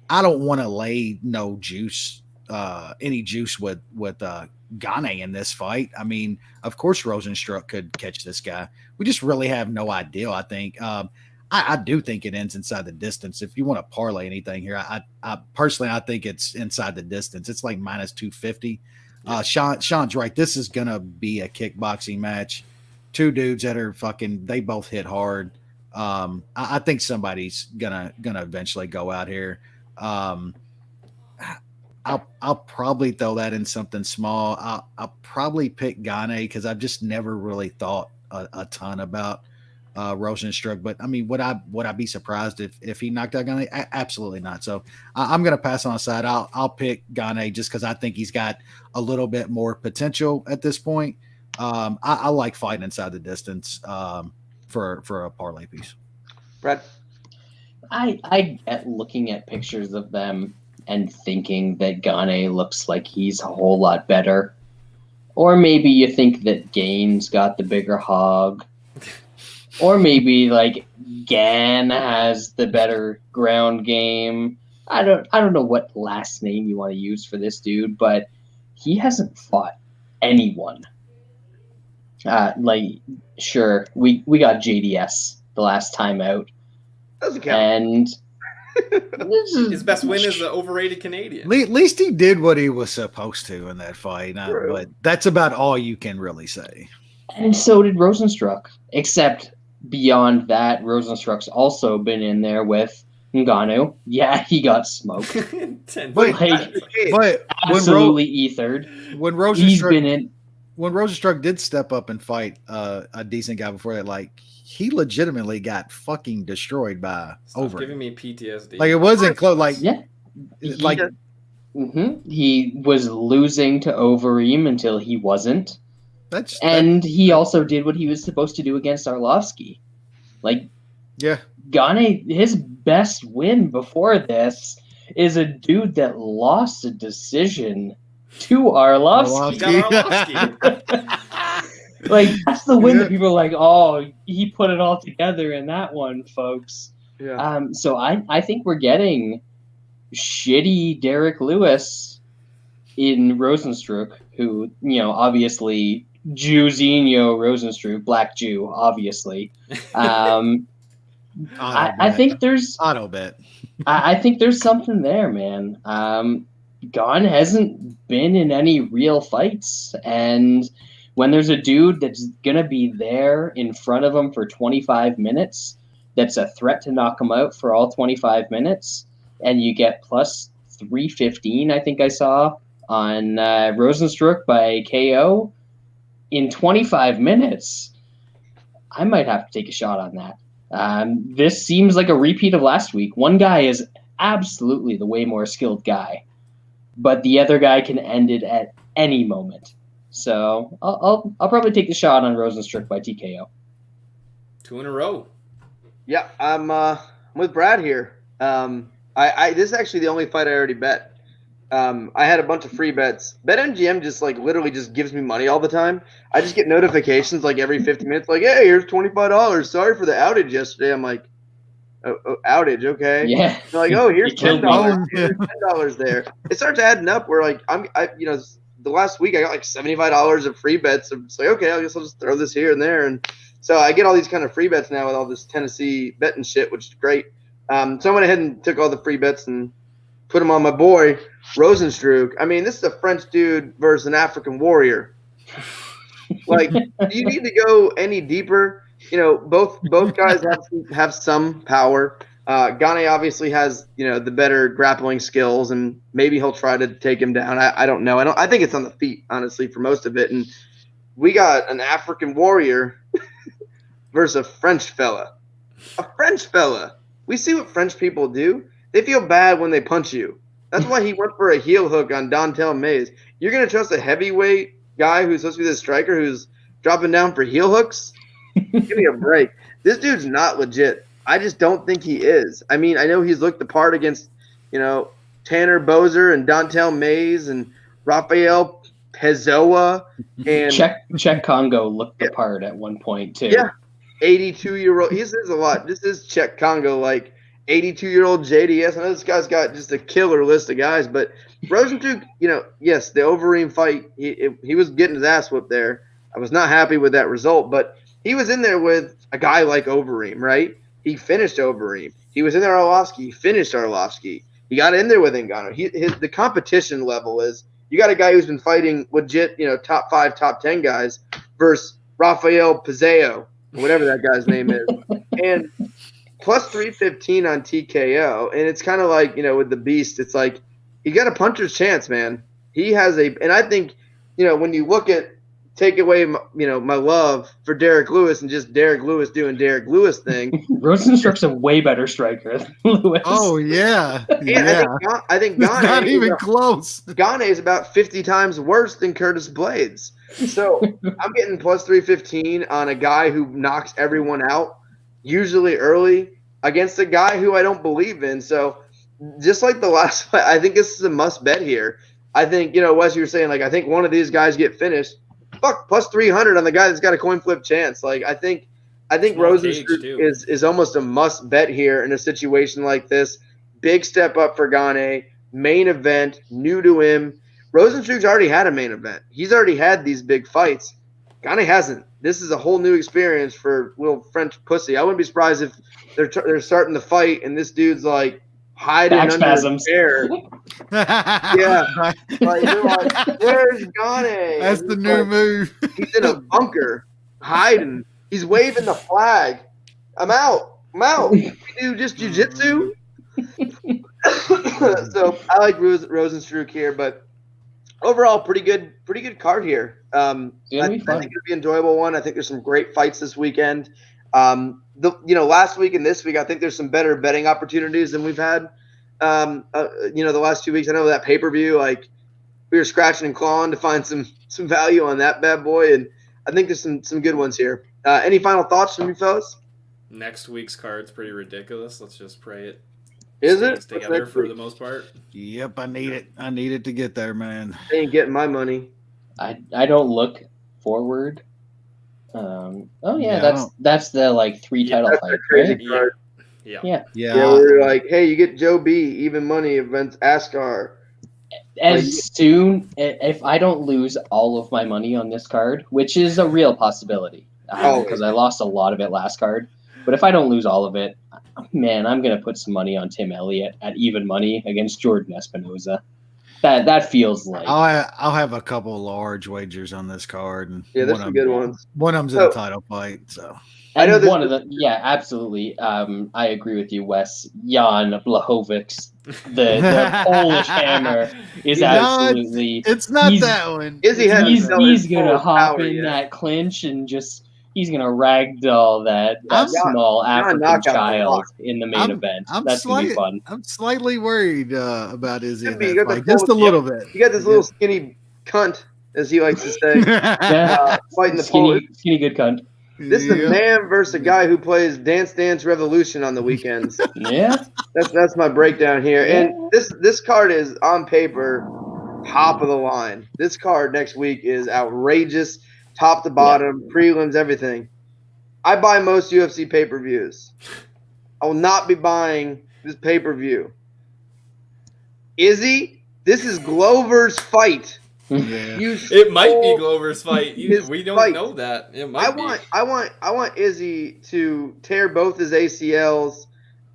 don't want to lay no juice. Any juice with Gane in this fight. I mean, of course Rozenstruik could catch this guy. We just really have no idea. I think I do think it ends inside the distance. If you want to parlay anything here, I personally I think it's inside the distance. It's like minus 250. Sean's right. This is gonna be a kickboxing match. Two dudes that are they both hit hard. I think somebody's gonna eventually go out here. I'll probably throw that in something small. I'll probably pick Gane because I've just never really thought a ton about Rozenstruik. But I mean, would I be surprised if he knocked out Gane? Absolutely not. So I'm going to pass on aside. I'll pick Gane just because I think he's got a little bit more potential at this point. I like fighting inside the distance for a parlay piece. Brad, I looking at pictures of them and thinking that Gane looks like he's a whole lot better. Or maybe you think that Gane's got the bigger hog. Or maybe like Gane has the better ground game. I don't know what last name you want to use for this dude, but he hasn't fought anyone. Sure, we got JDS the last time out. Doesn't count. And his best win is the overrated Canadian. At least he did what he was supposed to in that fight. But that's about all you can really say. And so did Rozenstruik. Except beyond that, Rozenstruik's also been in there with Ngannou. Yeah, he got smoked. but absolutely ethered. when He's been Rozenstruik, in. when Rozenstruik did step up and fight a decent guy before that, like he legitimately got fucking destroyed by Stop Overeem. giving me PTSD. Like it wasn't close. Like like he was losing to Overeem until he wasn't. And he also did what he was supposed to do against Arlovsky. Like, yeah, Gane, his best win before this is a dude that lost a decision to Arlovsky. Like, that's the win that people are like, oh, he put it all together in that one, folks. Yeah. So I think we're getting shitty Derek Lewis in Rozenstruik, who, obviously Jewzinho Rozenstruik, Black Jew, obviously. I think there's auto bet. I think there's something there, man. Gane hasn't been in any real fights, and when there's a dude that's gonna be there in front of him for 25 minutes, that's a threat to knock him out for all 25 minutes, and you get plus 315, I think I saw on Rozenstruik by KO in 25 minutes, I might have to take a shot on that. This seems like a repeat of last week. One guy is absolutely the way more skilled guy, but the other guy can end it at any moment. So I'll probably take the shot on Rozenstruik by TKO. 2 in a row. Yeah, I'm with Brad here. This is actually the only fight I already bet. I had a bunch of free bets. BetMGM just literally just gives me money all the time. I just get notifications every 50 minutes, hey, here's $25. Sorry for the outage yesterday. I'm like, oh, outage, okay. Yeah. They're like, oh, here's $10. Here's $10 there. It starts adding up. Where the last week I got $75 of free bets. I'm just like, okay, I guess I'll just throw this here and there, and so I get all these kind of free bets now with all this Tennessee betting shit, which is great. So I went ahead and took all the free bets and put them on my boy Rozenstruik. I mean, this is a French dude versus an African warrior. Do you need to go any deeper? Both guys have some power. Gane obviously has the better grappling skills, and maybe he'll try to take him down. I don't know. I think it's on the feet, honestly, for most of it. And we got an African warrior versus a French fella. A French fella. We see what French people do. They feel bad when they punch you. That's why he went for a heel hook on Dontel Mays. You're going to trust a heavyweight guy who's supposed to be the striker who's dropping down for heel hooks? Give me a break. This dude's not legit. I just don't think he is. I mean, I know he's looked the part against, Tanner Boser and Dontel Mays and Rafael Pezoa. And Czech Congo looked the part at one point, too. Yeah. 82-year-old. This is a lot. This is Czech Congo, 82-year-old JDS. I know this guy's got just a killer list of guys, but Rozenstruik, yes, the Overeem fight, he was getting his ass whooped there. I was not happy with that result, but he was in there with a guy like Overeem, right? He finished Overeem. He was in there Arlovsky. He finished Arlovsky. He got in there with Ngannou. The competition level is you got a guy who's been fighting legit, top 5, top 10 guys versus Rafael Pezoa, whatever that guy's name is. And plus 315 on TKO. And it's kind of with the Beast, it's he got a puncher's chance, man. He has and I think, when you look at, take away my love for Derek Lewis and just Derek Lewis doing Derek Lewis thing. Rozenstruik's a way better striker than Lewis. Oh yeah, yeah. I think Gane not even close. Gane is about 50 times worse than Curtis Blades. So I'm getting plus 315 on a guy who knocks everyone out, usually early, against a guy who I don't believe in. So just like the last fight, I think this is a must bet here. I think Wes, you were saying I think one of these guys get finished. Fuck, plus 300 on the guy that's got a coin flip chance. I think Rozenstruik is almost a must bet here in a situation like this. Big step up for Gane, main event, new to him. Rozenstruik's already had a main event. He's already had these big fights. Gane hasn't. This is a whole new experience for little French pussy. I wouldn't be surprised if they're starting the fight and this dude's hiding under his chair. Yeah. Where's Gane? That's the new move. He's in a bunker, hiding. He's waving the flag. I'm out. We do just jiu-jitsu. So I like Rozenstruik here, but overall, pretty good card here. I think it'll be an enjoyable one. I think there's some great fights this weekend. Last week and this week, I think there's some better betting opportunities than we've had. The last 2 weeks. I know that pay-per-view, like we were scratching and clawing to find some value on that bad boy, and I think there's some good ones here. Any final thoughts from you fellas? Next week's card's pretty ridiculous. Let's just pray it stays together for the most part. Yep, I need it. I need it to get there, man. I ain't getting my money. I don't look forward. That's the like 3 title fight, crazy right? card. Yeah. We're like, hey, you get Joe B even money against Askar. As soon if I don't lose all of my money on this card, which is a real possibility, because I lost a lot of it last card. But if I don't lose all of it, man, I'm gonna put some money on Tim Elliott at even money against Jordan Espinoza. That feels like I'll have a couple large wagers on this card, and there's some good ones. One of them's in a title fight, so. I know one of them. Yeah, absolutely. I agree with you, Wes. Jan Blachowicz, the Polish hammer, is absolutely. It's not that one. He's gonna hop in that clinch and he's gonna ragdoll that small African child in the main event. That's gonna be fun. I'm slightly worried about Izzy in that fight, just a little bit. You got this little skinny cunt, as he likes to say, fighting the skinny good cunt. This is a man versus a guy who plays Dance Dance Revolution on the weekends. Yeah, that's my breakdown here. Yeah. And this card is on paper top of the line. This card next week is outrageous, top to bottom, prelims, everything. I buy most UFC pay-per-views. I will not be buying this pay-per-view. Izzy, this is Glover's fight. Yeah. It might be Glover's fight. We don't know that. It might be. I want Izzy to tear both his ACLs,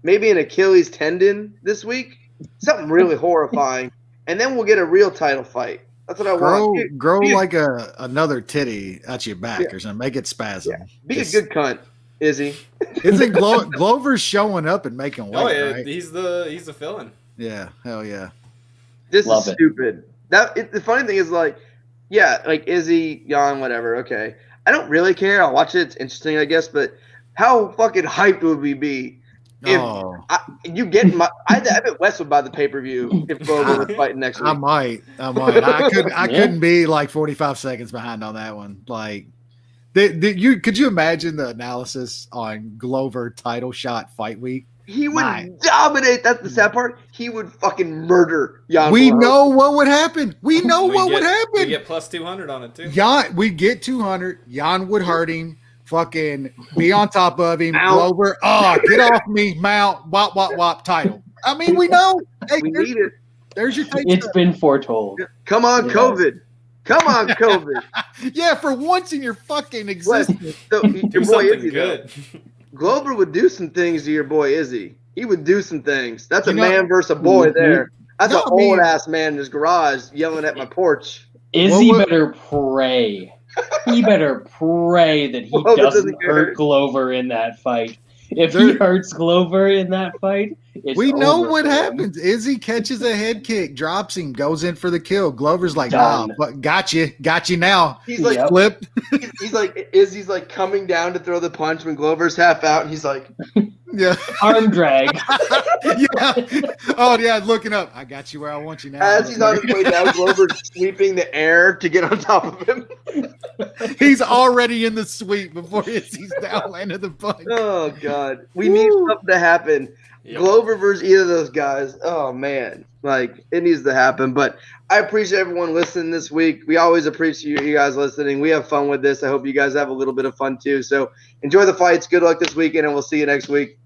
maybe an Achilles tendon this week. Something really horrifying. And then we'll get a real title fight. That's what I want. Grow like another titty at your back or something. Make it spasm. Yeah. Be a good cunt, Izzy. Isn't Glover's showing up and making weight? Oh yeah, right? he's the villain. Yeah, hell yeah. This is stupid. The funny thing is, like Izzy, Jan, whatever. Okay, I don't really care. I'll watch it. It's interesting, I guess. But how fucking hyped would we be if you get my? I bet Wes would buy the pay-per-view if Glover was fighting next week. I might. I couldn't be like 45 seconds behind on that one. Like, could you imagine the analysis on Glover title shot fight week? He would dominate. That's the sad part. He would fucking murder Jan. We know what would happen. We know what would happen. We get plus 200 on it too. We get 200. Jan would hurt him. Fucking be on top of him. Glover. Get off me. Mount. Wop, wop, wop. Title. I mean, we know. Hey, we need it. There's your tape. It's been foretold. Come on, COVID. Come on, COVID. Yeah, for once in your fucking existence. So, do something good. Glover would do some things to your boy Izzy. He would do some things. That's a man versus a boy there. That's an old-ass man in his garage yelling at my porch. Izzy better pray. He better pray that he doesn't hurt Glover in that fight. If he hurts Glover in that fight, we know what happens. Izzy catches a head kick, drops him, goes in for the kill. Glover's like, got you now. He's like, flipped. He's like, Izzy's like coming down to throw the punch when Glover's half out, and he's like, arm drag. Oh yeah, looking up. I got you where I want you now. As he's on his way down, Glover's sweeping the air to get on top of him. He's already in the sweep before Izzy's down landing the punch. Oh god, we need something to happen. Yep. Glover versus either of those guys. Oh man, like it needs to happen. But I appreciate everyone listening this week. We always appreciate you guys listening. We have fun with this. I hope you guys have a little bit of fun too. So enjoy the fights. Good luck this weekend, and we'll see you next week.